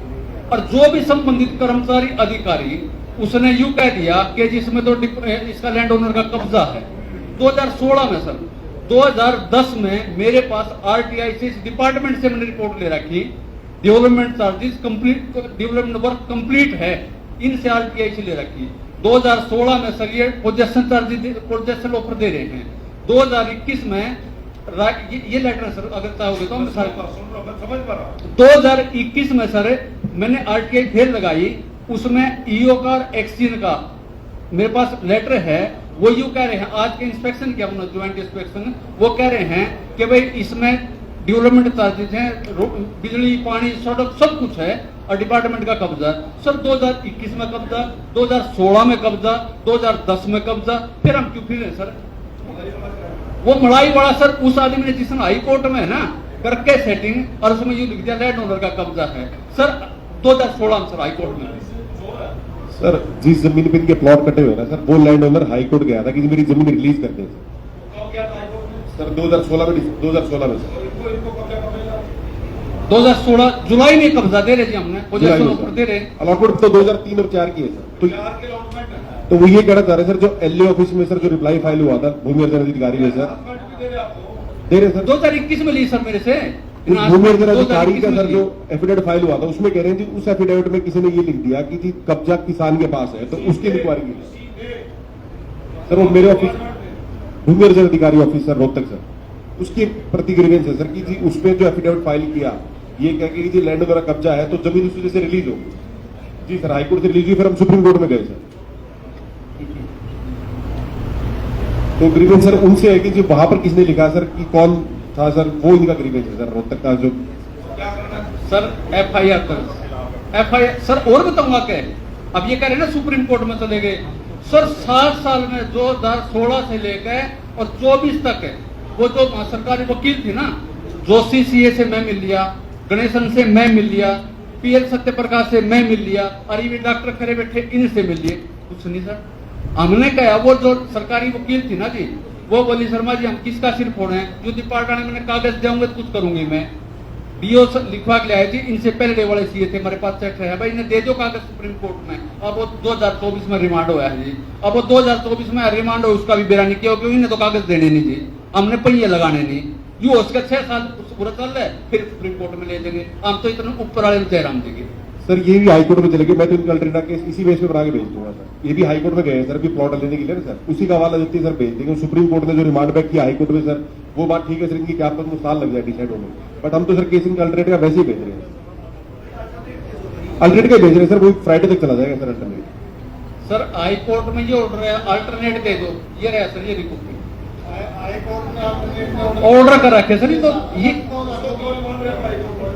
और जो भी संबंधित कर्मचारी अधिकारी उसने यूं कह दिया कि जिसमें तो इसका लैंड ओनर का कब्जा है। 2016 में सर, 2010 में मेरे पास आरटीआई से, इस डिपार्टमेंट से मैंने रिपोर्ट ले रखी, development charges complete, development work complete है, इनसे आरटीआई से ले रखी। 2016 में सर ये पोजेशन चार्जेस, पोजेशन ऑफर दे रहे हैं। 2021 में ये लेटर सर अगर चाहोगे तो हम समझ पा रहा। 2021 में सर मैंने आरटीआई फिर लगाई, उसमें ईओ का और एक्सचेंज का मेरे पास लेटर है। वो यूं कह रहे हैं, आज के इंस्पेक्शन किया उन्होंने, ज्वाइंट इंस्पेक्शन, वो कह रहे हैं कि भाई इसमें डेवलपमेंट चार्जेस हैं, बिजली पानी सड़क सब कुछ है, और डिपार्टमेंट का कब्जा। सर 2021 में कब्जा, 2016 में कब्जा, 2010 में कब्जा, फिर हम क्यों फिर सर? वो मड़ाई वाला सर उस आदमी ने जिसने हाई कोर्ट में है ना करके सेटिंग, और उसमें यूं लिख दिया लैंड ओनर का कब्जा है सर। 2016 में सर हाई कोर्ट में सर जिस जमीन पे इनके प्लॉट कटे हुए ना सर, वो लैंड ओनर हाई कोर्ट गया था कि मेरी जमीन रिलीज कर दे सर। 2016 में 2016 में सर 2016 जुलाई में कब्जा दे रहे जी हमने, पोजीशन ऑफर दे रहे। अलॉटमेंट तो 2003 और 4 की है सर। तो वो ये कहना चाह रहे सर, जो एलए ऑफिस में सर जो रिप्लाई फाइल हुआ था भूमि अर्जन अधिकारी ने सर दे रहे सर। 2021 में ली सर मेरे से, भूमि अर्जन अधिकारी का सर जो एफिडेविट फाइल हुआ था उसमें कह रहे हैं जी उस एफिडेविट में किसी ने ये लिख दिया कि जी कब्जा किसान के पास है, तो उसकी इंक्वायरी की सर। वो मेरे ऑफिस भूमि अर्जन अधिकारी ऑफिस सर रोहतक सर, उसकी प्रति ग्रीवेंस है सर कि जी उसमें जो एफिडेविट फाइल किया ये कह के जी लैंड वगैरह कब्जा है तो जमीन उस वजह से रिलीज हो जी सर, हाईकोर्ट से रिलीज हुई, फिर हम सुप्रीम कोर्ट में गए सर। तो ग्रीवेंस सर उनसे है कि जी वहां पर किसने लिखा सर कि कौन था सर, वो इनका ग्रीवेंस है सर रोहतक का जो सर एफआईआर सर। और बताऊंगा क्या, अब ये कह रहे हैं ना सुप्रीम कोर्ट में चले गए सर। 7 साल में 2016 से लेकर और 24 तक है वो जो सरकारी वकील थी ना, जोशी सीए से मैं मिल लिया, गणेशन से मैं मिल लिया, पीएल सत्यप्रकाश से मैं मिल लिया, और ये डॉक्टर खड़े बैठे इनसे मिल लिए, कुछ नहीं सर। हमने कहा वो जो सरकारी वकील थी ना जी, वो बोली शर्मा जी हम किसका सिर फोड़े हैं, जो डिपार्टमेंट में मैंने कागज देंगे तो कुछ करूंगी मैं। डीओ लिखवा के लाए जी, इनसे पहले वाले सीए थे हमारे पास सेट है भाई, इन्हें दे दो कागज सुप्रीम कोर्ट में। अब वो 2024 में रिमांड हुआ है जी, अब वो 2024 में रिमांड हो उसका भी बेरा नहीं किया क्योंकि इन्हें तो कागज देने नहीं जी, हमने पहिए लगाने नहीं। यू उसका 6 साल पूरा चल रहा है, फिर सुप्रीम कोर्ट में ले जाएंगे। हम तो इतना ऊपर वाले जयराम जी के सर ये भी हाईकोर्ट में चले गए, मैं तो इनका अल्टरनेटिव केस इसी बेस पे बना के भेज दूंगा सर। ये भी हाईकोर्ट में गए सर अभी प्लॉट लेने के लिए ना सर, उसी का हवाला देती है सर भेज देंगे। सुप्रीम कोर्ट ने जो रिमांड बैक किया हाईकोर्ट में सर, वो बात ठीक है सर, इनकी क्या पता साल लग जाए डिसाइड होने, बट हम तो सर केस इनका अल्टरनेटिव का वैसे ही भेज रहे हैं, अल्टरनेटिव का भेज रहे हैं सर, वो फ्राइडे तक चला जाएगा सर अल्टरनेटिव। सर हाईकोर्ट में ये ऑर्डर है अल्टरनेट दे दो, ये रहा सर, ये रिकॉर्ड ऑर्डर कर रखे सर, तो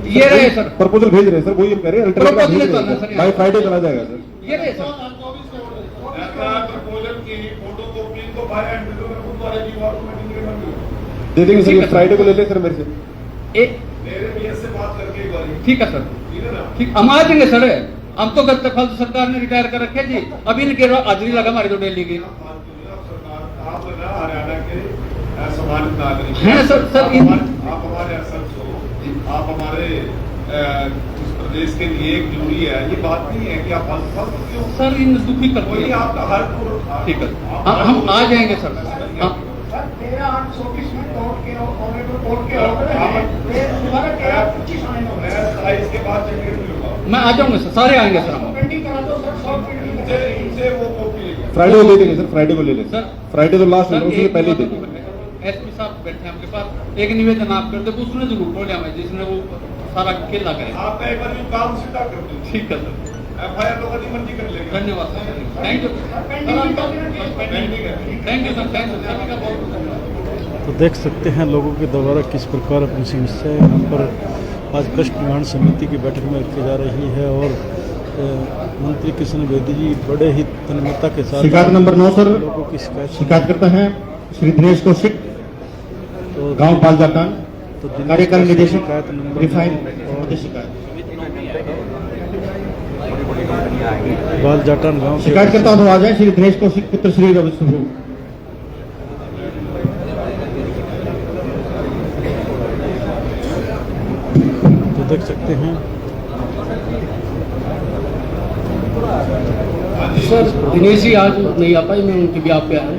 ये रहे सर, प्रपोजल भेज रहे हैं सर, वही हम कह रहे हैं अल्टरनेटिव बाय फ्राइडे चला जाएगा सर। ये रहे सर दे देंगे सर, फ्राइडे को ले लें सर मेरे से। ठीक है सर, ठीक हम आ जाएंगे सर। हम तो गत फल सरकार ने रिटायर कर रखे जी, अभी इनके हाजिरी लगा हमारी तो डेली की सम्मानित नागरिक हैं सर। सर आप हमारे असर हो, आप हमारे इस प्रदेश के लिए एक जरूरी है, ये बात नहीं है कि आप क्यों सर इन दुखी कर वही आपका हर ठीक है, हम आ जाएंगे सर। इसके बाद मैं आ जाऊंगा सर, सारे आएंगे सर। हम फ्राइडे को ले देंगे सर, फ्राइडे को ले लेंगे सर, फ्राइडे तो लास्ट है उससे पहले ही दे देंगे। एसपी साहब बैठे हैं आपके पास, एक निवेदन आप कर दो, उसने जरूर बोला मैं जिसने वो सारा खेला करे। आप एक बार काम सीधा कर दो, ठीक है सर, एफआईआर लोगों की मंजी कर लेंगे। धन्यवाद sir, thank you thank you sir, thank you सभी का बहुत। तो देख सकते हैं लोगों के द्वारा किस प्रकार अपनी समस्या यहाँ पर आज कष्ट निवारण समिति की बैठक में रखी जा रही है, और मंत्री किशन बेदी जी बड़े ही तन्मयता के साथ शिकायत नंबर 9 सर, लोगों की शिकायत करता है श्री दिनेश कौशिक, गांव बालजाटान, कार्यकाल निदेशक रिफाइन शिकायत बालजाटान गांव। शिकायत करता हूँ तो आ जाए श्री दिनेश कौशिक पुत्र श्री रवि सुब्रू। तो देख सकते हैं सर दिनेश जी आज नहीं आ पाई, मैं उनके ब्याह पे आया हूँ,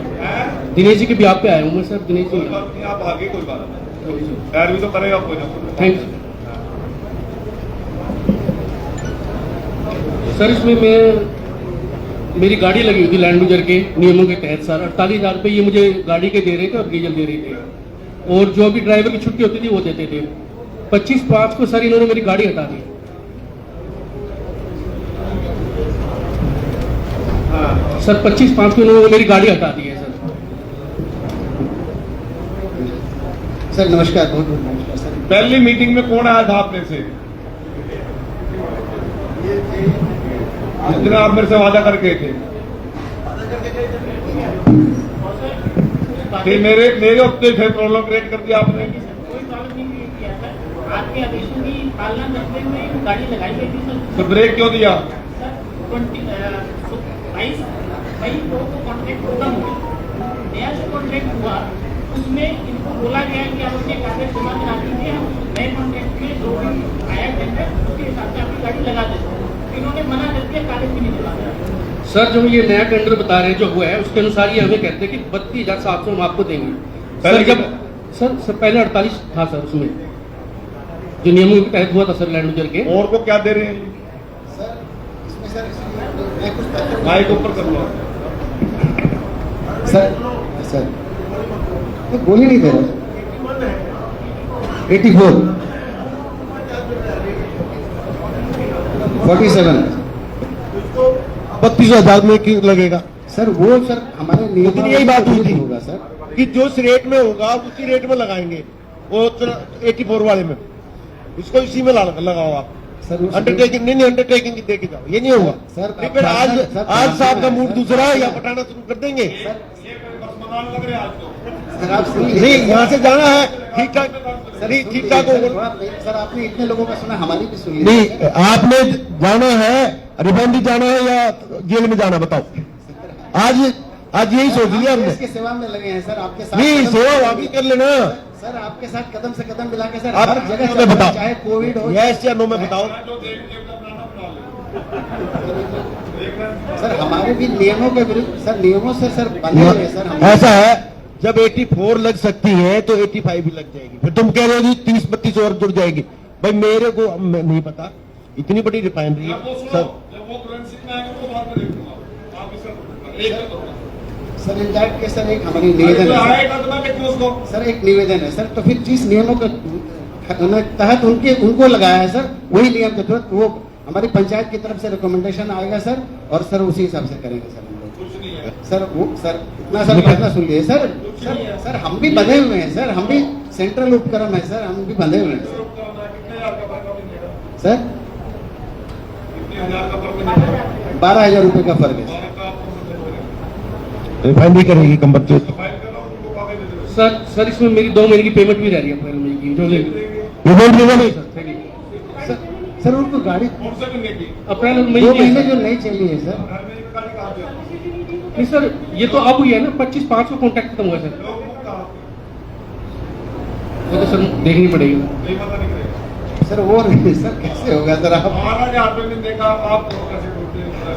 दिनेश जी के ब्याह पे आया हूँ मैं सर। दिनेश जी आप आगे कोई बात नहीं, तैयार भी तो करेगा कोई ना। Thank you sir. इसमें मैं मेरी गाड़ी लगी हुई थी लैंड क्रूजर के नियमों के तहत सर, 48,000 रुपये ये मुझे गाड़ी के दे रहे थे और डीजल दे रहे थे, और जो भी ड्राइवर की छुट्टी होती थी वो देते थे। 25/5 को सर इन्होंने मेरी गाड़ी हटा दी सर, 25/5 को इन्होंने मेरी गाड़ी हटा दी है सर। सर नमस्कार, बहुत बहुत नमस्कार सर। पहली मीटिंग में कौन आया था आपने से, जिस दिन आप मेरे से वादा करके थे कि मेरे हफ्ते फिर प्रॉब्लम क्रिएट कर दिया आपने। आपके आदेशों की पालना करते हुए गाड़ी लगाई गई थी सर। तो ब्रेक क्यों दिया? 22 मई को कॉन्ट्रैक्ट खत्म हुआ, नया जो कॉन्ट्रैक्ट हुआ उसमें इनको बोला गया कि आप अपने कागज जमा करा दीजिए, हम नए कॉन्ट्रैक्ट में जो भी आया टेंडर उसके हिसाब से आपकी गाड़ी लगा देते। इन्होंने मना कर दिया, कागज भी नहीं जमा। सर जो ये नया टेंडर बता रहे हैं जो हुआ है उसके अनुसार ये हमें कहते हैं कि 32,700 हम आपको देंगे सर। जब सर पहले 48 था सर उसमें, जो नियमों के तहत हुआ था सर लैंड यूजर के। और को क्या दे रहे हैं? माइक ऊपर कर लो सर। सर बोल ही नहीं दे रहे। 84 47 32,000 में क्यों लगेगा? सर वो सर हमारे नियम यही बात हुई थी होगा सर कि जो इस रेट में होगा उसी रेट में लगाएंगे, वो 84 वाले में उसको इसी में लगाओ आप। सर अंडरटेकिंग नहीं, अंडरटेकिंग देके जाओ, ये नहीं होगा सर। फिर आज साहब का मूड दूसरा है, या पटाना शुरू कर देंगे। सर आप नहीं, यहाँ से जाना है ठीक ठाक, सही ठीक ठाक हो। सर आपने इतने लोगों का सुना, हमारी भी सुन ली। नहीं, आपने जाना है रिफाइनरी जाना है या जेल में जाना, बताओ। आज यही सोच लिया हमने। इसके सेवा में लगे हैं सर, आपके साथ नहीं, सेवा वाकई कर लेना सर, आपके साथ कदम से कदम मिला के सर आप हर जगह में बताओ, चाहे कोविड हो, यस या नो में बताओ। सर हमारे भी नियमों के विरुद्ध सर, नियमों से सर बने हुए सर हम। ऐसा है, जब 84 लग सकती है तो 85 भी लग जाएगी। फिर तुम कह रहे हो कि 30-32 और जुड़ जाएगी। भाई मेरे को नहीं पता, इतनी बड़ी रिफाइनरी सर। सर इनडायरेक्ट के सर एक हमारी निवेदन है सर, एक निवेदन है सर। तो फिर जिस नियमों के तहत उनको लगाया है सर, वही नियम के तहत वो हमारी पंचायत की तरफ से रिकमेंडेशन आएगा सर, और सर उसी हिसाब से करेंगे सर हम लोग। सर वो सर इतना सर फैसला सुन लिए सर। सर हम भी बंधे हुए हैं सर, हम भी सेंट्रल उपक्रम है सर, हम भी बंधे हुए हैं सर। 12,000 रुपए का फर्क है रिफाइनरी करेगी कम बच्चे। सर इसमें मेरी 2 महीने की पेमेंट भी रह रही है अप्रैल महीने की, जो सर उनको गाड़ी अप्रैल 2 महीने जो नहीं चली है सर। नहीं सर, ये तो अब हुई है ना, 25/5 को कॉन्ट्रैक्ट खत्म हुआ सर। वो तो सर देखनी पड़ेगी सर। वो नहीं सर, कैसे होगा सर? आप देखा आप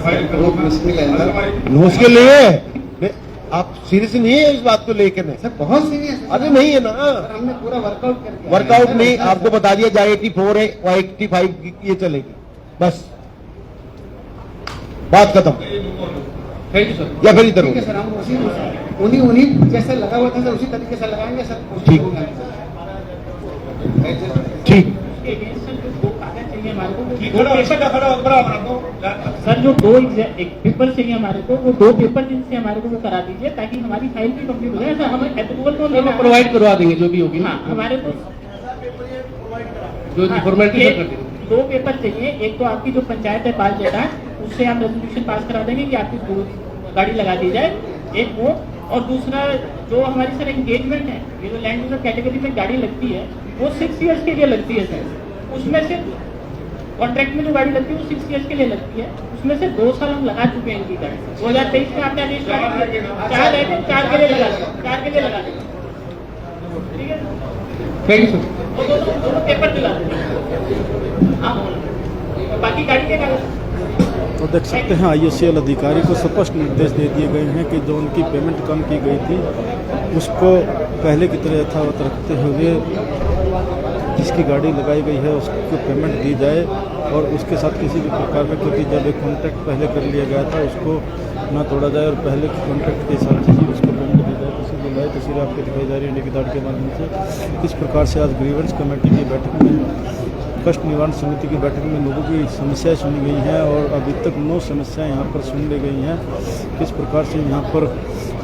बहुत मुश्किल है सर। मुश्किल नहीं है, आप सीरियस नहीं है इस बात को लेकर? सर बहुत सीरियस है। अरे नहीं है ना सर, हमने पूरा वर्कआउट करके वर्कआउट नहीं, आपको बता दिया जाए 84 है और 85 ये चलेगी, बस बात खत्म। Thank you sir. या फिर इधर ठीक है सर, हम उन्हीं जैसे लगा हुआ था सर, उसी तरीके से लगाएंगे सर। ठीक ठीक। सर जो 2 पेपर चाहिए हमारे को, वो 2 पेपर जिनसे हमारे को वो करा दीजिए, ताकि हमारी फाइल भी कंप्लीट हो जाए। सर हमें अप्रूवल तो लेना प्रोवाइड करवा देंगे जो भी होगी। हाँ हमारे को जो फॉर्मेलिटी कर देंगे। 2 पेपर चाहिए। एक तो आपकी जो पंचायत है पालजेटा, उससे आप रेजोल्यूशन पास करा देंगे कि आपकी गाड़ी लगा दी जाए, एक वो। और दूसरा जो हमारी सर एंगेजमेंट है, ये जो लैंड यूजर कैटेगरी में गाड़ी लगती है वो 6 ईयर्स के लिए लगती है सर। उसमें से कॉन्ट्रैक्ट में जो गाड़ी लगती है वो 6 ईयर्स के लिए लगती है, उसमें से 2 साल हम लगा चुके हैं इनकी गाड़ी। 2023 में आपने आदेश जारी किया, 4 रहते 4 के लिए लगा दें, 4 के लिए लगा दें। ठीक है थैंक यू सर। वो दोनों पेपर दिला दें। हाँ बाकी गाड़ी के कागज। तो देख सकते हैं IOCL अधिकारी को स्पष्ट निर्देश दे दिए गए हैं कि जो उनकी पेमेंट कम की गई थी उसको पहले की तरह यथावत रखते हुए जिसकी गाड़ी लगाई गई है उसको पेमेंट दी जाए, और उसके साथ किसी भी प्रकार में, क्योंकि जब एक कॉन्ट्रैक्ट पहले कर लिया गया था उसको ना तोड़ा जाए और पहले कॉन्ट्रैक्ट के हिसाब से ही उसको पेमेंट दी जाए। तस्वीर आपको दिखाई जा रही है इंडिया की दाड़ के माध्यम से। किस प्रकार से आज ग्रीवेंस कमेटी की बैठक में, कष्ट निवारण समिति की बैठक में लोगों की समस्याएं सुनी गई हैं, और अभी तक 9 समस्याएं यहाँ पर सुन ली गई हैं। किस प्रकार से यहाँ पर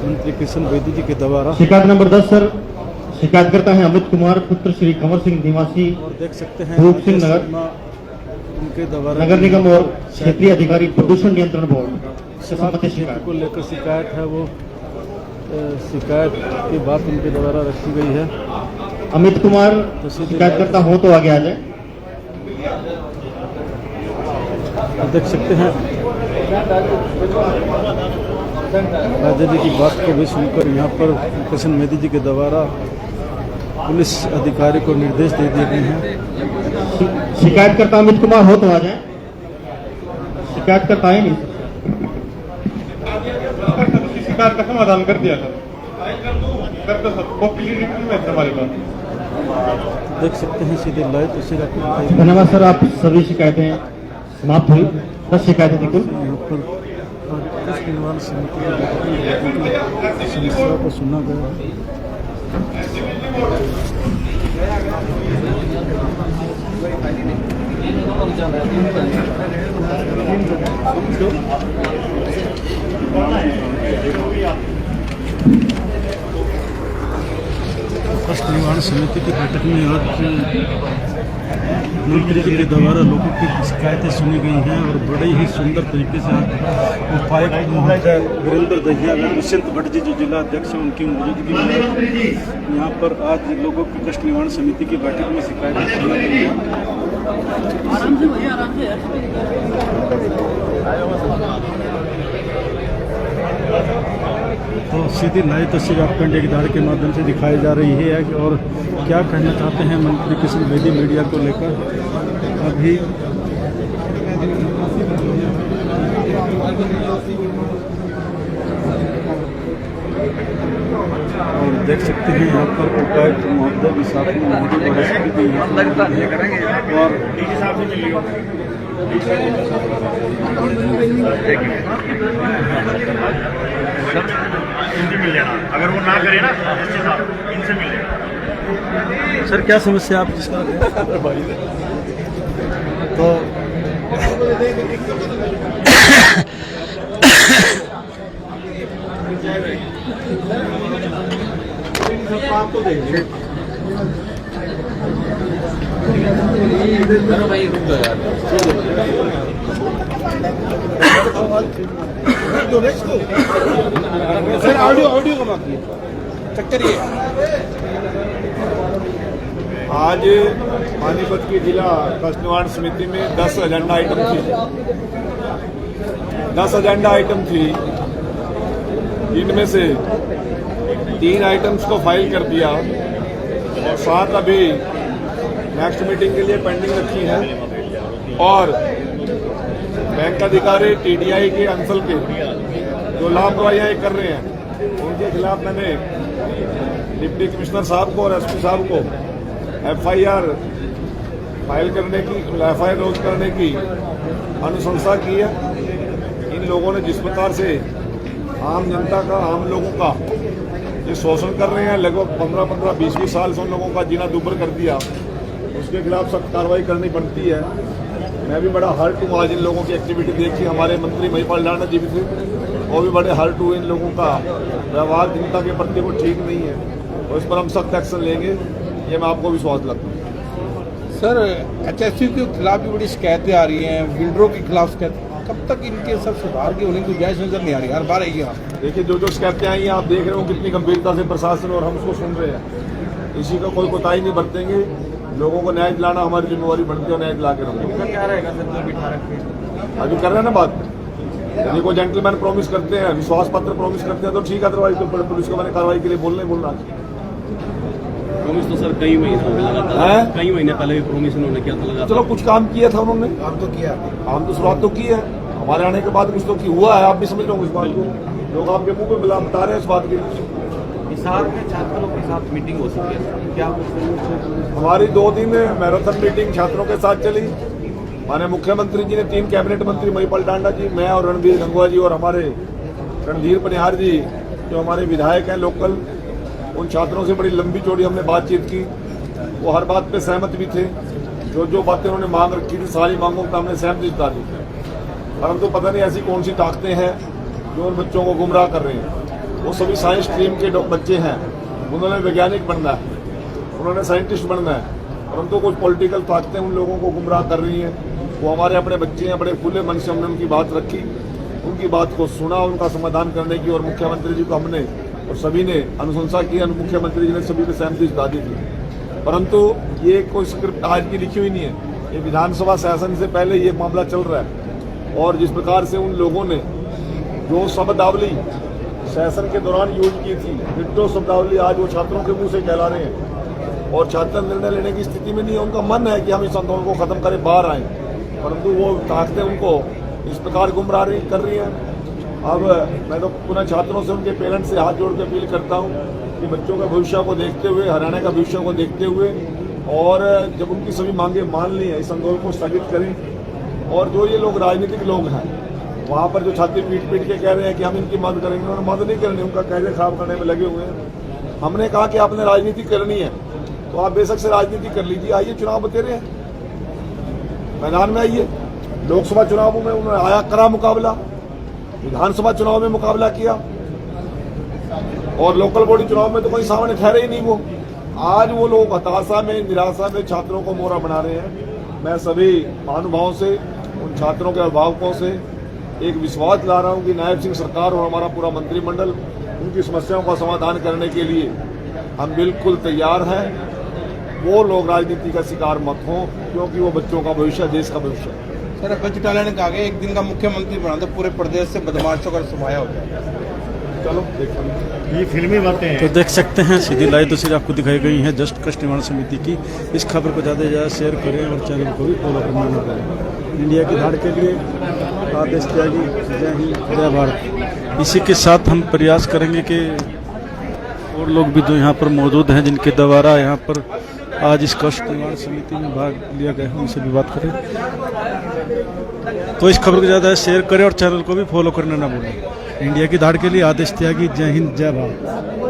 मंत्री कृष्ण वैद्य जी के द्वारा शिकायत नंबर 10 सर, शिकायतकर्ता है अमित कुमार पुत्र श्री कंवर सिंह निवासी और देख सकते हैं रूप सिंह नगर, उनके द्वारा नगर निगम और क्षेत्रीय अधिकारी प्रदूषण नियंत्रण बोर्ड से संबंधित शिकायत को लेकर शिकायत है, वो शिकायत की बात उनके द्वारा रखी गई है। अमित कुमार शिकायतकर्ता हो तो आगे आ जाए। देख सकते हैं राजा जी की बात को भी सुनकर यहाँ पर कृष्ण वैद्य जी के द्वारा पुलिस अधिकारी को निर्देश दे दिए गए हैं। शिकायतकर्ता अमित कुमार हो तो आ जाए। शिकायतकर्ता है नहीं, शिकायत का समाधान कर दिया सर, कर दो सर, कॉपी में हमारे पास। देख सकते हैं सीधे लाइव तस्वीर आपको दिखाई धन्यवाद सर, आप सभी शिकायतें समाप्त हुई। 10 शिकायतें थी कुल। यहाँ पर कृष्ण निर्माण समिति की समस्या को सुना गया। कृष्ण निर्माण समिति की बैठक में आज मंत्री जी के द्वारा लोगों की शिकायतें सुनी गई हैं और बड़े ही सुंदर तरीके से आज उपायुक्त महोदय वीरेंद्र दहिया व दुष्यंत भट्ट जी जो जिला अध्यक्ष हैं उनकी मौजूदगी में यहाँ पर आज लोगों की कष्ट निवारण समिति की बैठक में शिकायतें सुनी गई हैं। तो सीधी लाइव तस्वीर आपको इंडिया इदारे के माध्यम से दिखाई जा रही है कि और क्या कहना चाहते हैं मंत्री किशन बेदी मीडिया को लेकर। अभी और देख सकते हैं यहाँ पर उपायुक्त महोदय भी साथ में मौजूद और इनसे मिल जाना, अगर वो ना करे ना इनसे मिल जाना। सर क्या समस्या आप जिसका तो आपको देंगे भाई रुक जाओ यार। सर ऑडियो कम आपकी चक्कर ये आज पानीपत की जिला कष्ट निवारण समिति में 10 एजेंडा आइटम थी। 10 एजेंडा आइटम थी, इनमें से 3 आइटम्स को फाइल कर दिया और 7 अभी नेक्स्ट मीटिंग के लिए पेंडिंग रखी है। और बैंक अधिकारी टीडीआई के अंचल के जो लापरवाहियां कर रहे हैं उनके खिलाफ मैंने डिप्टी कमिश्नर साहब को और एसपी साहब को एफआईआर फाइल करने की, एफआईआर रोज करने की अनुशंसा की है। इन लोगों ने जिस प्रकार से आम जनता का, आम लोगों का ये शोषण कर रहे हैं, लगभग 15-15, 20-20 साल से उन लोगों का जीना दुभर कर दिया, उसके खिलाफ सख्त कार्रवाई करनी पड़ती है। मैं भी बड़ा हर्ट हूँ आज इन लोगों की एक्टिविटी देखी। हमारे मंत्री महिपाल डांडा जी भी थे, वो भी बड़े हर्ट हुए। इन लोगों का व्यवहार जनता के प्रति वो ठीक नहीं है और इस पर हम सख्त एक्शन लेंगे, ये मैं आपको विश्वास दिलाता हूँ। सर HSU के खिलाफ भी बड़ी शिकायतें आ रही हैं, विंडरो के खिलाफ शिकायत, कब तक इनके सब सुधार की होने की गुंजाइश नजर नहीं आ रही? हर बार आएगी। देखिए जो शिकायतें आई हैं आप देख रहे हो कितनी गंभीरता से प्रशासन और हम उसको सुन रहे हैं। इसी का कोई कोताही नहीं बरतेंगे। लोगों को न्याय दिलाना हमारी जिम्मेवारी बनती है और न्याय दिला के रखेंगे। क्या रहेगा सर बिठा रखे? अभी कर रहे हैं ना बात, यदि कोई जेंटलमैन प्रॉमिस करते हैं, विश्वास पत्र प्रॉमिस करते हैं तो ठीक है, अदरवाइज तो पुलिस को मैंने कार्रवाई के लिए बोलना। प्रॉमिस तो सर कई महीने पहले भी प्रॉमिस उन्होंने किया था। चलो कुछ काम किया था उन्होंने, काम तो किया, काम तो शुरुआत तो की है। हमारे आने के बाद कुछ तो हुआ है, आप भी समझ रहे हो इस बात को। लोग आपके मुंह पे बता रहे हैं इस बात के लिए। हिसार में छात्रों के साथ मीटिंग हो सकती है, क्या हमारी 2 दिन मैराथन मीटिंग छात्रों के साथ चली। माननीय मुख्यमंत्री जी ने 3 कैबिनेट मंत्री महिपाल डांडा जी, मैं और रणबीर गंगवा जी और हमारे रणधीर पनिहार जी जो हमारे विधायक हैं लोकल, उन छात्रों से बड़ी लंबी चौड़ी हमने बातचीत की। वो हर बात पे सहमत भी थे। जो बातें उन्होंने मांग रखी थी सारी मांगों पर हमने सहमति जता दी। परंतु पता नहीं ऐसी कौन सी ताकतें हैं जो उन बच्चों को गुमराह कर रहे हैं। वो सभी साइंस स्ट्रीम के बच्चे हैं, उन्होंने वैज्ञानिक बनना है, उन्होंने साइंटिस्ट बनना है, परंतु कुछ पॉलिटिकल ताकतें उन लोगों को गुमराह कर रही हैं। वो हमारे अपने बच्चे हैं, बड़े खुले मन से हमने उनकी बात रखी, उनकी बात को सुना, उनका समाधान करने की, और मुख्यमंत्री जी को हमने और सभी ने अनुशंसा की। मुख्यमंत्री जी ने सभी पे सहमति जता दी थी। परंतु ये कोई स्क्रिप्ट आज की लिखी हुई नहीं है, ये विधानसभा सेशन से पहले ये मामला चल रहा है। और जिस प्रकार से उन लोगों ने जो शब्दावली सेशन के दौरान यूज की थी, डिट्टो शब्दावली आज वो छात्रों के मुंह से कहला रहे हैं और छात्र निर्णय लेने की स्थिति में नहीं है। उनका मन है कि हम इस आंदोलन को खत्म करें, बाहर आए, परंतु वो ताकतें उनको इस प्रकार गुमराह कर रही हैं। अब मैं तो पुनः छात्रों से, उनके पेरेंट्स से हाथ जोड़ के अपील करता हूँ कि बच्चों का भविष्य को देखते हुए, हरियाणा का भविष्य को देखते हुए, और जब उनकी सभी मांगे मान ली हैं, इस आंदोलन को स्थगित करें। और जो ये लोग राजनीतिक लोग हैं, वहाँ पर जो छाती पीट पीट के कह रहे हैं कि हम इनकी मदद करेंगे, उन्होंने मदद नहीं करनी, उनका कैरियर खराब करने में लगे हुए हैं। हमने कहा कि आपने राजनीति करनी है तो आप बेशक से राजनीति कर लीजिए, आइए चुनाव बतेरे हैं, मैदान में आइए। लोकसभा चुनावों में उन्होंने आया करा मुकाबला, विधानसभा चुनाव में मुकाबला किया, और लोकल बॉडी चुनाव में तो कोई सामने ठहरे ही नहीं वो। आज वो लोग हताशा में, निराशा में छात्रों को मोहरा बना रहे हैं। मैं सभी महानुभावों से, उन छात्रों के अभिभावकों से एक विश्वास दिला रहा हूं कि नायब सिंह सरकार और हमारा पूरा मंत्रिमंडल उनकी समस्याओं का समाधान करने के लिए हम बिल्कुल तैयार हैं। वो लोग राजनीति का शिकार मत हों, क्योंकि वो बच्चों का भविष्य, देश का भविष्य है। सर, अखिल चौटाला ने कहा कि एक दिन का मुख्यमंत्री बना तो पूरे प्रदेश से बदमाशों का सफाया हो जाए। चलो देखते हैं, ये फिल्मी बातें हैं। तो देख सकते हैं सीधी लाइव तस्वीर आपको दिखाई गई है जस्ट कष्ट निवारण समिति की। इस खबर को ज़्यादा से ज़्यादा शेयर करें और चैनल को भी फॉलो करना न भूलें। इंडिया की धाड़ के लिए आदेश त्यागी, जय हिंद जय भारत। इसी के साथ हम प्रयास करेंगे कि और लोग भी जो यहाँ पर मौजूद हैं, जिनके द्वारा यहाँ पर आज इस कष्ट निवारण समिति में भाग लिया गया है, उनसे भी बात करें। तो इस खबर को ज़्यादा शेयर करें और चैनल को भी फॉलो करना न भूलें। इंडिया की धाड़ के लिए आदेश त्यागी, जय हिंद जय भारत।